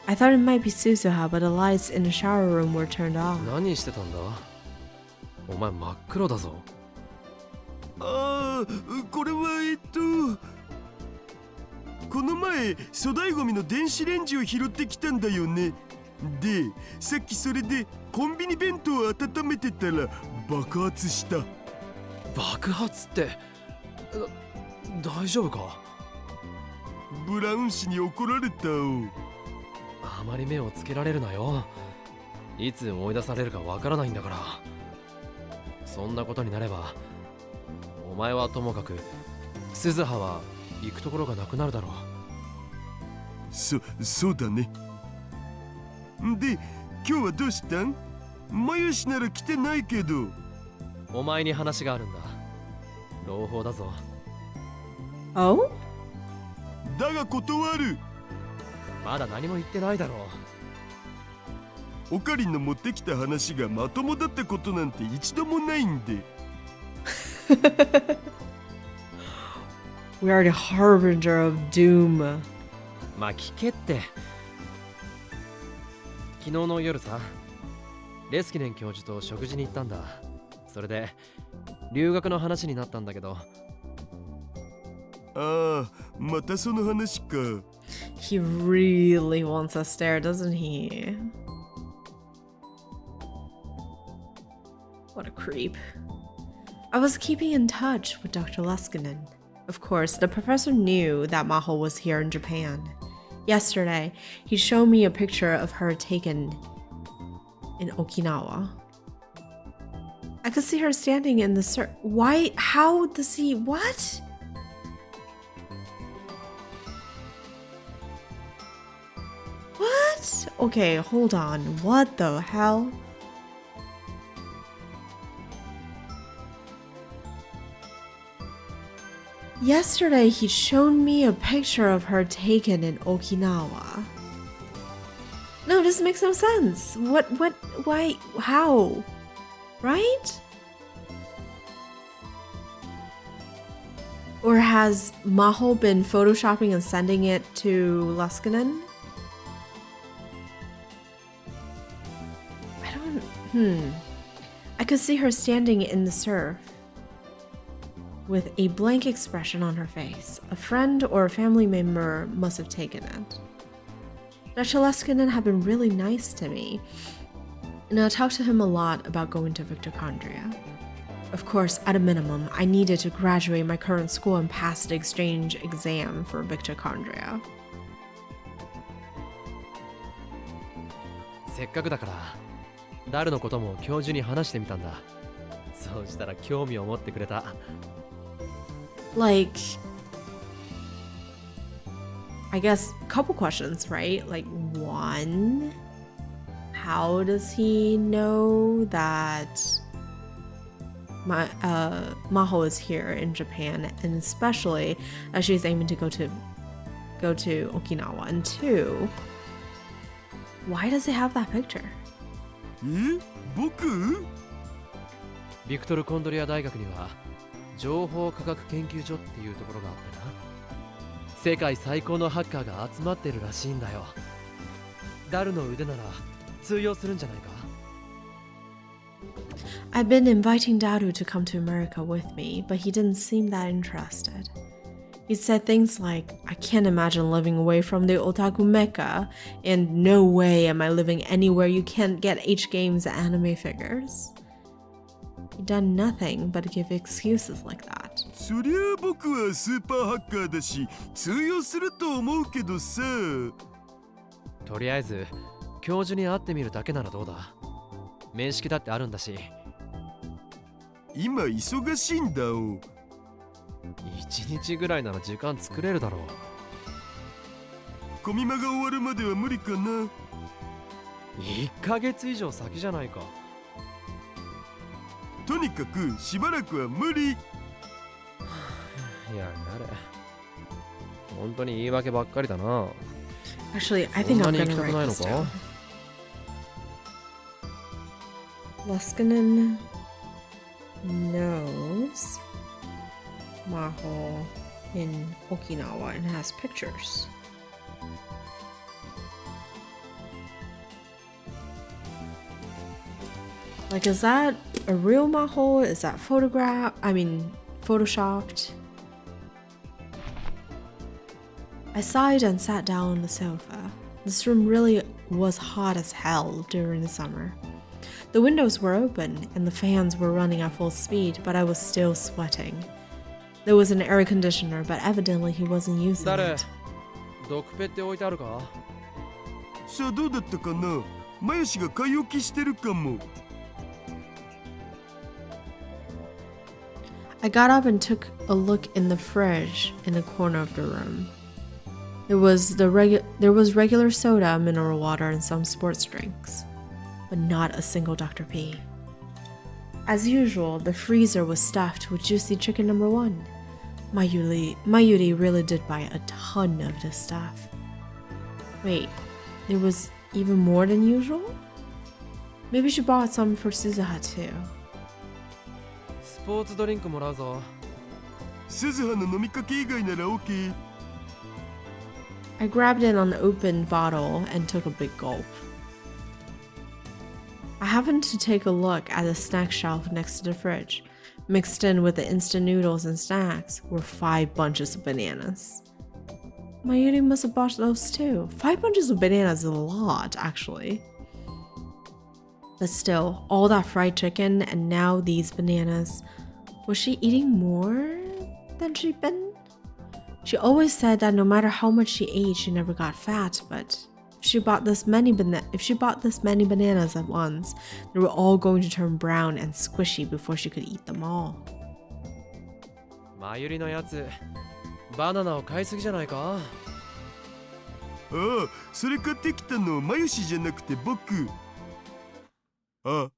A: I thought it might be Suzuha, but the lights in the shower room were turned off.
D: 何してたんだお前真っ黒だぞ。
C: ああ、これはこの前粗大ゴミの電子レンジを拾ってきたんだよね。で、さっきそれでコンビニ弁当を温めてたら爆発した。
D: 爆発って大丈夫か？
C: ブラウン氏に怒られたお。
D: あまり目をつけられるなよ。いつ思い出されるかわからないんだから。そんなことになればお前はともかく鈴葉は行くところがなくなるだろう。
C: そうだね。で、今日はどうしたん？マユシなら来てないけど。
D: お前に話があるんだ。朗報だぞ。
A: Oh?
C: だが断る。
D: まだ何も言ってないだろう。
C: オカリンの持ってきた話がまともだったことなんて一度もないんで。
A: We are the harbinger of doom.
D: まあ聞けって。昨日の夜さ、レスキネン教授と食事に行ったんだ。それで留学の話になったんだけど。
C: ああ、またその話か。
A: He really wants us there, doesn't he? What a creep. I was keeping in touch with Dr. Leskinen. Of course, the professor knew that Maho was here in Japan. Yesterday, he showed me a picture of her taken in Okinawa. I could see her standing in the Why? How does he? What? What? Okay, hold on. What the hell? Yesterday, he showed me a picture of her taken in Okinawa. No, this makes no sense. Why, how? Right? Or has Maho been photoshopping and sending it to Leskinen? I could see her standing in the surf with a blank expression on her face. A friend or a family member must have taken it. Dr. Leskinen had been really nice to me, and I talked to him a lot about going to Victochondria. Of course, at a minimum, I needed to graduate my current school and pass the exchange exam for Victochondria.
D: せっかくだからダルのことも教授に話してみたんだ。そうしたら興味を持ってくれた。
A: Like, I guess a couple questions, right? Like, one, how does he know that Maho is here in Japan, and especially as she's aiming to go to Okinawa? And two, why does he have that picture?
C: 僕
D: ビクトル・コンドリア大学には情報科学研究所っていうところがあってな、世界最高のハッカーが集まってるらしいんだよ。ダルの腕なら通用するんじゃないか。
A: I've been inviting Daru to come to America with me, but he didn't seem that interested. He said things like, I can't imagine living away from the otaku mecca, and no way am I living anywhere you can't get H games and anime figures. He'd done nothing but give excuses like that.
C: そりゃあ僕はスーパーハッカーだし通用すると思うけどさ。
D: とりあえず教授に会ってみるだけならどうだ。面識だってあるんだし。
C: 今忙しいんだお。
D: 1日ぐらいなら時間作れるだろう。
C: コミマが終わるまでは無理かな。
D: 1ヶ月以上先じゃないか。
C: とにかくしばらくは無理。
D: やれやれ。本当に言い訳ばっかりだな。
A: Actually, I think I'm gonna
D: そんなに行きたくない
A: write
D: の
A: this
D: か
A: down. Luskinen knows Maho in Okinawa and has pictures. Like, is that a real Maho? Is that photoshopped? I sighed and sat down on the sofa. This room really was hot as hell during the summer. The windows were open and the fans were running at full speed, but I was still sweating. There was an air conditioner, but evidently he wasn't using
D: 誰
A: it.
D: 毒ペって置いてあるか。
C: さあどうだったかな。マヨシが買い置きしてるかも。
A: I got up and took a look in the fridge in the corner of the room. There was regular soda, mineral water, and some sports drinks, but not a single Dr. P. As usual, the freezer was stuffed with juicy chicken number 1. Mayuri really did buy a ton of this stuff. Wait, there was even more than usual? Maybe she bought some for Suzuha too.
D: スポーツドリンクもらうぞ。
C: 鈴葉の飲みかけ以外なら OK。I
A: grabbed an unopened bottle and took a big gulp. I happened to take a look at the snack shelf next to the fridge. Mixed in with the instant noodles and snacks were 5 bunches of bananas. Mayuri must have bought those too. 5 bunches of bananas is a lot, actually. But still, all that fried chicken and now these bananas. Was she eating more than she'd been? She always said that no matter how much she ate, she never got fat, but if she bought this many bananas at once, they were all going to turn brown and squishy before she could eat them all.
D: マユリのやつ、バナナを買いすぎじゃないか。
C: ああ、それ買ってきたのマヨシじゃなくて僕。あ。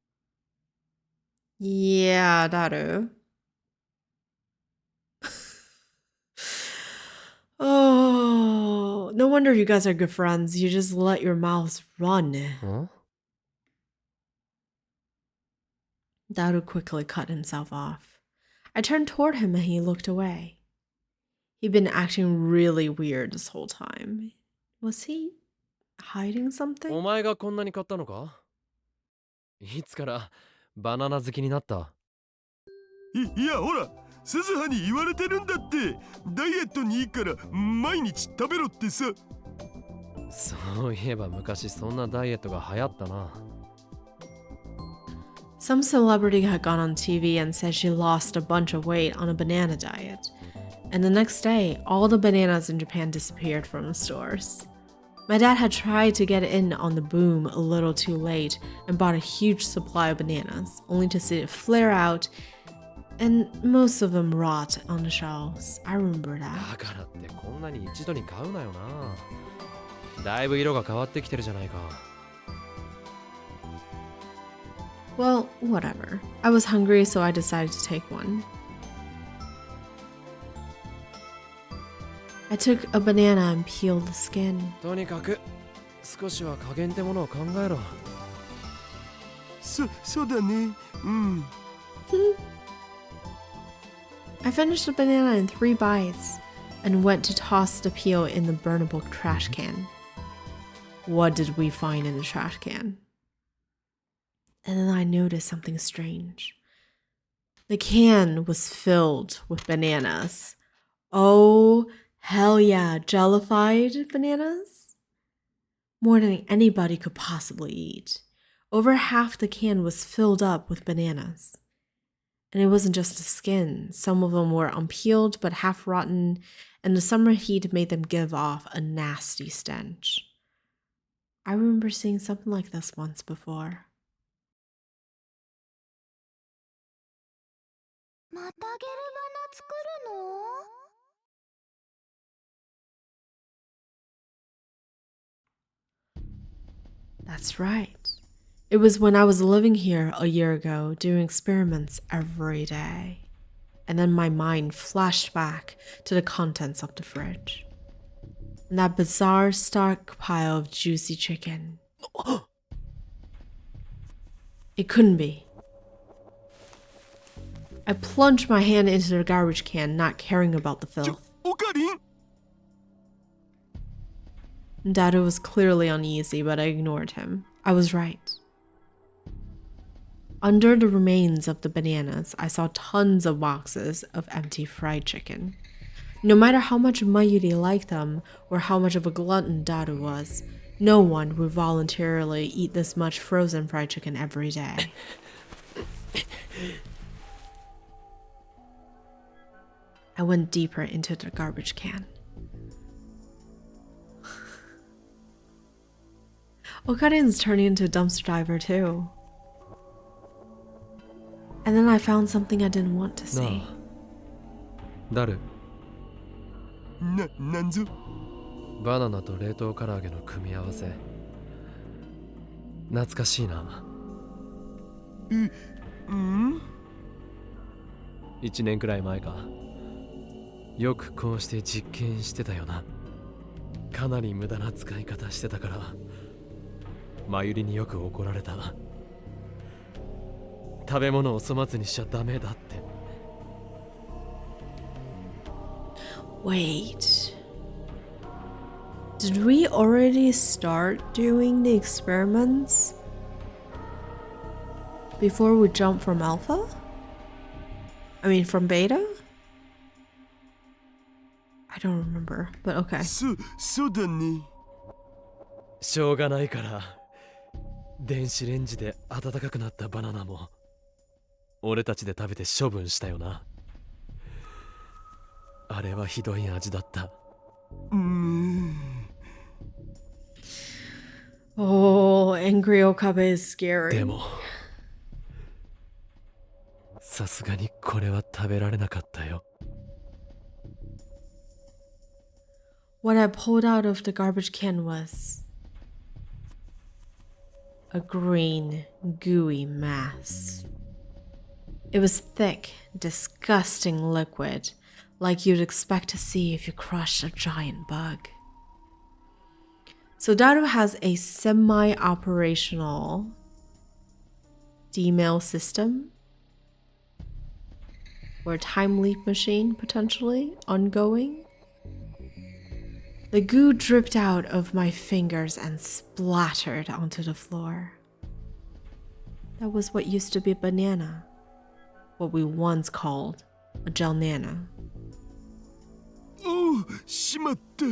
A: Yeah, Daru. Oh, no wonder you guys are good friends. You just let your mouths run. Daru quickly cut himself off. I turned toward him and he looked away. He'd been acting really weird this whole time. Was he hiding something?
D: お前がこんなに買ったのか。いつからバナナ好きになった。
C: いやほら、鈴葉に言われてるんだって。ダイエットにいいから毎日食べろってさ。
D: そういえば昔そんなダイエットが流行ったな。
A: Some celebrity had gone on TV and said she lost a bunch of weight on a banana diet. And the next day, all the bananas in Japan disappeared from the stores. My dad had tried to get in on the boom a little too late and bought a huge supply of bananas, only to see it flare out and most of them rot on the shelves. I remember
D: だ
A: that.
D: からってこんなに一度に買うなよな。だいぶ色が変わってきてるじゃないか。
A: Well, whatever. I was hungry, so I decided to take one. I took a banana and peeled the skin.
D: とにかく少しは加減ってものを考えろ。
C: そうだね。うん。
A: I finished the banana in 3 bites and went to toss the peel in the burnable trash can. What did we find in the trash can? And then I noticed something strange. The can was filled with bananas. Oh, hell yeah, jellified bananas? More than anybody could possibly eat. Over half the can was filled up with bananas. And it wasn't just the skin. Some of them were unpeeled but half rotten, and the summer heat made them give off a nasty stench. I remember seeing something like this once before.
E: またゲルバナ作るの？
A: That's right. It was when I was living here a year ago, doing experiments every day. And then my mind flashed back to the contents of the fridge. And that bizarre stockpile of juicy chicken. It couldn't be. I plunged my hand into the garbage can, not caring about the filth.
C: おかりん
A: Dada was clearly uneasy, but I ignored him. I was right. Under the remains of the bananas, I saw tons of boxes of empty fried chicken. No matter how much Mayuri liked them, or how much of a glutton Dada was, no one would voluntarily eat this much frozen fried chicken every day. I went deeper into the garbage can. Okarin's turning into a dumpster diver too. And then I found something I didn't want to
D: な
A: see.
D: あ。誰？
C: なんぞ
D: バナナと冷凍唐揚げの組み合わせ。懐かしいな。1年くらい前か。よくこうして実験してたよな。かなり無駄な使い方してたから、真由里によく怒られた。食べ物を粗末にしちゃダメだって。
A: Wait. Did we already start doing the experiments before we jump from alpha? I mean, from beta? I don't remember, but okay.
C: そうだね。
D: しょうがないから、電子レンジで温かくなったバナナも俺たちで食べて処分したよな。あれはひどい味だった。
A: Oh, angry Okabe is scary.
D: でもさすがにこれは食べられなかったよ。
A: What I pulled out of the garbage can was a green, gooey mass. It was thick, disgusting liquid, like you'd expect to see if you crushed a giant bug. So Daru has a semi-operational D-mail system, or a time leap machine, potentially, ongoing. The goo dripped out of my fingers and splattered onto the floor. That was what used to be a banana. What we once called a gelnana.
C: おう、しまった。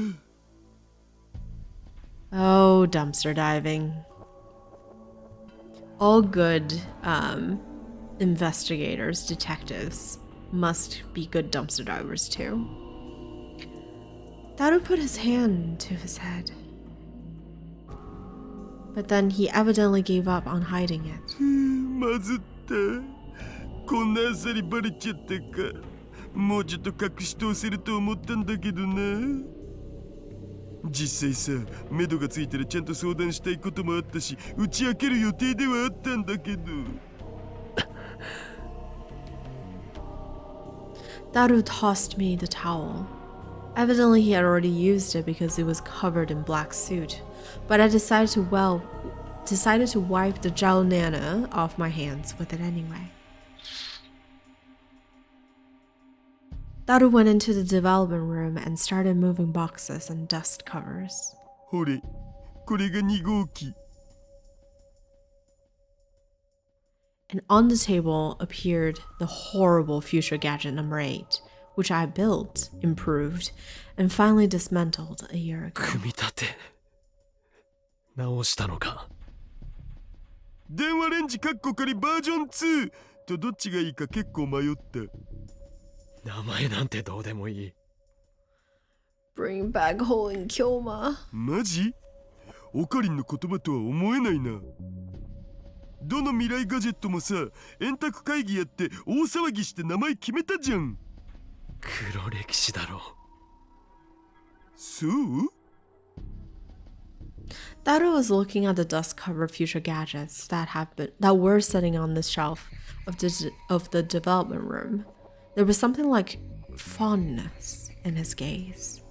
A: Oh, dumpster diving. All good investigators, detectives, must be good dumpster divers too. Daru put his hand to his head. But then he evidently gave up on hiding it.
C: まずった。こんなあっさりバレちゃったか。もうちょっと隠し通せると思ったんだけどな。実際さ、目処がついたらちゃんと相談したいこともあったし、打ち明ける予定ではあったんだけど。
A: Daru tossed me the towel. Evidently he had already used it because it was covered in black soot, but I decided to wipe the gel nana off my hands with it anyway. Daru went into the development room and started moving boxes and dust covers.
C: ほれ、これが2号機。
A: And on the table appeared the horrible future gadget number 8, which I built, improved, and finally dismantled a year ago.
D: 組み立て直したのか。
C: 電話レンジカッコ仮バージョン2とどっちがいいか結構迷った。
D: 名前なんてどうでもいい。
A: Bring back Hole and Kyoma.
C: マジ？オカリンの言葉とは思えないな。どの未来ガジェットもさ、円卓会議やって大騒ぎして名前決めたじゃん。
D: 黒歴史だろ。
C: そう？
A: Daru was looking at the dust-covered future gadgets that were sitting on the shelf of the development room. There was something like fondness in his gaze.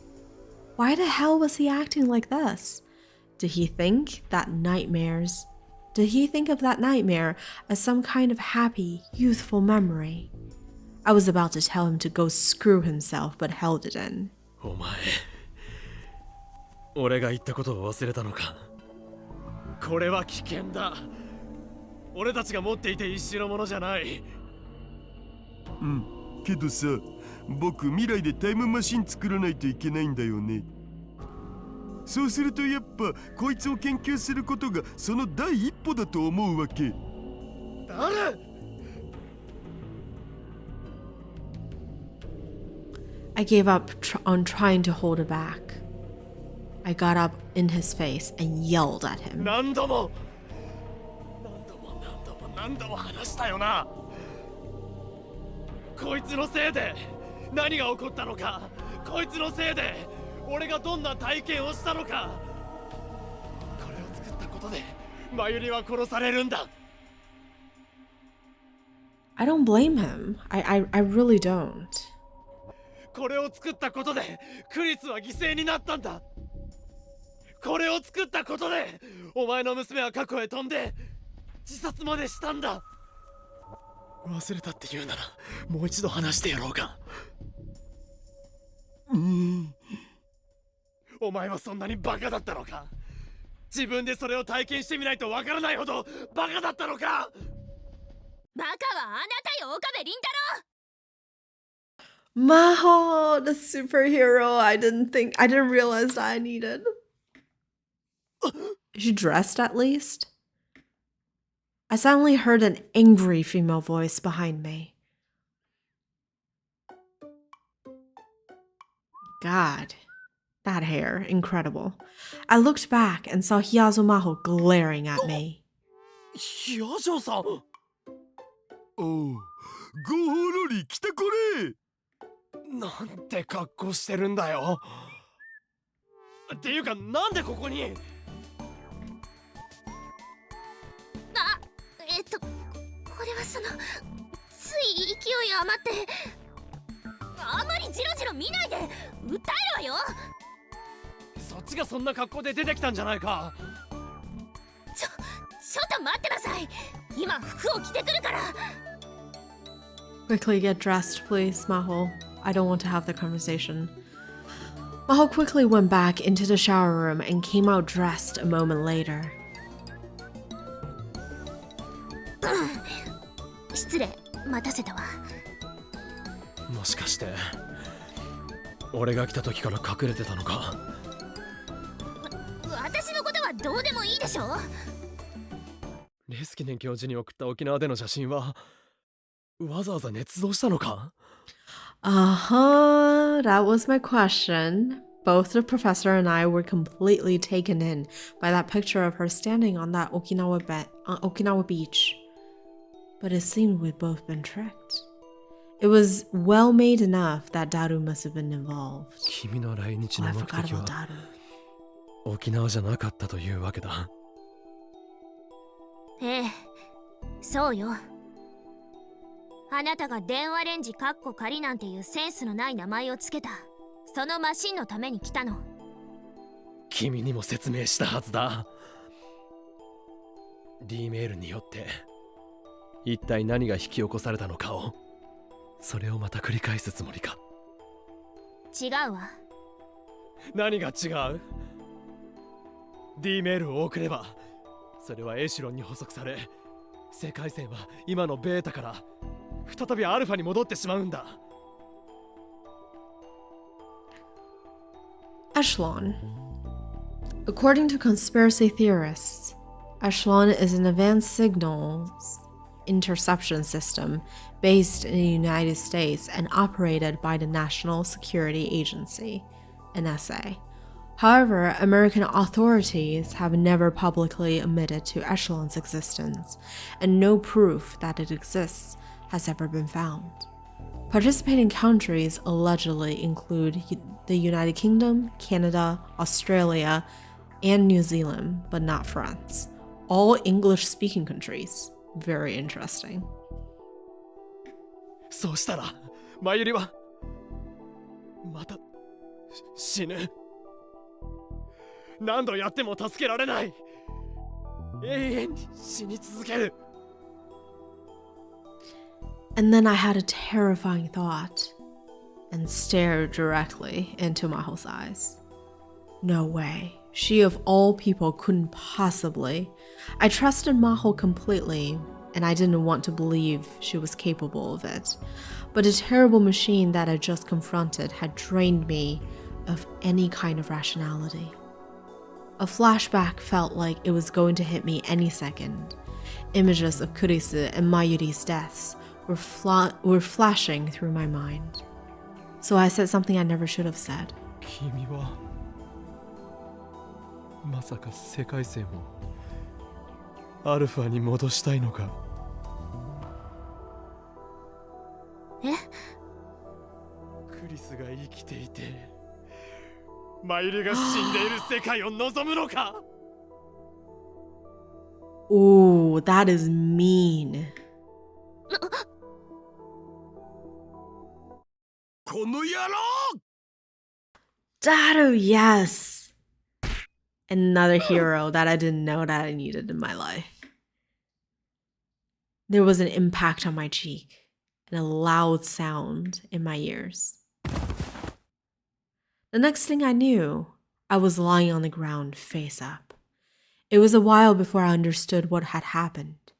A: Why the hell was he acting like this? Did he think of that nightmare as some kind of happy, youthful memory? I was about to tell him to go screw himself, but held it in.
D: お前、俺が言ったことを忘れたのか。これは危険だ。俺たちが持っていて一種のものじゃない。
C: うん、けどさ、僕未来でタイムマシン作らないといけないんだよね。そうするとやっぱこいつを研究することがその第一歩だと思うわけ。
D: 誰
A: I gave up on trying to hold it back. I got up in his face and yelled at him.
D: 何度も話したよな。こいつのせいで何が起こったのか。こいつのせいで俺がどんな体験をしたのか。これを作ったことでマユリは殺されるんだ。
A: I don't blame him. I really don't.
D: これを作ったことでクリスは犠牲になったんだ。これを作ったことでお前の娘は過去へ飛んで自殺までしたんだ。忘れたって言うならもう一度話してやろうか。お前はそんなにバカだったのか。自分でそれを体験してみないとわからないほどバカだったのか。
B: バカはあなたよ、岡部倫太郎。
A: Maho, the superhero I didn't realize that I needed. Is she dressed at least? I suddenly heard an angry female voice behind me. God, that hair, incredible. I looked back and saw Hiyazo Maho glaring at me.
D: ヒヤジョさん。
C: おう、ゴーロリ来たこれ。
D: なんて格好してるんだよ。っていうかなんでここに。
E: これはそのつい勢い余って
B: あんまりジロジロ見ないで訴えるわよ。
D: そっちがそんな格好で出てきたんじゃないか。
B: ちょっと待ってなさい。今服を着てくるから。
A: Quickly get dressed, please, Maho. I don't want to have the conversation. Maho quickly went back into the shower room and came out dressed a moment later.
B: 失礼、待たせたわ。
D: もしかして俺が来た時から隠れてたのか。
B: 私のことはどうでもいいでしょ。
D: レスキネン教授に送った沖縄での写真はわざわざ捏造したのか。
A: Uh-huh, that was my question. Both the professor and I were completely taken in by that picture of her standing on that Okinawa beach. But it seemed we'd both been tricked. It was well made enough that Daru must have been involved.
D: 君の来日
A: Oh,
D: の
A: I
D: 目
A: forgot
D: 的
A: about
D: は
A: Daru.
D: 沖縄じゃなかったというわけだ。
E: ええ、そうよ。あなたが電話レンジカッコ仮なんていうセンスのない名前をつけたそのマシンのために来たの。
D: 君にも説明したはずだ。D メールによって一体何が引き起こされたのかを、それをまた繰り返すつもりか。
E: 違うわ。
D: 何が違う？ D メールを送ればそれはエシュロンに補足され、世界線は今のベータから再びアルファに戻ってしまうんだ。
A: Echelon. According to conspiracy theorists, Echelon is an advanced signals interception system based in the United States and operated by the National Security Agency, NSA. However, American authorities have never publicly admitted to Echelon's existence, and no proof that it exists has ever been found. Participating countries allegedly include the United Kingdom, Canada, Australia, and New Zealand, but not France. All English-speaking countries. Very interesting.
D: そうしたら、マユリはまた死ぬ。何度やっても助けられない。永遠に死に続ける。
A: And then I had a terrifying thought and stared directly into Maho's eyes. No way. She of all people couldn't possibly. I trusted Maho completely, and I didn't want to believe she was capable of it. But the terrible machine that I just confronted had drained me of any kind of rationality. A flashback felt like it was going to hit me any second. Images of Kurisu and Mayuri's deaths were flashing through my mind. So I said something I never should have said.
D: 君はまさか世界線をアルファに戻したいのか？
E: え？
D: クリスが生きていて、マユリが死んでいる世界を望むのか？
A: Ooh, that is mean.
C: この野郎!
A: Daru, yes! Another hero that I didn't know that I needed in my life. There was an impact on my cheek and a loud sound in my ears. The next thing I knew, I was lying on the ground face up. It was a while before I understood what had happened.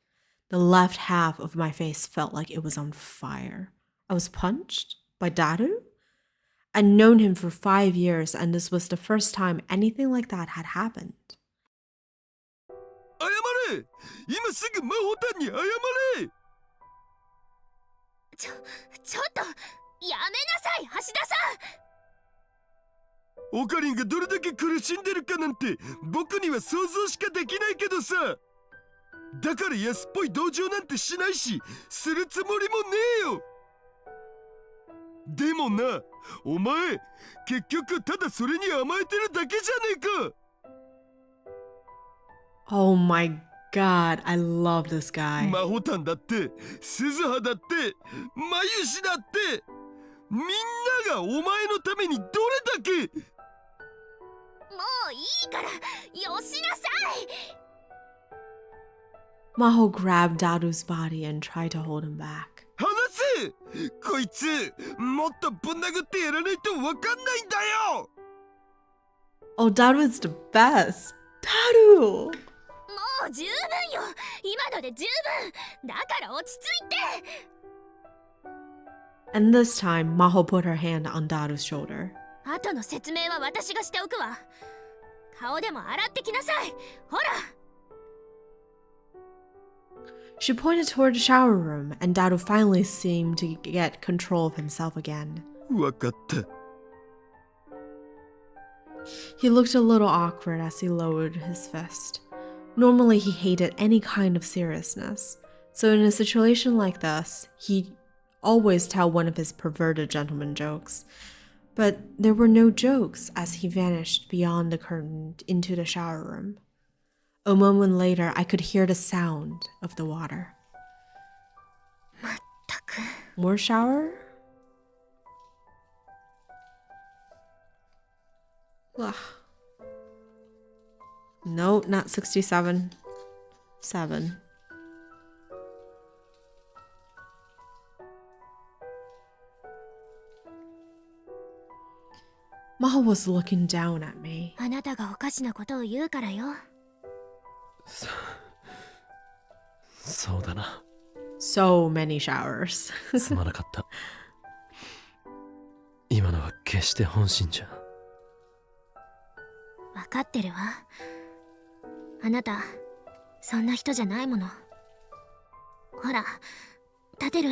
A: The left half of my face felt like it was on fire. I was punched by Daru? I'd known him for 5 years, and this was the first time anything like that had happened.
C: 謝れ! 今すぐ真帆たんに謝れ!
E: ちょっとやめなさい、橋田さん。
C: オカリンがどれだけ苦しんでるかなんて僕には想像しかできないけどさ。だから安っぽい同情なんてしないし、するつもりもねえよ。でもな、お前結局ただそれに甘えてるだけじゃねえか。
A: Oh my god, I love this guy.
C: 真帆たんだって、鈴葉だって、まゆしだって、みんながお前のためにどれだけ。
E: もういいからよしなさい。
A: Maho grabbed Daru's body and tried to hold him back.
C: 離せ！こいつもっとぶん殴ってやらないとわかんないんだよ。
A: Oh, Daru is the best. Daru!
E: もう十分よ。今ので十分。だから落ち着いて。
A: And this time, Maho put her hand on Daru's shoulder.
E: 後の説明は私がしておくわ。顔でも洗ってきなさい。ほら。
A: She pointed toward the shower room, and Daru finally seemed to get control of himself again.
C: わかった。
A: He looked a little awkward as he lowered his fist. Normally, he hated any kind of seriousness, so in a situation like this, he'd always tell one of his perverted gentleman jokes. But there were no jokes as he vanished beyond the curtain into the shower room. A moment later, I could hear the sound of the water. More shower? Ugh. No, not 67. 7. Maho was looking down at me.
E: あなたがおかしなことを言うからよ。
D: そうだな。
A: So many showers.
D: すまなかった。今のは決して本心じゃ。
E: わかってるわ。あなた、そんな人じゃないもの。ほら、立てる？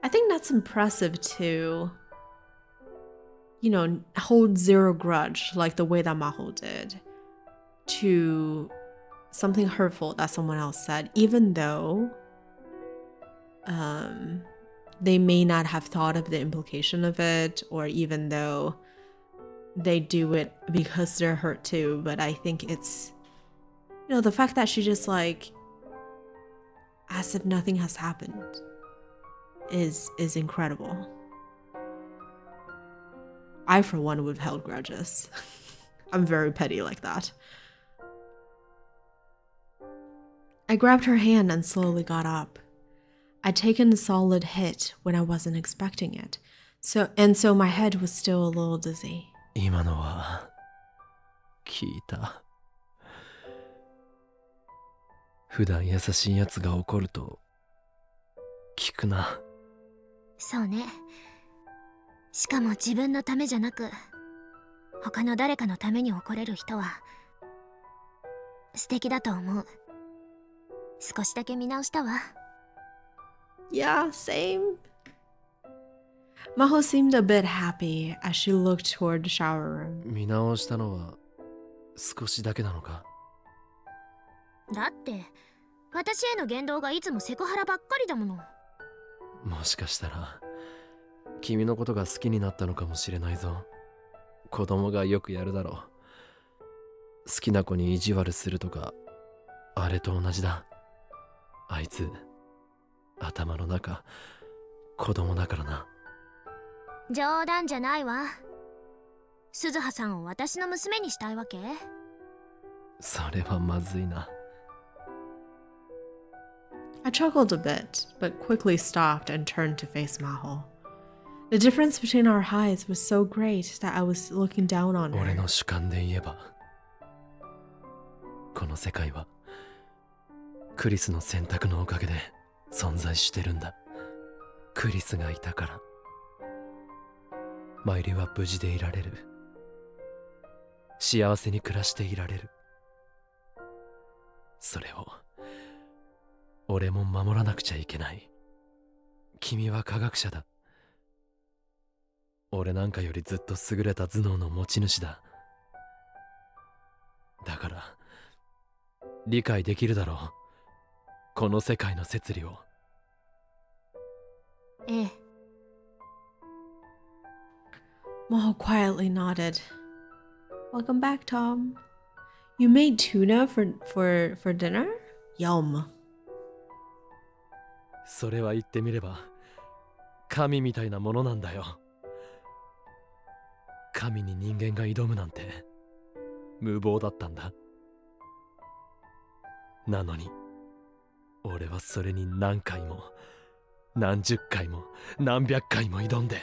A: I think that's impressive to, hold zero grudge like the way that Maho did to something hurtful that someone else said, even though they may not have thought of the implication of it, or even though they do it because they're hurt too. But I think it's, the fact that she just as if nothing has happened is incredible. I, for one, would have held grudges. I'm very petty like that. I grabbed her hand and slowly got up. I'd taken a solid hit when I wasn't expecting it, so my head was still a little dizzy.
D: 今のは聞いた。普段優しいやつが怒ると聞くな。
E: そうね。しかも自分のためじゃなく、他の誰かのために怒れる人は素敵だと思う。少しだけ見直したわ。
A: Yeah, same. Maho seemed a bit happy as she looked toward the shower room.
D: 見直したのは少しだけなのか。
E: だって私への言動がいつもセクハラばっかりだもの。
D: もしかしたら君のことが好きになったのかもしれないぞ。子供がよくやるだろう。好きな子に意地悪するとか、あれと同じだ。あいつ頭の中子供だからな。
E: 冗談じゃないわ。鈴葉さんを私の娘にしたいわけ？
D: それはまずいな。
A: I chuckled a bit, but quickly stopped and turned to face Maho. The difference between our heights was so great that I was looking down on
D: 俺
A: her.
D: の主観で言えば、この世界はクリスの選択のおかげで存在してるんだ。クリスがいたからマイリは無事でいられる。幸せに暮らしていられる。それを俺も守らなくちゃいけない。君は科学者だ。俺なんかよりずっと優れた頭脳の持ち主だ。だから理解できるだろう、この世界の摂理を。
E: ええ。
A: Maho quietly nodded. Welcome back, Tom. You made tuna for dinner? Yum.
D: それは言ってみれば神みたいなものなんだよ。神に人間が挑むなんて無謀だったんだ。なのに俺はそれに何回も何十回も何百回も挑んで、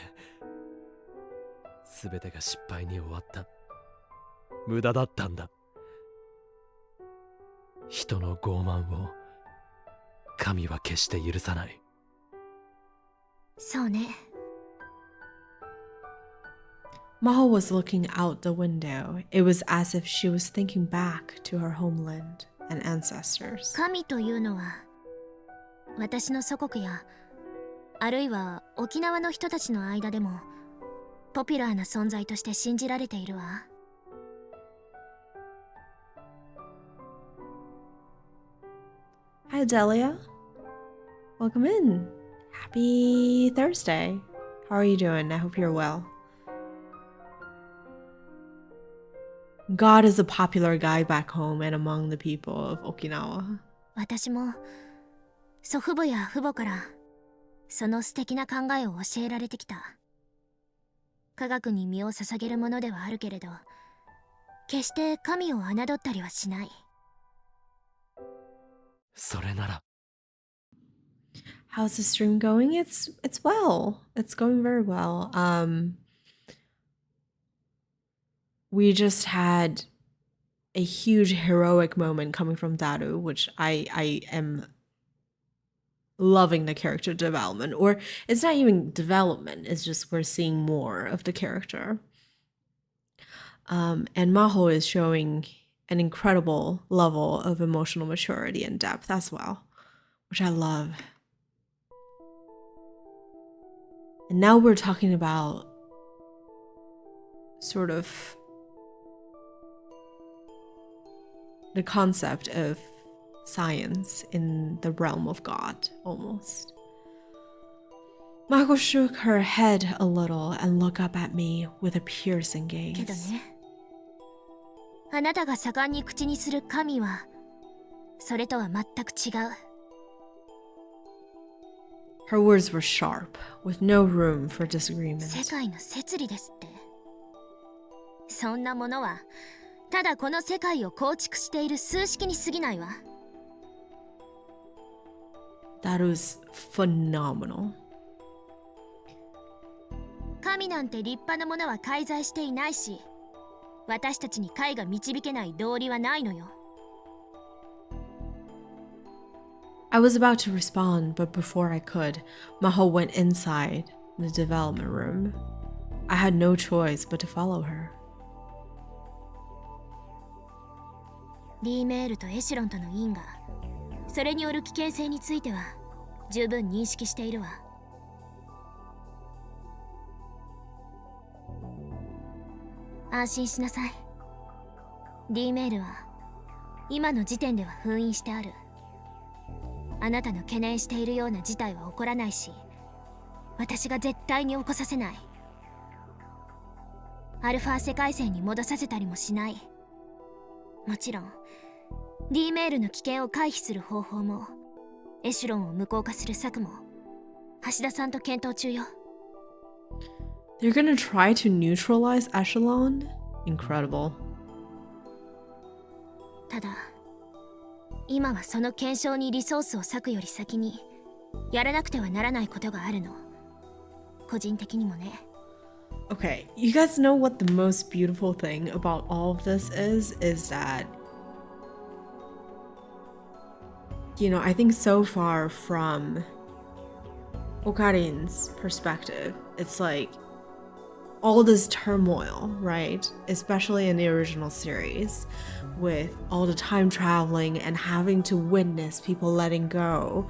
D: 全てが失敗に終わった。無駄だったんだ。人の傲慢を神は決して許さない。
E: そうね。
A: Maho was looking out the window. It was as if she was thinking back to her homeland and ancestors.
E: 神というのは私の祖国やあるいは沖縄の人たちの間でもポピュラーな存在として信じられているわ。
A: Hi, Delia. Welcome in. Happy Thursday. How are you doing? I hope you're well. God is a popular guy back home and among the people of Okinawa.
E: 私も祖父母や父母からその素敵な考えを教えられてきた。科学に身を捧げるものではあるけれど、決して神を侮ったりはしない。
D: それなら。
A: How's the stream going? It's well. It's going very well. We just had a huge heroic moment coming from Daru, which I am loving the character development. Or it's not even development, it's just we're seeing more of the character. And Maho is showing an incredible level of emotional maturity and depth as well, which I love. And now we're talking about sort of the concept of science in the realm of God, almost. Mako shook her head a little and looked up at me with a piercing
E: けど
A: gaze.
E: ね、あなたが盛んに口にする神はそれとは全く違う。
A: Her words were sharp, with no room for
E: 世
A: disagreement.
E: 界の摂理ですって。そんなものはただこの世界を構築している数式に過ぎないわ。
A: That was phenomenal.
E: 神なんて立派なものは介在していないし、私たちに解が導けない道理はないのよ。
A: I was about to respond, but before I could, Maho went inside the development room. I had no choice but to follow her.
E: D メールとエシュロンとの因果、それによる危険性については十分認識しているわ。安心しなさい。D メールは今の時点では封印してある。あなたの懸念しているような事態は起こらないし、私が絶対に起こさせない。アルファ世界線に戻させたりもしない。もちろん D メールの危険を回避する方法もエシュロンを無効化する策も橋田さんと検討中よ。
A: They're gonna try to neutralize Echelon? Incredible.
E: ただ今はその検証にリソースを割くより先にやらなくてはならないことがあるの。個人的にもね。
A: Okay, you guys know what the most beautiful thing about all of this is that, you know, I think so far from Okarin's perspective, it's like all this turmoil, right? Especially in the original series, with all the time traveling and having to witness people letting go.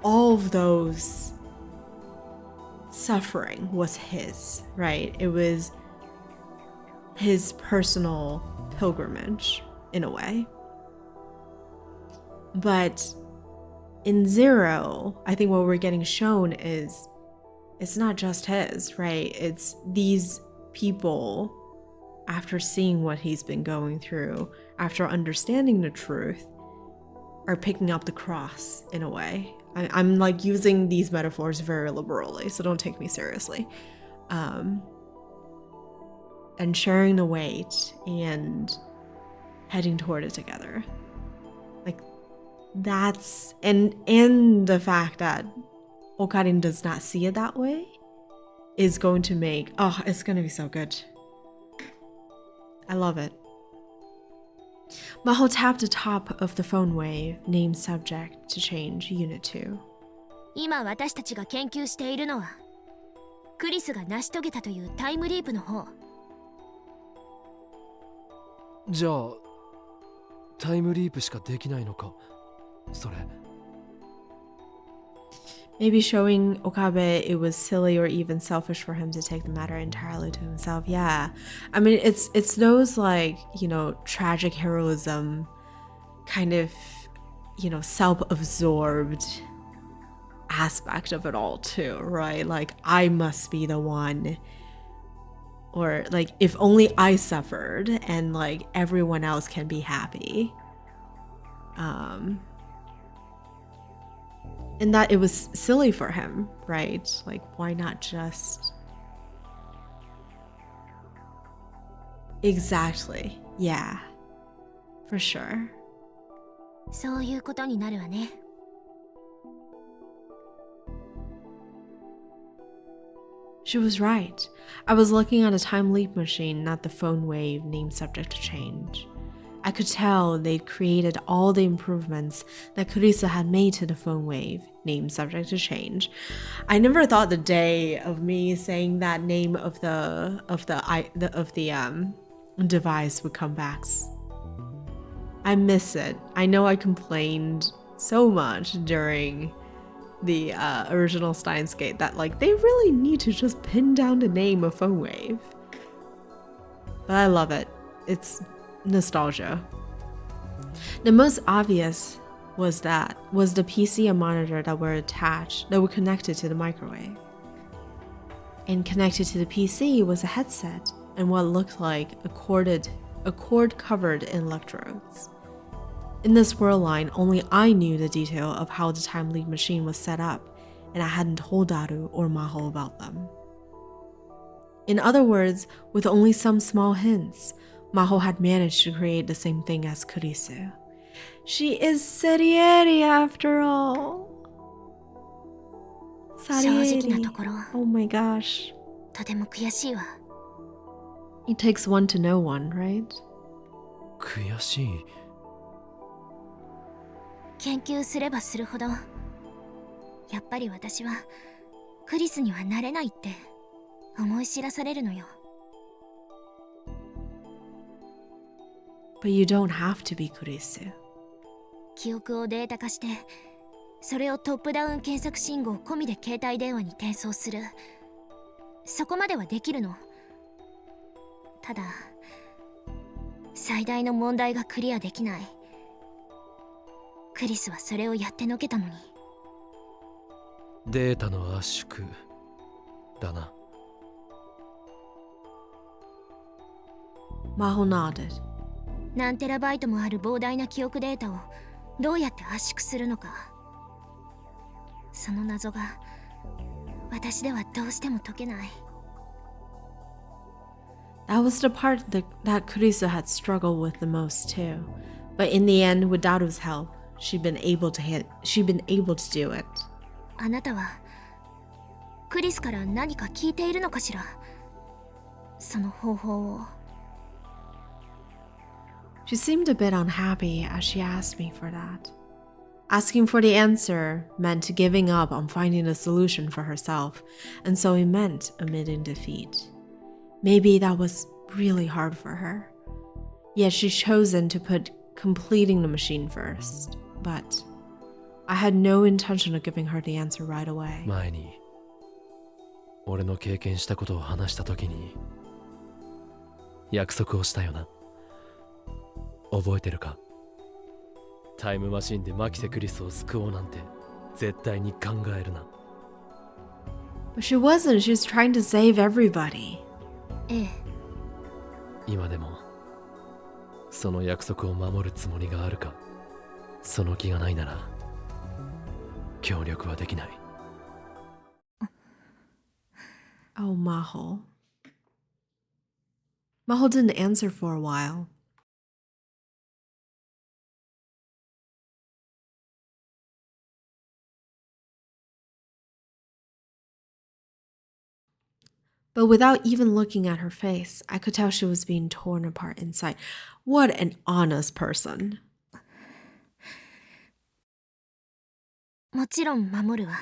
A: All of those suffering was his, right? It was his personal pilgrimage, in a way. But in Zero, I think what we're getting shown is it's not just his, right? It's these people, after seeing what he's been going through, after understanding the truth, are picking up the cross in a way. I'm like using these metaphors very liberally, so don't take me seriously. And sharing the weight and heading toward it together. Like that's and the fact that Okarin does not see it that way is going to make it's gonna be so good. I love it. Maho tapped the top of the phone wave, named subject to change, Unit 2.
E: 今私たちが研究しているのはクリスが成し遂げたというタイムリープの方。
D: じゃあタイムリープしかできないのか。それ。
A: Maybe showing Okabe it was silly or even selfish for him to take the matter entirely to himself. Yeah. I mean, it's those like, you know, tragic heroism kind of, you know, self-absorbed aspect of it all too, right? Like, I must be the one. Or like, if only I suffered and like everyone else can be happy. And that it was silly for him, right? Like, why not just... Exactly. Yeah. For sure.
E: そういうことになるわね。
A: She was right. I was looking at a time leap machine, not the phone wave named subject to change. I could tell they'd created all the improvements that Kurisa had made to the phone wave, named subject to change. I never thought the day of me saying that name of the device would come back. I miss it. I know I complained so much during the original Steins Gate that like they really need to just pin down the name of phone wave. But I love it. It's nostalgia. The most obvious was the PC and monitor that were connected to the microwave. And connected to the PC was a headset and what looked like a cord covered in electrodes. In this world line, only I knew the detail of how the time leap machine was set up, and I hadn't told Daru or Maho about them. In other words, with only some small hints, Maho had managed to create the same thing as Kurisu. She is Sarieri after all.
E: 正直なと
A: Sarieri.
E: ころ、
A: Oh my gosh.
E: とても悔しいわ。
A: It takes one to know one, right?
D: 悔しい。
E: 研究すればするほど、やっぱり私はクリスにはなれないって思い知らされるのよ。
A: But you don't have to be Kurisu.
E: 記憶をデータ化して、それをトップダウン検索信号込みで携帯電話に転送する。そこまではできるの。ただ、最大の問題がクリアできない。クリスはそれをやってのけたのに。
D: データの圧縮だな。
A: Maho nodded.
E: 何テラバイトもある膨大な記憶データをどうやって圧縮するのか。その謎が私ではどうしても解けない。
A: That was the part that Kurisu had struggled with the most too. But in the end, with Daru's help, she'd been able to do it.
E: あなたはクリスから何か聞いているのかしら。その方法を。
A: She seemed a bit unhappy as she asked me for that. Asking for the answer meant giving up on finding a solution for herself, and so it meant admitting defeat. Maybe that was really hard for her. Yet she'd chosen to put completing the machine first. But I had no intention of giving her the answer right away.
D: 前に俺の経験したことを話した時に約束をしたよな。覚えてるか？タイムマシンでマキセ・クリスを救おうなんて絶対に考えるな。
A: But she wasn't. She was trying to save everybody.
E: ええ。
D: 今でもその約束を守るつもりがあるか？その気がないなら協力はできない。
A: Oh, Maho. Maho didn't answer for a while. But without even looking at her face, I could tell she was being torn apart inside. What an honest person.
E: もちろん守るわ。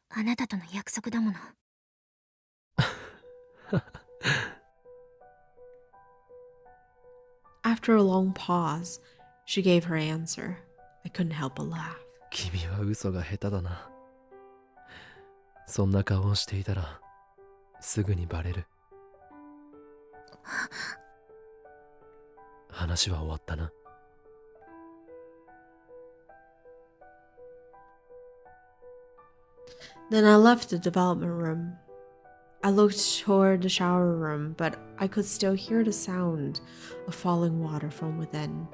E: あなたとの約束だもの。
A: After a long pause, She gave her answer. I couldn't help but laugh.
D: 君は嘘が下手だな。そんな顔をしていたらすぐにバレる。話は終わったな。
A: Then I left the development room. I looked toward the shower room, but I could still hear the sound of falling water from within.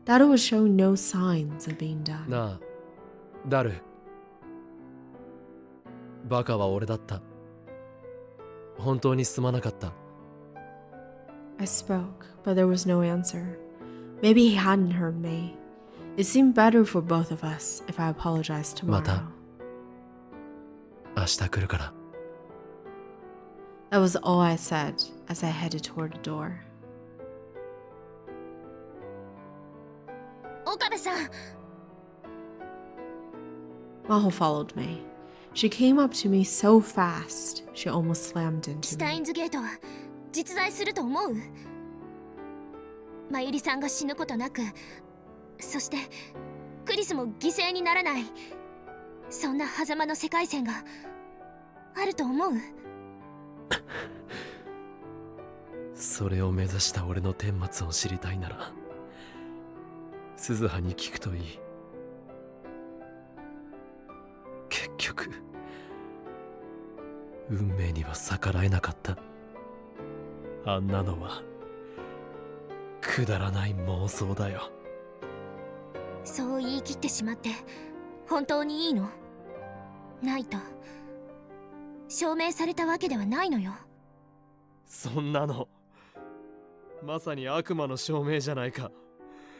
A: That would show no signs of being done.
D: なあ、ダル。バカは俺だった。本当にすまなかった。
A: I spoke, but there was no answer. Maybe he hadn't heard me. It seemed better for both of us if I apologized tomorrow.
D: また明日来るから。
A: That was all I said as I headed toward the door.
E: 岡部さん。
A: Maho followed me. She came up to me so fast, she almost slammed into
E: シュタイ
A: me.
E: ンズゲートは実在すると思う？マユリさんが死ぬことなく、そしてクリスも犠牲にならない、そんな狭間の世界線があると思う？
D: それを目指した俺の顛末を知りたいなら鈴葉に聞くといい。結局運命には逆らえなかった。あんなのはくだらない妄想だよ。
E: そう言い切ってしまって本当にいいの？ないと証明されたわけではないのよ。
D: そんなのまさに悪魔の証明じゃないか。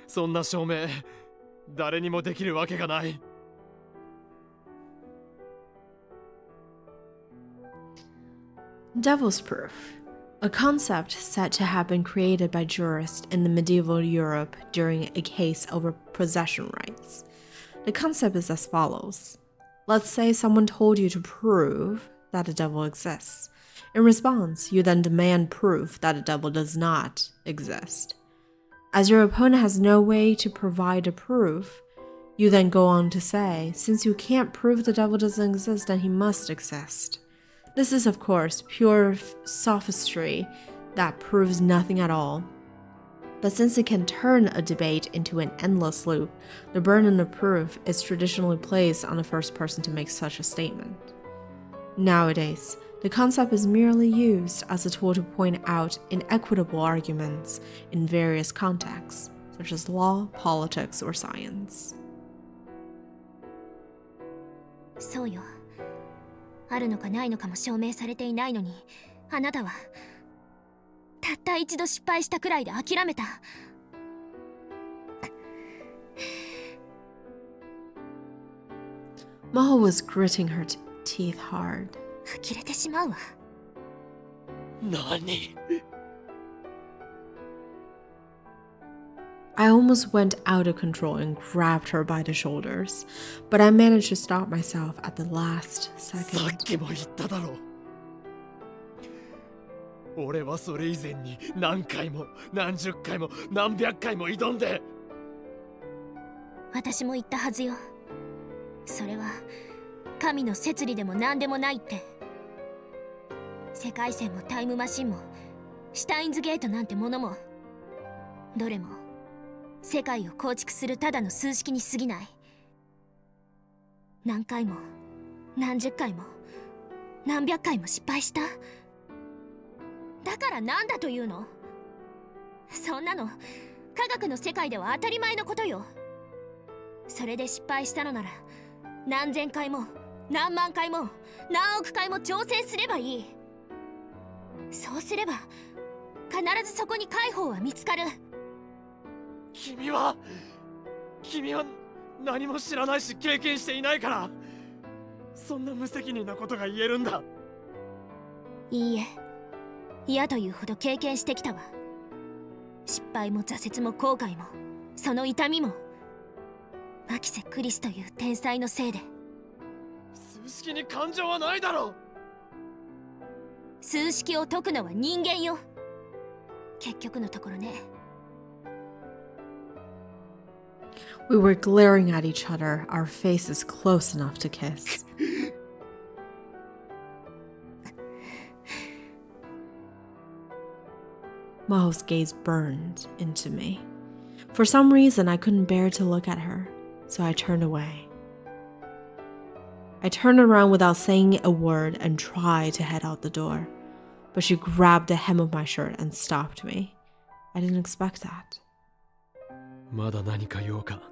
D: そんな証明誰にもできるわけがない。
A: Devil's proof, a concept said to have been created by jurists in the medieval Europe during a case over possession rights. The concept is as follows. Let's say someone told you to prove that the devil exists. In response, you then demand proof that the devil does not exist. As your opponent has no way to provide a proof, you then go on to say, since you can't prove the devil doesn't exist, then he must exist. This is, of course, pure sophistry that proves nothing at all. But since it can turn a debate into an endless loop, the burden of proof is traditionally placed on the first person to make such a statement. Nowadays, the concept is merely used as a tool to point out inequitable arguments in various contexts, such as law, politics, or science.
E: そうよ。あるのかないのかも証明されていないのに、あなたはたった一度失敗したくらいで諦めた。
A: Maho was gritting her teeth hard.
E: 呆れてしまうわ。
D: 何？
A: I almost went out of control and grabbed her by the shoulders, but I managed to stop myself at the last
D: さっ
A: second.
D: きも言っただろう。俺はそれ以前に何回も何十回も何百回も挑んで。
E: 私も言ったはずよ。それは神の摂理でも何でもないって。世界線もタイムマシンもシュタインズゲートなんてものもどれも世界を構築するただの数式に過ぎない。何回も何十回も何百回も失敗した。だからなんだというの？そんなの科学の世界では当たり前のことよ。それで失敗したのなら何千回も何万回も何億回も挑戦すればいい。そうすれば必ずそこに解放は見つかる。
D: 君は何も知らないし経験していないからそんな無責任なことが言えるんだ。
E: いいえ、嫌というほど経験してきたわ。失敗も挫折も後悔もその痛みもマキセ・クリスという天才のせいで。
D: 数式に感情はないだろう。
E: 数式を解くのは人間よ。結局のところね。
A: We were glaring at each other, our faces close enough to kiss. Maho's gaze burned into me. For some reason, I couldn't bear to look at her, so I turned away. I turned around without saying a word and tried to head out the door, but she grabbed the hem of my shirt and stopped me. I didn't expect that.
D: まだ何か用か?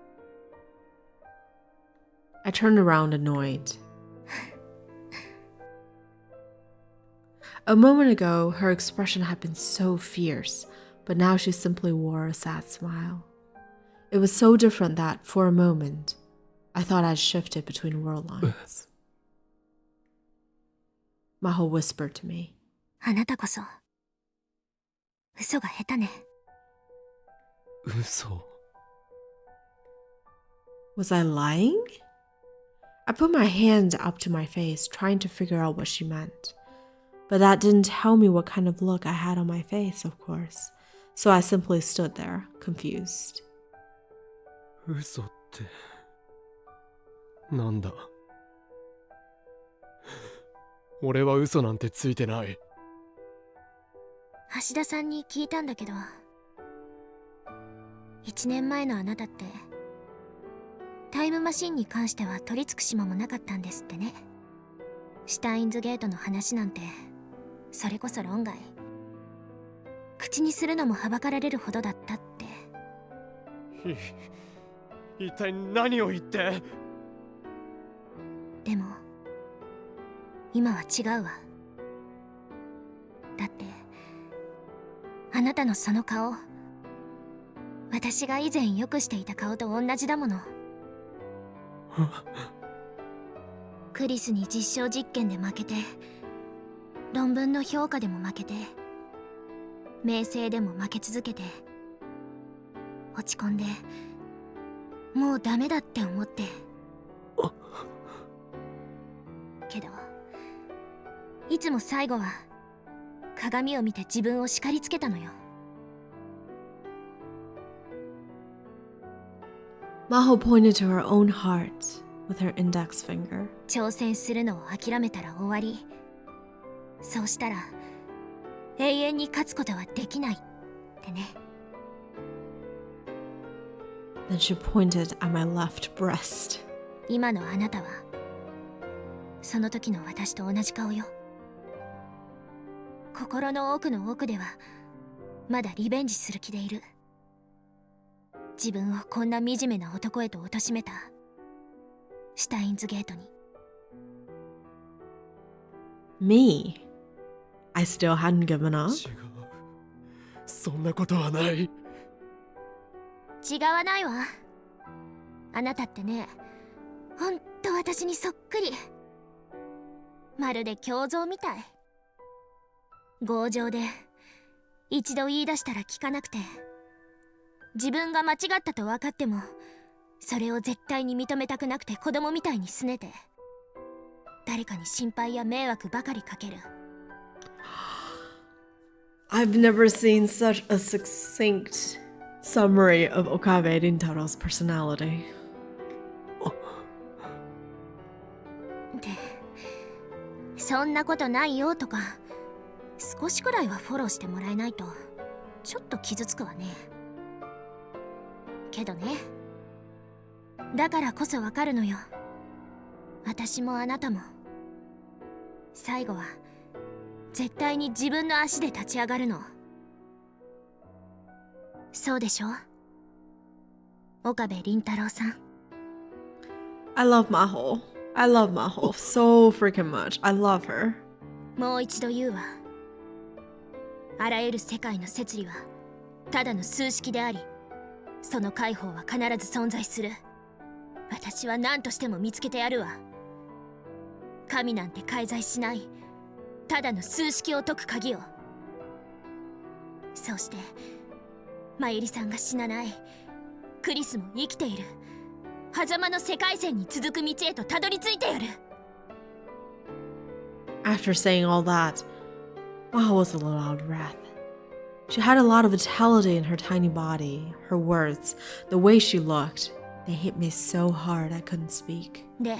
A: I turned around annoyed. A moment ago, her expression had been so fierce, but now she simply wore a sad smile. It was so different that, for a moment, I thought I'd shifted between world lines. Maho whispered to me.
E: あなたこそ嘘が下手ね。
D: 嘘?
A: Was I lying? I put my hand up to my face, trying to figure out what she meant. But that didn't tell me what kind of look I had on my face, of course. So I simply stood there, confused.
D: 嘘って、なんだ? 俺は嘘なんてついてない。
E: 橋田さんに聞いたんだけど、1年前のあなたってタイムマシンに関しては取り付く島もなかったんですってね。シュタインズゲートの話なんてそれこそ論外、口にするのもはばかられるほどだったって。
D: 一体何を言って？
E: でも今は違うわ。だってあなたのその顔、私が以前よくしていた顔と同じだもの。クリスに実証実験で負けて、論文の評価でも負けて、名声でも負け続けて、落ち込んでもうダメだって思って。けどいつも最後は鏡を見て自分を叱りつけたのよ。
A: Maho pointed to her own heart with her index finger.
E: 挑戦するのを諦めたら終わり。そうしたら永遠に勝つことはできないってね。
A: Then she pointed at my left breast.
E: 今のあなたはその時の私と同じ顔よ。心の奥の奥ではまだリベンジする気でいる。自分をこんな惨めな男へと貶めたシュタインズゲートに。
A: Me? I still hadn't given up?
D: 違う。そんなことはない。
E: 違わないわ。あなたってね、ほんと私にそっくり。まるで胸像みたい。強情で一度言い出したら聞かなくて、自分が間違ったと分かってもそれを絶対に認めたくなくて子供みたいに拗ねて、誰かに心配や迷惑ばかりかける。
A: I've never seen such a succinct summary of Okabe Rintaro's personality.
E: で、そんなことないよとか少しくらいはフォローしてもらえないとちょっと傷つくわね。けどね、だからこそわかるのよ。私もあなたも最後は絶対に自分の足で立ち上がるの。そうでしょ、岡部倫太郎さん。
A: I love Maho. I love Maho so freaking much. I love her.
E: もう一度言うわ。あらゆる世界の摂理はただの数式であり、その解放は必ず存在する。私は何としても見つけてやるわ。神なんて介在しない、ただの数式を解く鍵を。そうしてマユリさんが死なない、クリスも生きている狭間の世界線に続く道へとたどり着いてやる。
A: After saying all that, Maho was a little out of breath. She had a lot of vitality in her tiny body, her words, the way she looked. They hit me so hard I couldn't speak.
B: で、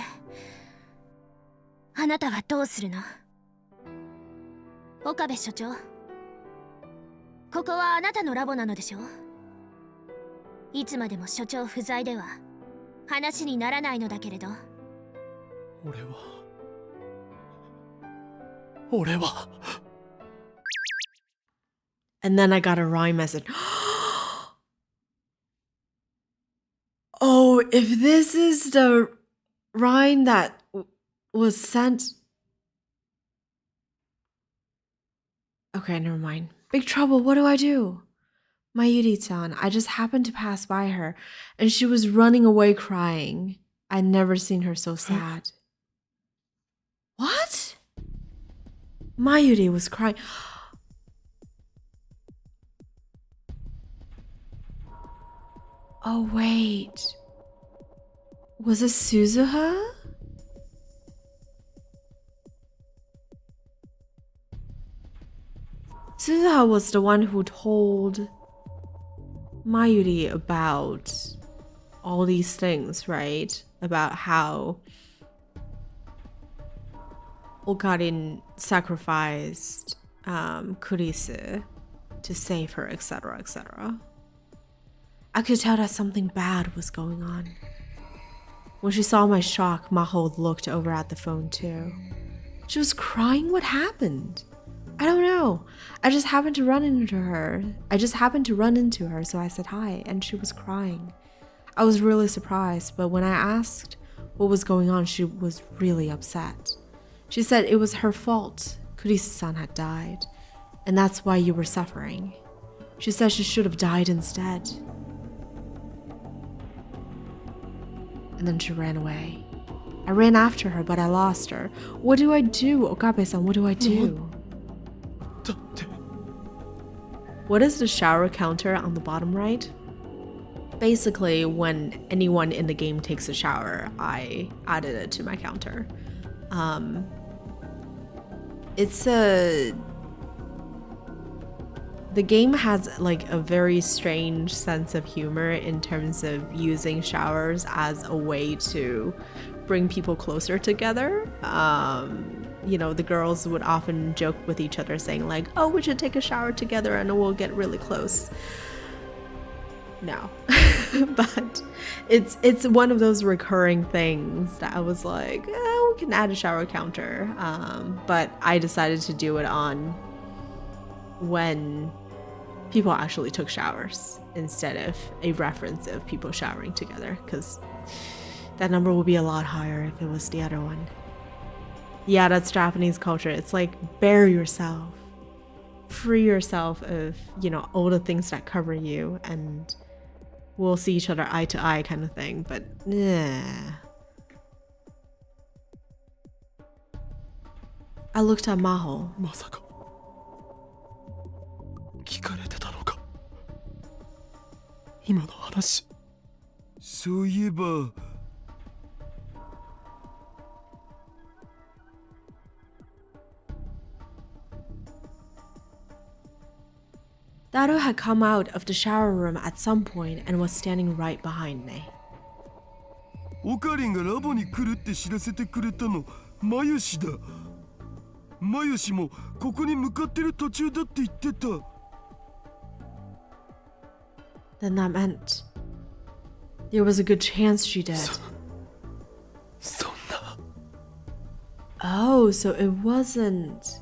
B: あなたはどうするの？岡部所長、ここはあなたのラボなのでしょ？いつまでも所長不在では話にならないのだけれど。
G: 俺は
A: And then I got a rhyme message. Oh, if this is the rhyme that was sent. Okay, never mind. Big trouble, what do I do? Mayuri-chan, I just happened to pass by her, and she was running away crying. I'd never seen her so sad. What? Mayuri was crying. Oh, wait. Was it Suzuha? Suzuha was the one who told Mayuri about all these things, right? About how Okarin sacrificed Kurisu to save her, etc., etc. I could tell that something bad was going on. When she saw my shock, Maho looked over at the phone too. She was crying? What happened? I don't know. I just happened to run into her, so I said hi, and she was crying. I was really surprised, but when I asked what was going on, she was really upset. She said it was her fault. Kurisu-san had died, and that's why you were suffering. She said she should have died instead. And then she ran away. I ran after her, but I lost her. What do I do? Okabe-san, what do I do? What is the shower counter on the bottom right? Basically, when anyone in the game takes a shower, I added it to my counter. The game has like a very strange sense of humor in terms of using showers as a way to bring people closer together. You know, the girls would often joke with each other saying like, oh, we should take a shower together and we'll get really close. No. But it's one of those recurring things that I was like, oh, we can add a shower counter. But I decided to do it on when people actually took showers instead of a reference of people showering together, because that number would be a lot higher if it was the other one. Yeah, that's Japanese culture. It's like bury yourself, free yourself of, you know, all the things that cover you, and we'll see each other eye to eye kind of thing. But yeah. I looked at Maho.
G: まさか聞かれてたのか今の話。
C: そういえば
A: Daru had come out of the shower room at some point and was standing right behind me.
C: オカリンがラボに来るって知らせてくれたのマユシだ。マユシもここに向かってる途中だって言ってた。
A: Then that meant there was a good chance she did.
G: そんな。
A: Oh, so it wasn't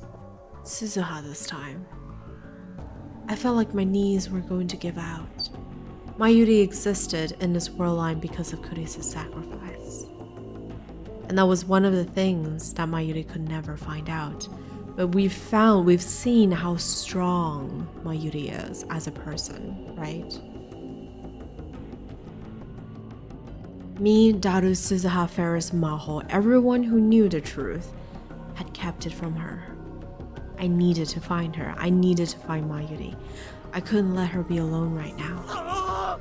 A: Suzuha this time. I felt like my knees were going to give out. Mayuri existed in this world line because of Kurisu's sacrifice. And that was one of the things that Mayuri could never find out. But we've seen how strong Mayuri is as a person, right? Me, Daru, Suzuha, Ferris, Maho, everyone who knew the truth had kept it from her. I needed to find her. I needed to find Mayuri. I couldn't let her be alone right now.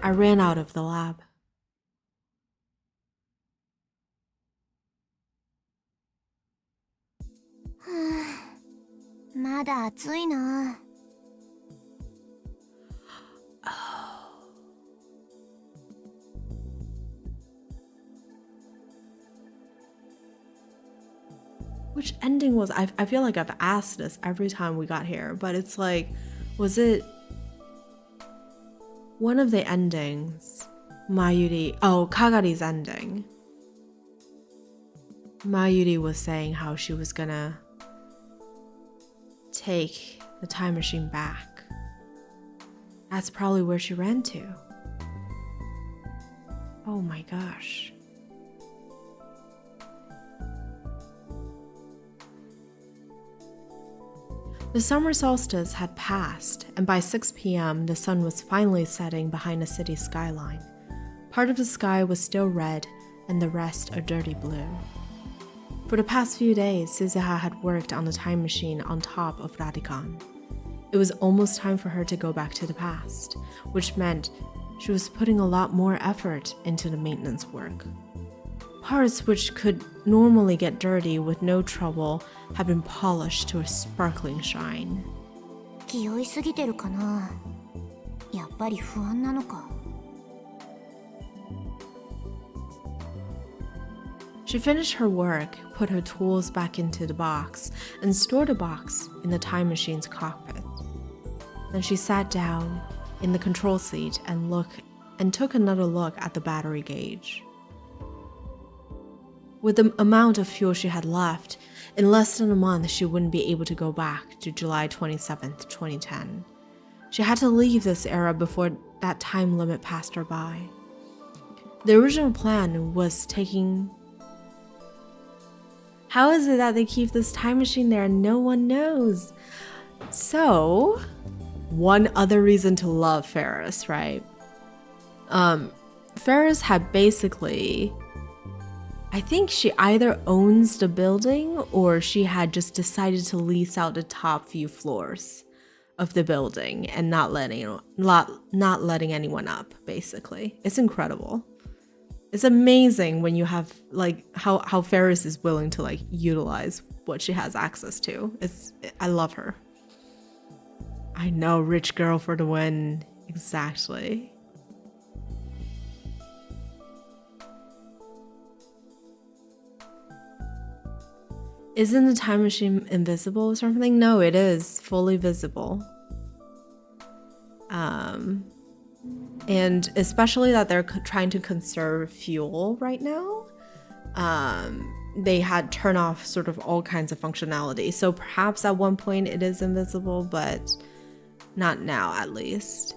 A: I ran out of the lab. Which ending was I feel like I've asked this every time we got here, but it's like, was it one of the endings? Mayuri, Kagari's ending. Mayuri was saying how she was gonna take the time machine back. That's probably where she ran to. Oh my gosh. The summer solstice had passed, and by 6 p.m., the sun was finally setting behind the city skyline. Part of the sky was still red, and the rest a dirty blue. For the past few days, Suzuha had worked on the time machine on top of Radikan. It was almost time for her to go back to the past, which meant she was putting a lot more effort into the maintenance work. Parts which could normally get dirty with no trouble had been polished to a sparkling shine.
E: 気負いすぎてるかな。やっぱり不安なのか。
A: She finished her work, put her tools back into the box, and stored the box in the time machine's cockpit. Then she sat down in the control seat and took another look at the battery gauge. With the amount of fuel she had left, in less than a month she wouldn't be able to go back to July 27th, 2010. She had to leave this era before that time limit passed her by. The original plan was taking... How is it that they keep this time machine there and no one knows? So, one other reason to love Ferris, right? Ferris had basically... I think she either owns the building or she had just decided to lease out the top few floors of the building and not letting anyone up, basically. It's incredible. It's amazing when you have like how Ferris is willing to like utilize what she has access to. I love her. I know, rich girl for the win. Exactly. Isn't the time machine invisible or something? No, it is fully visible. And especially that they're trying to conserve fuel right now. They had turned off sort of all kinds of functionality. So perhaps at one point it is invisible, but not now at least.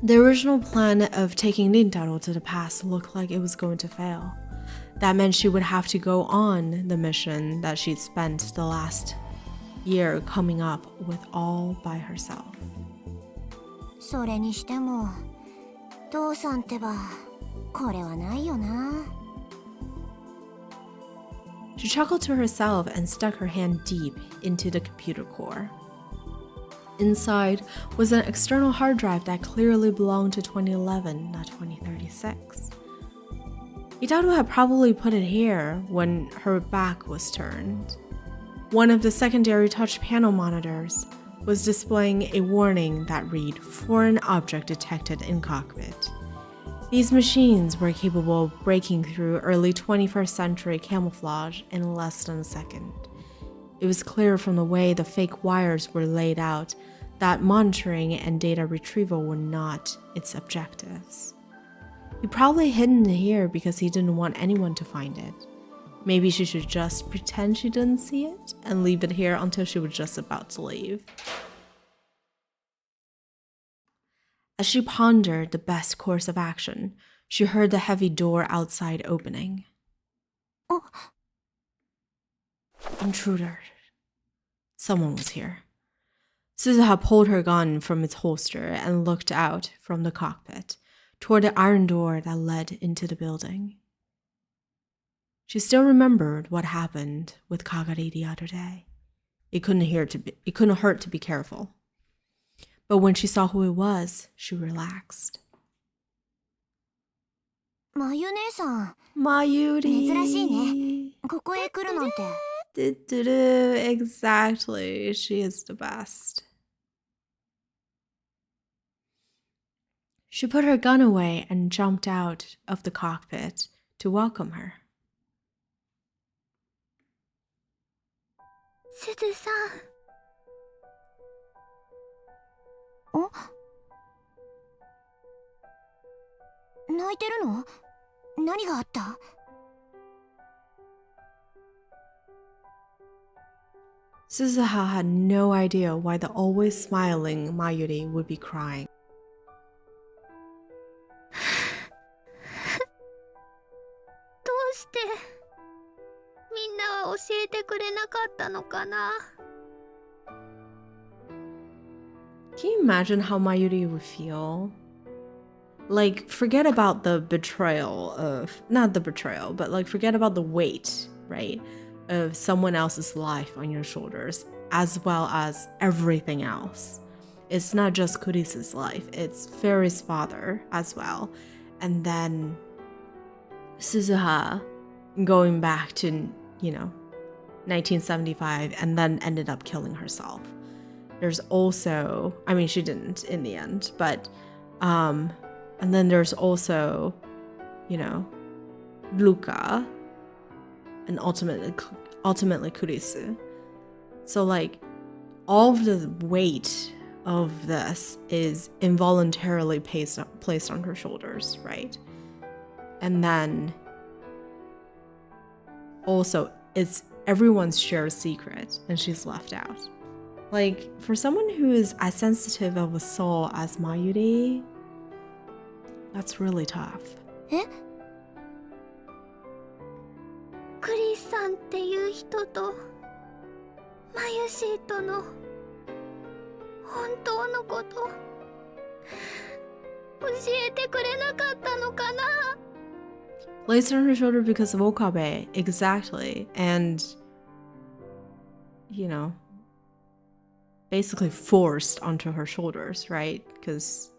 A: The original plan of taking Rintaro to the past looked like it was going to fail. That meant she would have to go on the mission that she'd spent the last year coming up with all by herself.
E: それにしても、父さんってば、これはないよな。
A: She chuckled to herself and stuck her hand deep into the computer core. Inside was an external hard drive that clearly belonged to 2011, not 2036. Itaru had probably put it here when her back was turned. One of the secondary touch panel monitors was displaying a warning that read, "Foreign object detected in cockpit." These machines were capable of breaking through early 21st century camouflage in less than a second. It was clear from the way the fake wires were laid out that monitoring and data retrieval were not its objectives. He probably hidden it here because he didn't want anyone to find it. Maybe she should just pretend she didn't see it and leave it here until she was just about to leave. As she pondered the best course of action, she heard the heavy door outside opening.
E: Oh.
A: Intruder. Someone was here. Suzuha pulled her gun from its holster and looked out from the cockpit toward the iron door that led into the building. She still remembered what happened with Kagari the other day. It couldn't hurt to be careful. But when she saw who it was, she relaxed.
E: まゆ姉さん、
A: Mayuri.
E: 珍しいね。ここへ来るなんて。
A: Exactly. She is the best. She put her gun away and jumped out of the cockpit to welcome her.
E: すずさん。泣いてるの？何があった？
A: Suzuha had no idea why the always smiling Mayuri would be crying.
E: どうしてみんなは教えてくれなかったのかな？
A: Can you imagine how Mayuri would feel? Like, forget about the betrayal of, not the betrayal, but like forget about the weight, right, of someone else's life on your shoulders, as well as everything else. It's not just Kurisa's life, it's Fairy's father as well. And then Suzuha going back to, 1975 and then ended up killing herself. There's also, I mean, she didn't in the end, but, and then there's also, Luca, and ultimately Kurisu. So like, all of the weight of this is involuntarily placed on her shoulders, right? And then also it's everyone's shared secret and she's left out. Like, for someone who is as sensitive of a soul as Mayuri, that's really tough.
E: え？クリスさんっていう人とマユシーとの本当のこと教えてくれなかったのかな？
A: Placed on her shoulder because of Okabe, exactly. And, basically forced onto her shoulders, right? Because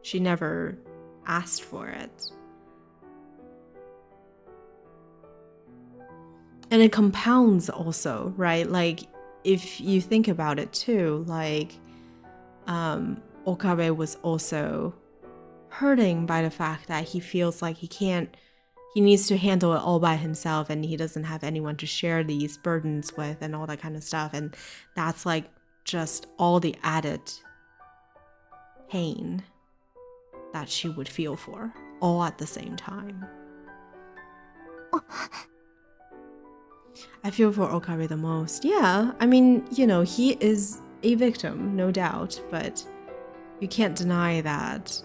A: she never asked for it. And it compounds also, right? Like, if you think about it too, like, Okabe was also hurting by the fact that he feels like he needs to handle it all by himself and he doesn't have anyone to share these burdens with and all that kind of stuff. And that's like just all the added pain that she would feel for, all at the same time. I feel for Okabe the most. Yeah, I mean, he is a victim, no doubt, but you can't deny that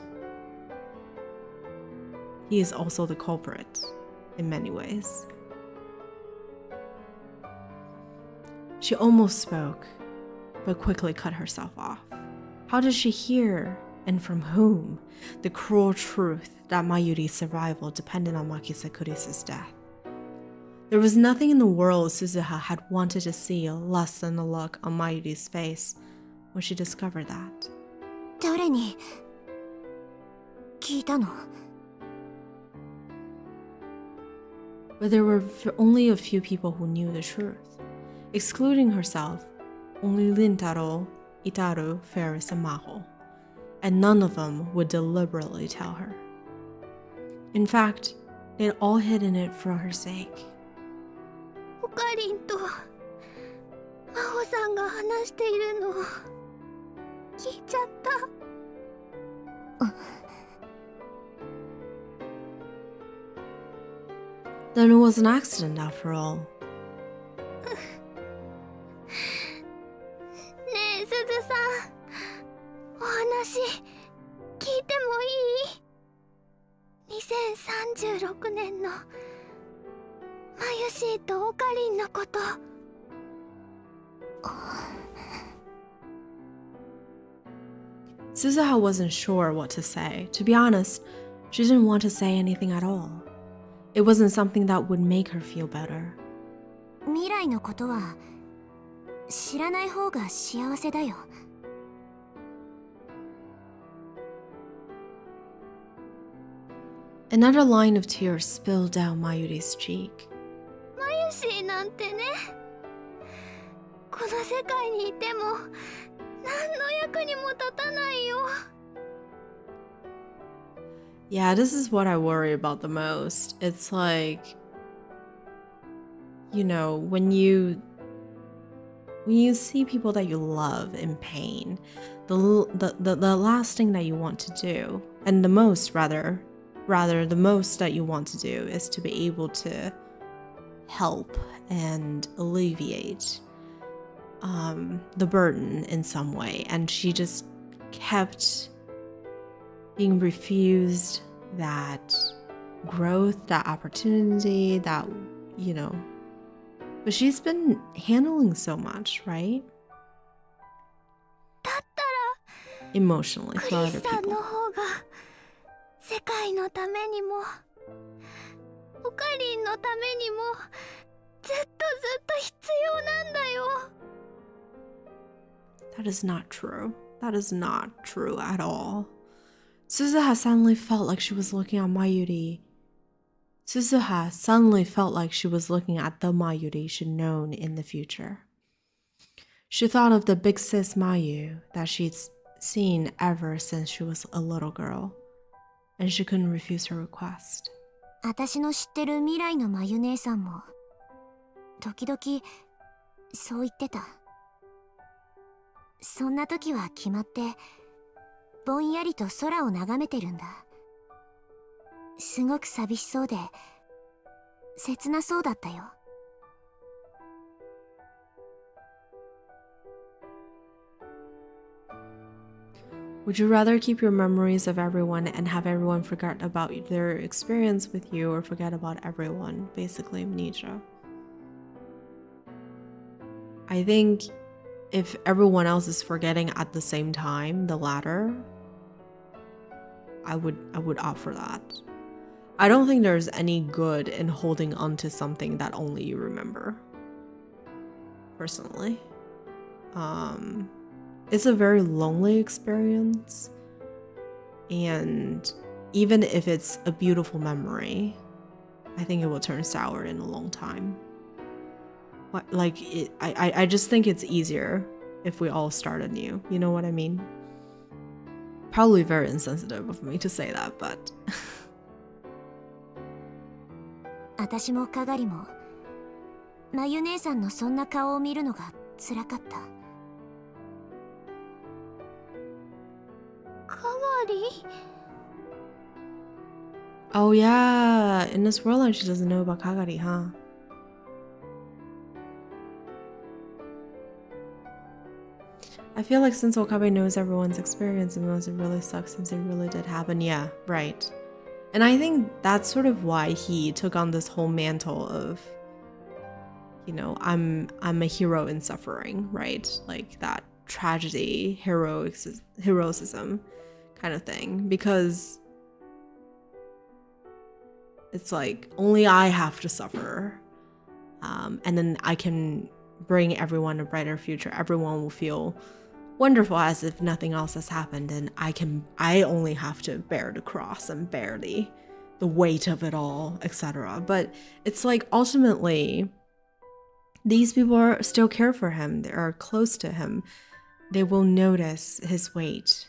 A: he is also the culprit in many ways. She almost spoke, but quickly cut herself off. How did she hear, and from whom, the cruel truth that Mayuri's survival depended on Makisa Kurisa's death? There was nothing in the world Suzuha had wanted to see less than the look on Mayuri's face when she discovered that.
E: 誰に聞いたの？
A: But there were only a few people who knew the truth. Excluding herself, only Rintaro, Itaru, Ferris, and Maho. And none of them would deliberately tell her. In fact, they had all hidden it for her sake.
E: オカリンと真帆さんが話しているのを聞いちゃった。
A: Then it was an accident after all.
E: ねえ、すずさん。お話聞いてもいい？ 2036年のマユシーとオカリンのこと。
A: Suzuha wasn't sure what to say. To be honest, she didn't want to say anything at all. It wasn't something that would make her feel better.
E: 未来のことは知らない方が幸せだよ。
A: Another line of tears spilled down Mayuri's cheek.
E: マユシーなんてね、この世界にいても何の役にも立たないよ。
A: Yeah, this is what I worry about the most. It's like, you know, when you see people that you love in pain, the last thing that you want to do, and the most the most that you want to do is to be able to help and alleviate the burden in some way. And she just kept being refused that growth, that opportunity, that, you know. But she's been handling so much, right?
E: だったら
A: Emotionally
E: ク
A: for
E: リ
A: other
E: スさん
A: people.
E: の方が世界のためにもオカリンのためにもずっと必要なんだよ。
A: That is not true. That is not true at all. Suzuha suddenly felt like she was looking at Mayuri. Suzuha suddenly felt like she was looking at the Mayuri she'd known in the future. She thought of the big sis Mayu that she'd seen ever since she was a little girl, and she couldn't refuse her request.
B: 私の知ってる未来のまゆ姉さんも時々そう言ってた。そんな時は決まってぼんやりと空を眺めてるんだ。すごく寂しそうで切なそうだったよ。
A: Would you rather keep your memories of everyone and have everyone forget about their experience with you, or forget about everyone? Basically, amnesia. I think if everyone else is forgetting at the same time, the latter, I would opt for that. I don't think there's any good in holding on to something that only you remember. Personally. It's a very lonely experience. And even if it's a beautiful memory, I think it will turn sour in a long time. I just think it's easier if we all start anew. You know what I mean? Probably very insensitive of me to say that, but
B: 私もかがりもまゆ姉さんのそんな顔を見るのが辛かった。
E: かがり
A: oh yeah, in this world she doesn't know about Kagari, huh? I feel like since Okabe knows everyone's experience, it must really suck since it really did happen. Yeah, right. And I think that's sort of why he took on this whole mantle of, you know, I'm a hero in suffering, right? Like that tragedy, heroism kind of thing. Because it's like, only I have to suffer. And then I can bring everyone a brighter future. Everyone will feel wonderful as if nothing else has happened, and I only have to bear the cross and bear the weight of it all, etc. But it's like ultimately these people still care for him. They are close to him. They will notice his weight,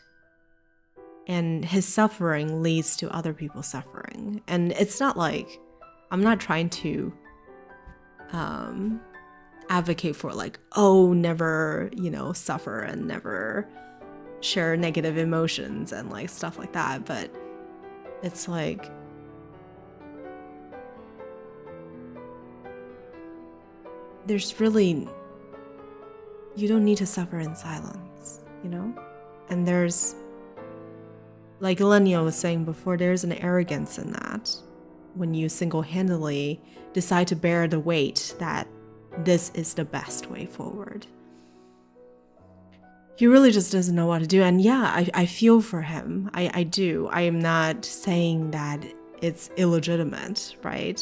A: and his suffering leads to other people's suffering. And it's not like I'm not trying to advocate for like, oh, never, you know, suffer and never share negative emotions and like stuff like that. But it's like, there's really, you don't need to suffer in silence, you know? And there's, like Elenia was saying before, there's an arrogance in that when you single-handedly decide to bear the weight that this is the best way forward. He really just doesn't know what to do. And yeah, I feel for him. I do. I am not saying that it's illegitimate, right?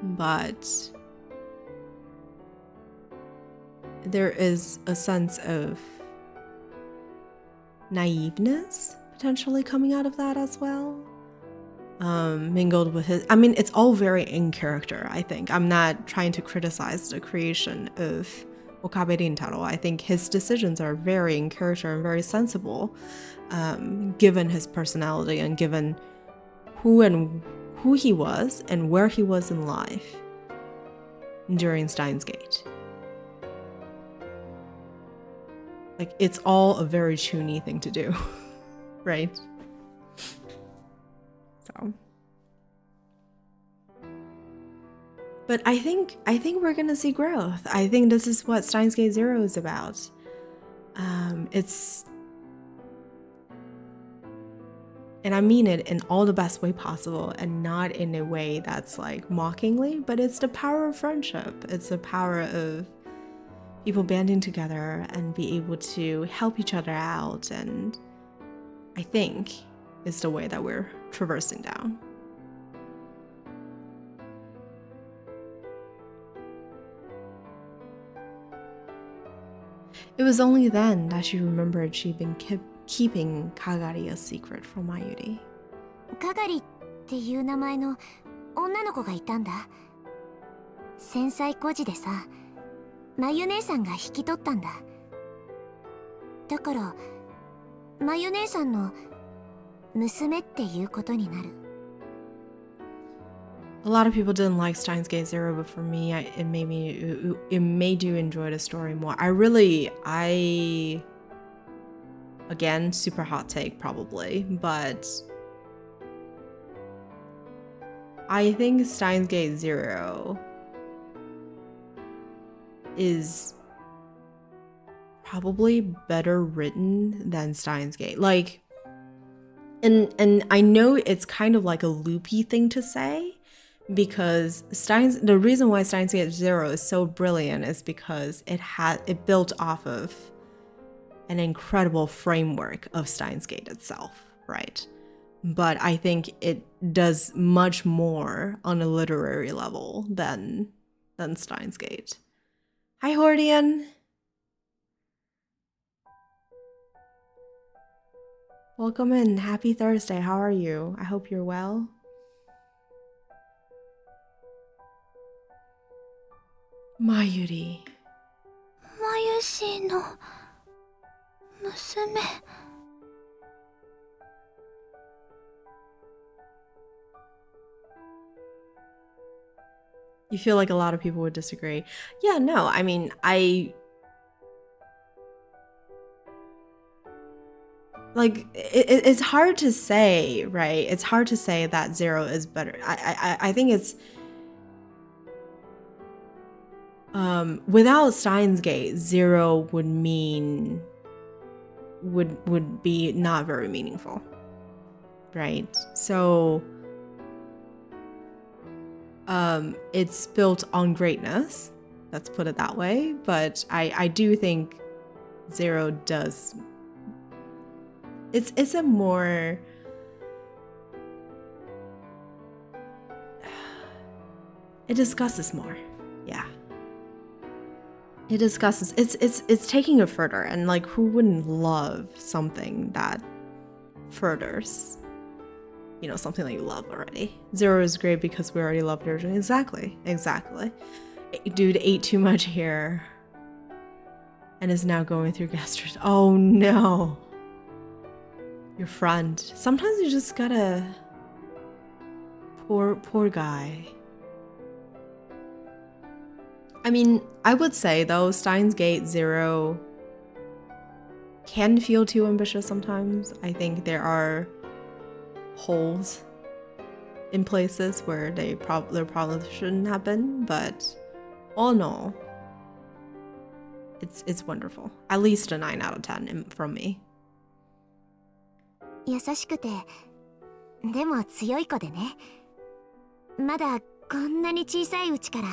A: But there is a sense of naiveness potentially coming out of that as well. Mingled with his, I mean, it's all very in character, I think. I'm not trying to criticize the creation of Okabe Rintaro. I think his decisions are very in character and very sensible, given his personality and given who he was and where he was in life during Steins Gate. Like, it's all a very Chuny thing to do, right? So, but I think we're gonna see growth. I think this is what Steins Gate Zero is about. And I mean it in all the best way possible and not in a way that's like mockingly, but it's the power of friendship. It's the power of people banding together and be able to help each other out, and I think is the way that we're traversing down. It was only then that she remembered she'd been keeping Kagari a secret from Mayuri.
E: かがりっていう名前の女の子がいたんだ。繊細孤児でさ、まゆ姉さんが引き取ったんだ。だから、まゆ姉さんの娘っていうことになる。
A: A lot of people didn't like Steins Gate Zero, but for me, it made you enjoy the story more. Again, super hot take probably, but I think Steins Gate Zero is probably better written than Steins Gate. Like, and I know it's kind of like a loopy thing to say, because the reason why Steins Gate Zero is so brilliant is because it built off of an incredible framework of Steins Gate itself, right? But I think it does much more on a literary level than Steins Gate. Hi, Hordian. Welcome in. Happy Thursday. How are you? I hope you're well. Mayuri.
E: まゆしの娘。
A: You feel like a lot of people would disagree. Yeah, no, I mean, like, it's hard to say, right? It's hard to say that Zero is better. I think it's without Steins Gate, Zero would be not very meaningful, right? So it's built on greatness, let's put it that way, but I do think Zero does, it's a more it discusses more. Yeah, it discusses, it's taking it further, and like, who wouldn't love something that furthers, you know, something that you love already? Zero is great because we already loved it originally. Exactly. Dude ate too much here and is now going through gastritis. Oh no. Your friend. Sometimes you just gotta... Poor guy. I mean, I would say though, Steins Gate Zero can feel too ambitious sometimes. I think there are holes in places where there probably shouldn't have been, but all in all, it's wonderful. At least a 9 out of 10 from me.
E: 優しくて、でも強い子でね。まだこんなに小さいうちから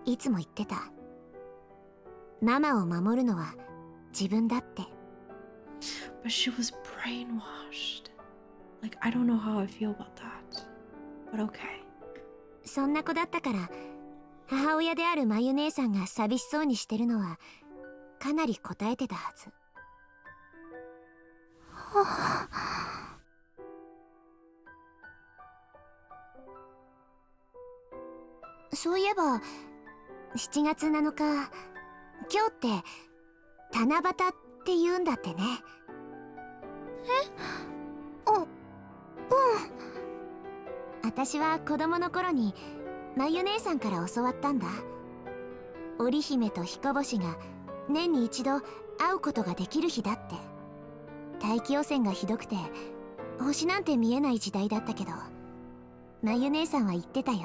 E: いつも言ってた。ママを守るのは自分だって。
A: But she was brainwashed. Like, I don't know how I feel about that. But okay.
E: そんな子だったから、母親であるまゆ姉さんが寂しそうにしてるのはかなり答えてたはず。そういえば7月7日今日って七夕って言うんだってね。私は子供の頃にまゆ姉さんから教わったんだ。織姫と彦星が年に一度会うことができる日だって。大気汚染がひどくて星なんて見えない時代だったけど、まゆ姉さんは言ってたよ。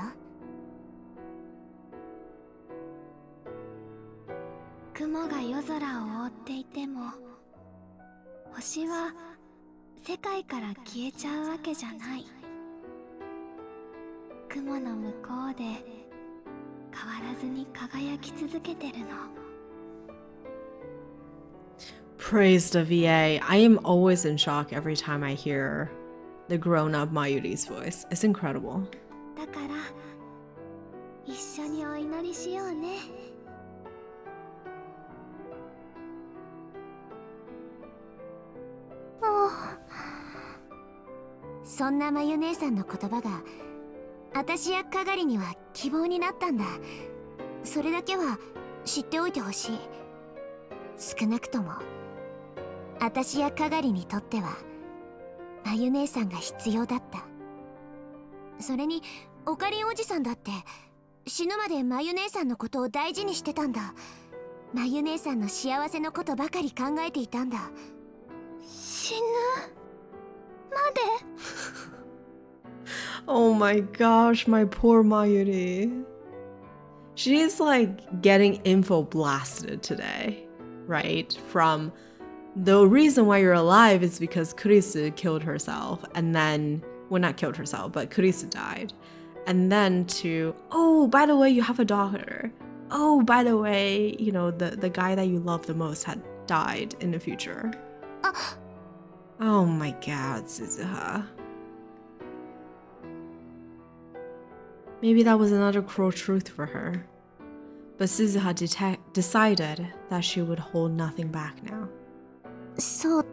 H: 雲が夜空を覆っていても、星は世界から消えちゃうわけじゃない。雲の向こうで変わらずに輝き続けてるの。
A: Praise the VA. I am always in shock every time I hear the grown-up Mayuri's voice. It's incredible.
H: だから一緒にお祈りしようね。
E: そんなまゆ姉さんの言葉が私やかがりには希望になったんだ。それだけは知っておいてほしい。少なくとも私やかがりにとってはまゆ姉さんが必要だった。それにおかりんおじさんだって死ぬまでまゆ姉さんのことを大事にしてたんだ。まゆ姉さんの幸せのことばかり考えていたんだ。
H: 死ぬまで
A: Oh my gosh, my poor Mayuri. She's like getting info blasted today, right? From the reason why you're alive is because Kurisu killed herself, and then, well, not killed herself, but Kurisu died. And then to, oh, by the way, you have a daughter. Oh, by the way, you know, the guy that you love the most had died in the future. Oh my god, Suzuha. Maybe that was another cruel truth for her. But Suzuha decided that she would hold nothing back now.
E: そう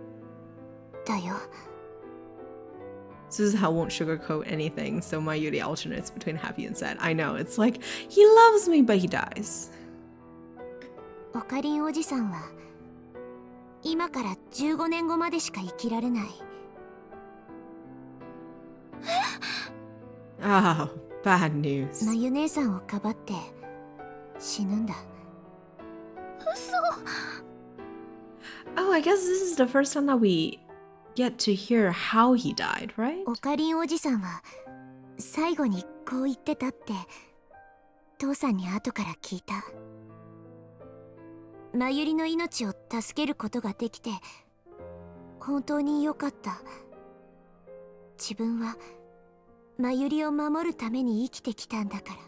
E: だよ。
A: Suzuha won't sugarcoat anything, so Mayuri alternates between happy and sad. I know, it's like, he loves me, but he dies.
E: おかりんおじさんは今から15年後までしか生きられない。
A: Oh, bad news.
E: まゆ姉さんをかばって死ぬんだ。
A: Oh, I guess this is the first time that we get to hear how he died, right?
E: おかりんおじさんは最後にこう言ってたって父さんに後から聞いた。まゆりの命を助けることができて本当に良かった。自分はまゆりを守るために生きてきたんだから。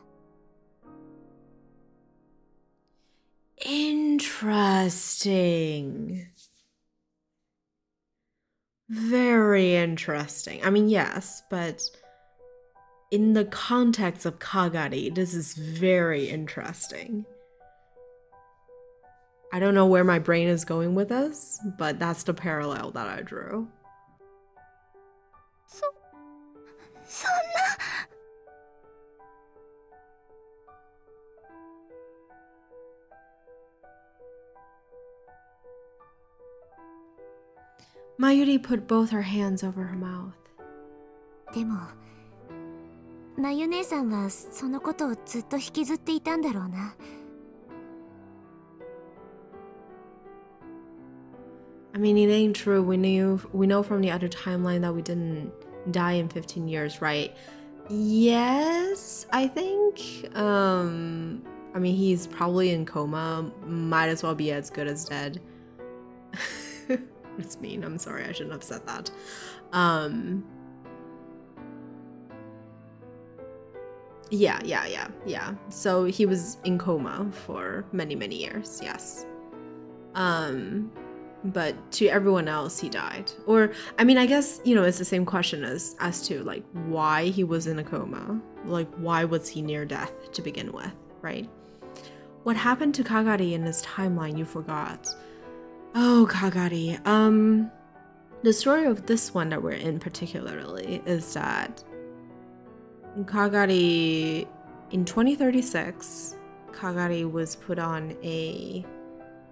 A: Interesting. Very interesting. I mean, yes, but in the context of Kagari, this is very interesting. I don't know where my brain is going with this, but that's the parallel that I drew.
H: そんな。
A: Mayuri put both her hands over her mouth.
E: でもまゆ姉さんはそのことをずっと引きずっていたんだろうな。
A: I mean, it ain't true. We know from the other timeline that we didn't die in 15 years, right? Yes, I think. I mean, he's probably in coma. Might as well be as good as dead. It's mean. I'm sorry. I shouldn't have said that. Yeah. So he was in coma for many, many years. Yes. But to everyone else, he died. Or, I mean, I guess, you know, it's the same question as to, like, why he was in a coma. Like, why was he near death to begin with, right? What happened to Kagari in his timeline, you forgot. Oh, Kagari. The story of this one that we're in particularly is that Kagari, in 2036, Kagari was put on a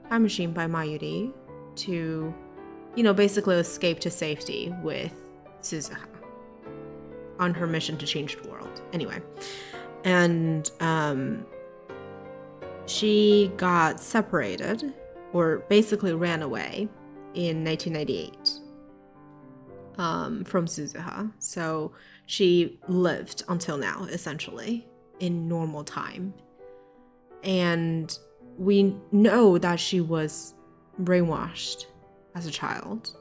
A: time machine by Mayuri to, you know, basically escape to safety with Suzuha on her mission to change the world. Anyway, and she got separated, or basically ran away, in 1998 from Suzuha. So she lived until now, essentially, in normal time. And we know that she was brainwashed as a child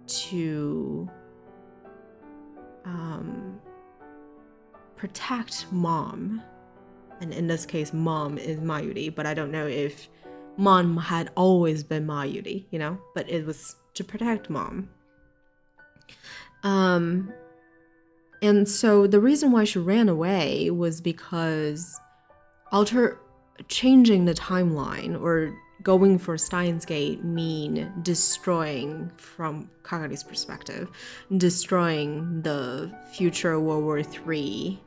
A: to protect mom. And in this case, mom is Mayuri, but I don't know if mom had always been Mayuri, you know? But it was to protect mom. And so the reason why she ran away was because changing the timeline or going for Steins Gate mean destroying, from Kagari's perspective, destroying the future World War III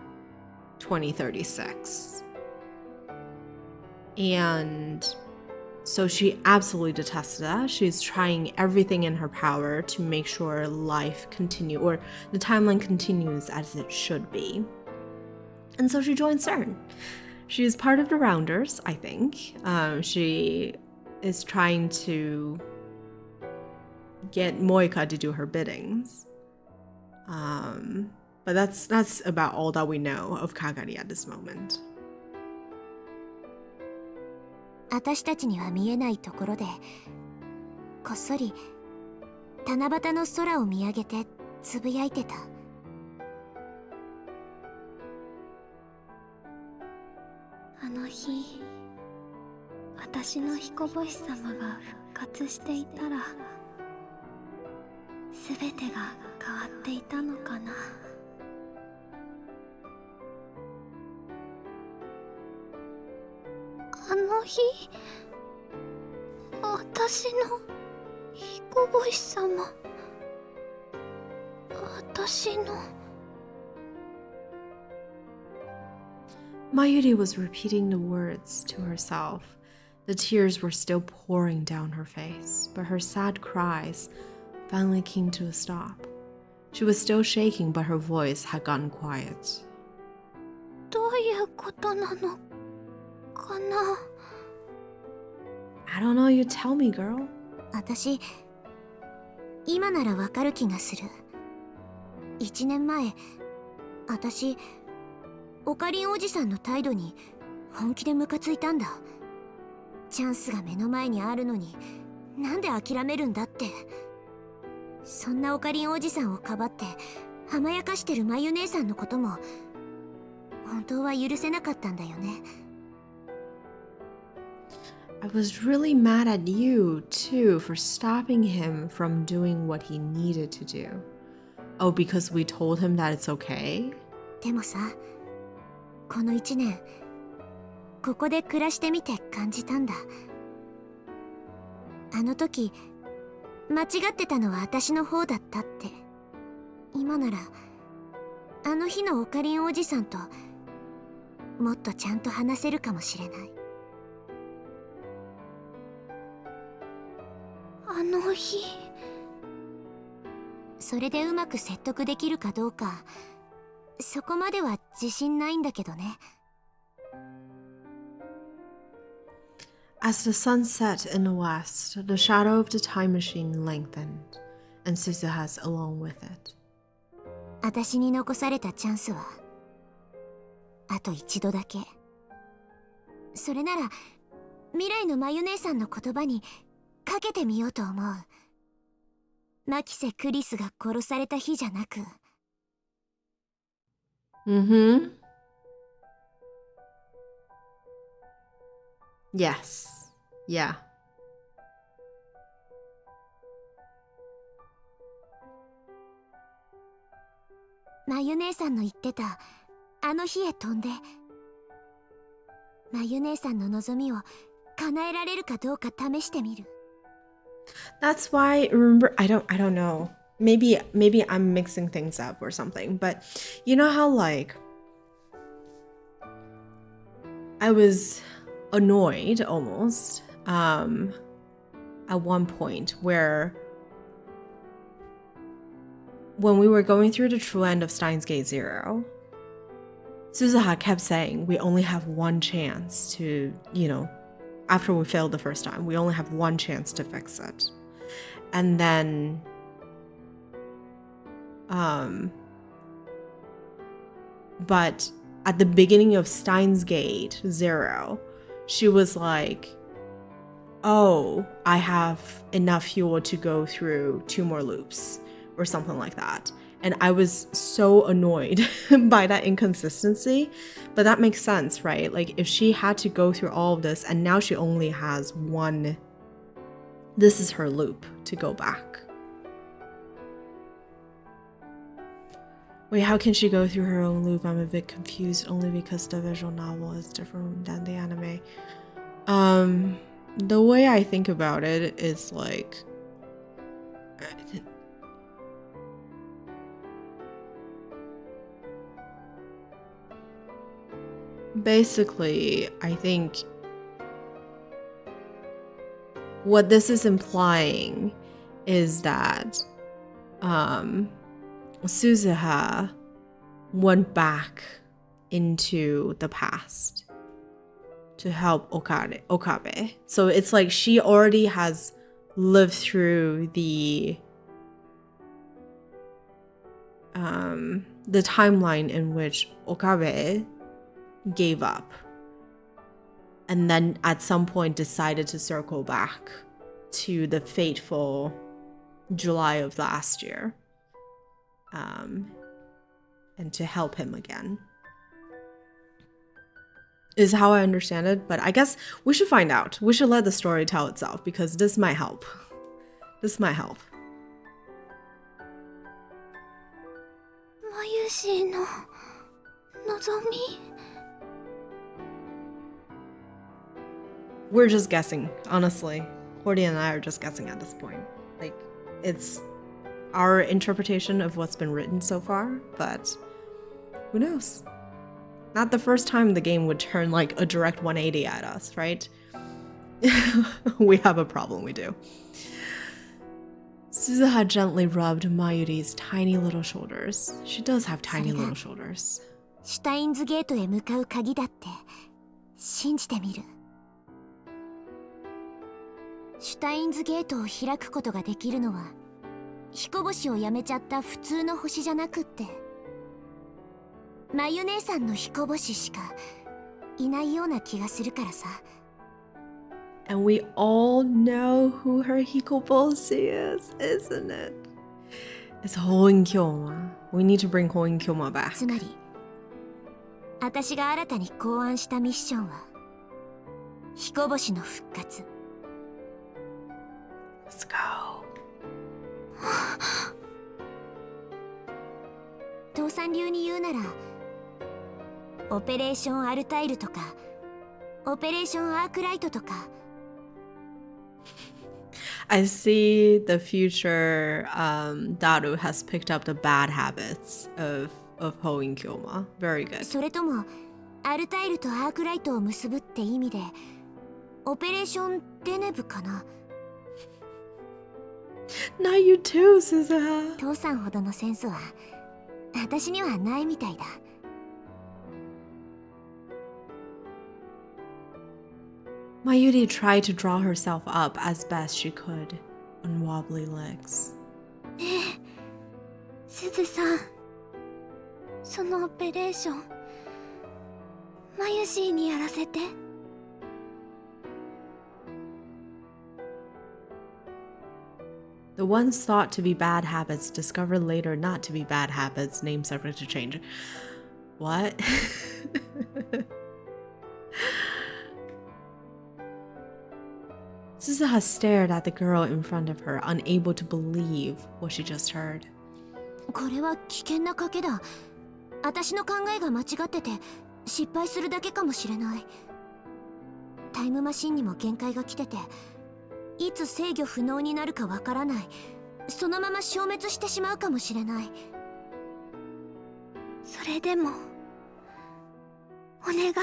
A: 2036. And so she absolutely detested that. She's trying everything in her power to make sure life continue, or the timeline continues as it should be. And so she joined CERN. She's part of the Rounders, I think. She is trying to get Moika to do her biddings. But that's about all that we know of Kagari at this moment.
B: 私たちには見えないところでこっそり七夕の空を見上げてつぶやいてた。
H: あの日、私の彦星様が復活していたら、すべてが変わっていたのかな。あの日、私の彦星様、私の。
A: Mayuri was repeating the words to herself. The tears were still pouring down her face, but her sad cries finally came to a stop. She was still shaking, but her voice had gotten quiet.
H: どういうことなのかな。
A: I don't know, you tell me, girl.
B: 私、今ならわかる気がする。1年前、私、オカリンおじさんの態度に本気でムカついたんだ。チャンスが目の前にあるのに、なんで諦めるんだって。そんなオカリンおじさんをかばって甘やかしてるまゆ姉さんのことも本当は許せなかったんだよね。
A: I was really mad at you, too, for stopping him from doing what he needed to do. Oh, because we told him that it's okay?
B: でもさ、この1年、ここで暮らしてみて感じたんだ。あの時、間違ってたのは私の方だったって。今なら、あの日のオカリンおじさんと、もっとちゃんと話せるかもしれない。
H: あの日。
B: それでうまく説得できるかどうか、そこまでは自信ないんだけどね。
A: As the sun set in the west, the shadow of the time machine lengthened, and Suzuha's alone with it.
B: 私に残されたチャンスは、あと一度だけ。それなら、未来のまゆ姉さんの言葉にかけてみようと思う。マキセ・クリスが殺された日じゃなく。
A: Mm-hmm. Yes. Yeah.
B: まゆ姉さんの言ってたあの日へ飛んで、まゆ姉さんの望みを叶えられるかどうか試してみる。
A: That's why, remember, I don't know. Maybe I'm mixing things up or something, but you know how, like, I was annoyed almost at one point where when we were going through the true end of Steins Gate Zero, Suzuha kept saying we only have one chance to, after we failed the first time, we only have one chance to fix it. And then but at the beginning of Steins Gate Zero, she was like, oh, I have enough fuel to go through 2 more loops or something like that. And I was so annoyed by that inconsistency. But that makes sense, right? Like if she had to go through all of this and now she only has one, this is her loop to go back. Wait, how can she go through her own loop? I'm a bit confused only because the visual novel is different than the anime. The way I think about it is like, basically, I think what this is implying is that Suzuha went back into the past to help Okabe. So it's like she already has lived through the timeline in which Okabe gave up and then at some point decided to circle back to the fateful July of last year and to help him again is how I understand it. But I guess we should find out. We should let the story tell itself because this might help. This might help.
H: Mayushi no Nozomi.
A: We're just guessing, honestly. Cordy and I are just guessing at this point. Like, it's our interpretation of what's been written so far, but who knows? Not the first time the game would turn like a direct 180 at us, right? We have a problem, we do. Suzuha gently rubbed Mayuri's tiny little shoulders. She does have tiny little shoulders.
B: シュタインズゲートへ向かう鍵だって信じてみる。シュタインズゲートを開くことができるのは彦星をやめちゃった普通の星じゃなくってまゆ姉さんの彦星しかいないような気がするからさ。
A: And we all know who her hikoboshi is, isn't it? It's Hoinkyoma. We need to bring Hoinkyoma back.
B: つまり私が新たに考案したミッションは彦星の復活。
A: Let's go.
B: 父さん流に言うならオペレーションアルタイルとかオペレーションアークライトとか
A: I see the future Daru has picked up the bad habits of Hoinkyoma. Very good.
B: それともアルタイルとアークライトを結ぶって意味でオペレーションデネブかな。
A: Not you too, Suzuha.
B: 父さんほどのセンスは私にはないみたいだ。
A: Mayuri tried to draw herself up as best she could on wobbly legs.
H: ねえ、すずさん、そのオペレーション、マユシーにやらせて。
A: The ones thought to be bad habits discovered later not to be bad habits, name subject to change. What? Suzuha stared at the girl in front of her, unable to believe what she just heard.
B: これは危険な賭けだ。私の考えが間違ってて失敗するだけかもしれない。タイムマシンにも限界が来てて、いつ制御不能になるかわからない。そのまま消滅してしまうかもしれない。
H: それでもお願い。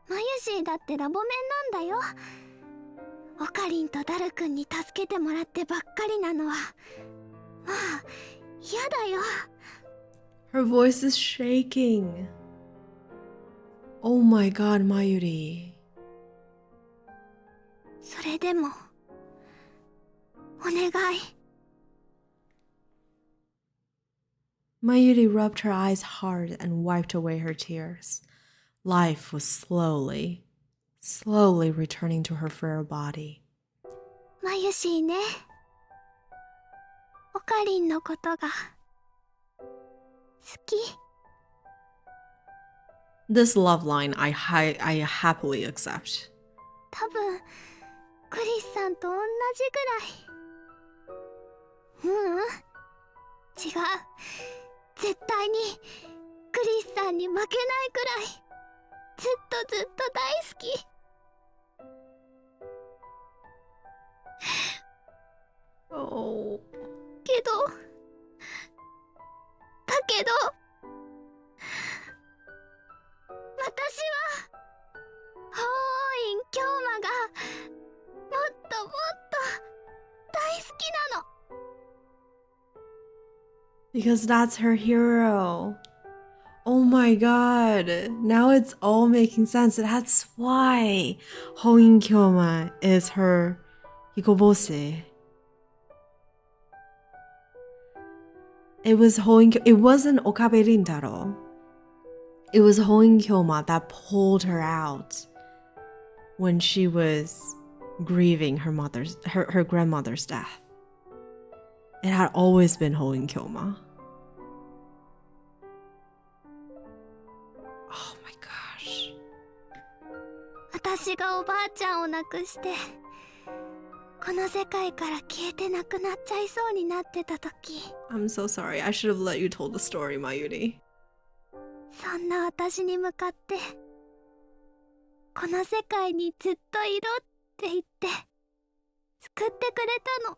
H: マユシーだってラボメンなんだよ。オカリンとダルくんに助けてもらってばっかりなのはもう嫌だよ。
A: Her voice is shaking. Oh my god, Mayuri.
H: それでもお願い。
A: Mayuri rubbed her eyes hard and wiped away her tears. Life was slowly returning to her frail body.
H: マユシーね、オカリンのことが好き。
A: This love line I happily accept.
H: 多分クリスさんと同じぐらい。違う、絶対にクリスさんに負けないくらいずっと大好き。
A: Oh.
H: けど私は法院京馬がもっと大好きなの。
A: Because that's her hero. Oh my god. Now it's all making sense. That's why Hoin Kyoma is her hikoboshi. It wasn't Okabe Rintaro. It was Hoin Kyoma that pulled her out when she was grieving her grandmother's death. It had always been Hoin Kyoma. Oh my gosh.
H: 私がおばあちゃんを亡くしてこの世界から消えてなくなっちゃいそうになってた時、
A: I'm so sorry. I should have let you tell the story, Mayuri.
H: そんな私に向かってこの世界にずっといろって言って救ってくれたの。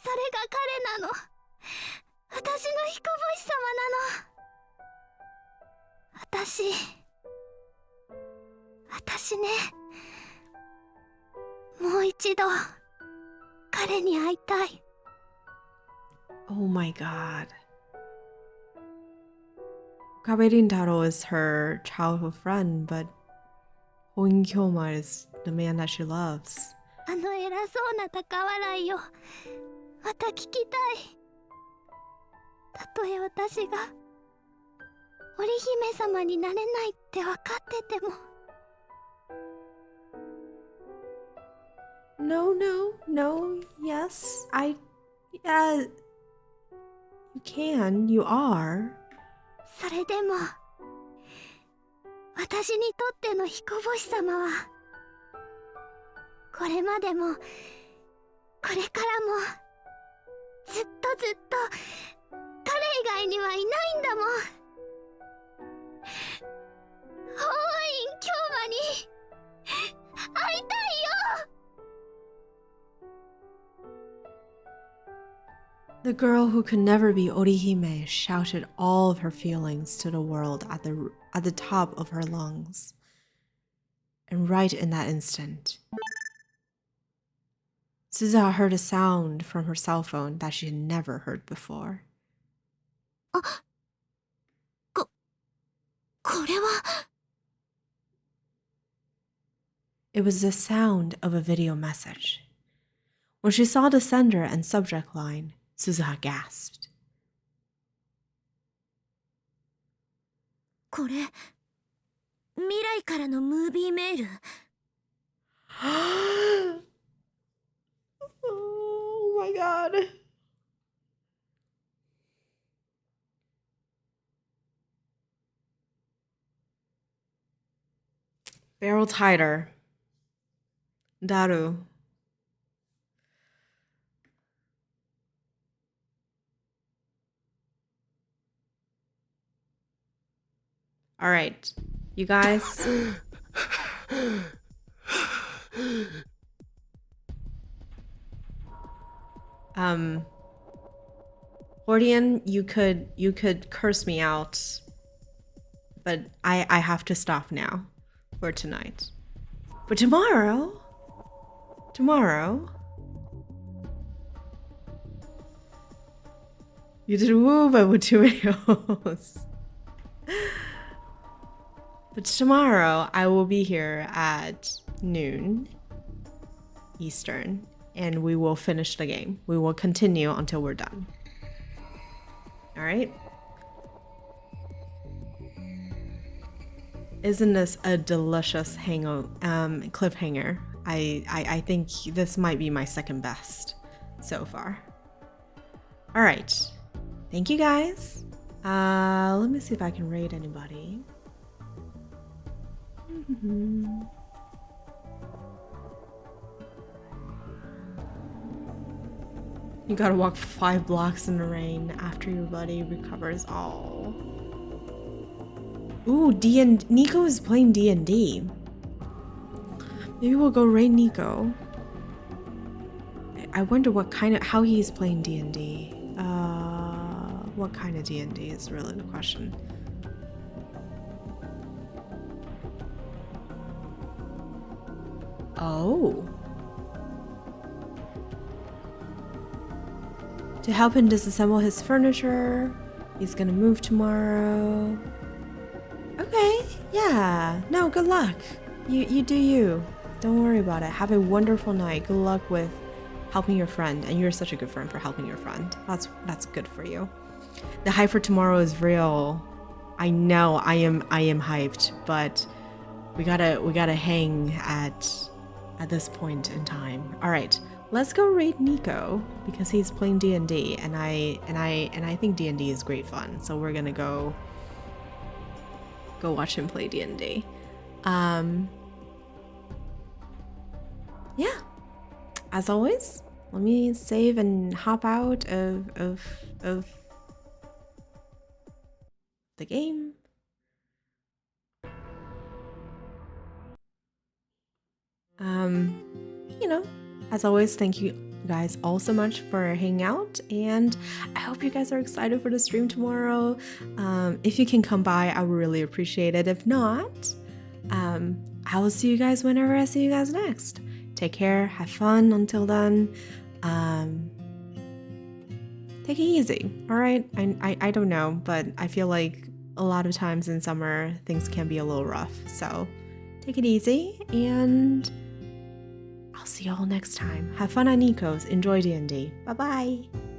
H: それが彼なの。私の彦星様なの。私ね、もう一度彼に会いたい。
A: Oh my god. Okabe Rintaro is her childhood friend, but Hoin Kyoma is the man that she loves.
H: あの偉そうな高笑いをまた聞きたい。たとえ私が織姫様になれないって分かってても。
A: No, yes, yeah, you can, you are.
H: それでも私にとっての彦星様はこれまでもこれからもずっと彼以外にはいないんだもん。法院京馬に会いたいよ。
A: The girl who could never be Orihime shouted all of her feelings to the world at the top of her lungs. And right in that instant, Suzuha heard a sound from her cell phone that she had never heard before.
B: これは
A: It was the sound of a video message. When she saw the sender and subject line, Suzuha gasped.
B: これ未来からのムービーメール。
A: Oh my god. Barrel tighter. Daru. All right, you guys. Hordian, you could curse me out, but I have to stop now for tonight. But tomorrow, you did woo with 2 videos. But tomorrow, I will be here at noon Eastern, and we will finish the game. We will continue until we're done. All right? Isn't this a delicious cliffhanger? I think this might be my second best so far. All right. Thank you guys. Let me see if I can rate anybody. You gotta walk 5 blocks in the rain after your buddy recovers. Oh. Ooh, Nico is playing D&D. Maybe we'll go raid Nico. I wonder how he's playing D&D. What kind of D&D is really the question. Oh. To help him disassemble his furniture. He's gonna move tomorrow. Okay, yeah. No, good luck. You do you. Don't worry about it. Have a wonderful night. Good luck with helping your friend. And you're such a good friend for helping your friend. That's good for you. The hype for tomorrow is real. I know I am hyped, but we gotta hang at this point in time. All right, let's go raid Nico because he's playing D&D, and I think D&D is great fun. So we're gonna go watch him play D&D. Yeah. As always, let me save and hop out of the game. You know, as always, thank you guys all so much for hanging out, and I hope you guys are excited for the stream tomorrow. If you can come by, I would really appreciate it. If not, I will see you guys whenever I see you guys next. Take care, have fun until then. Take it easy, all right? I don't know, but I feel like a lot of times in summer things can be a little rough, so take it easy, and I'll see you all next time. Have fun on Nikos. Enjoy D&D. Bye-bye.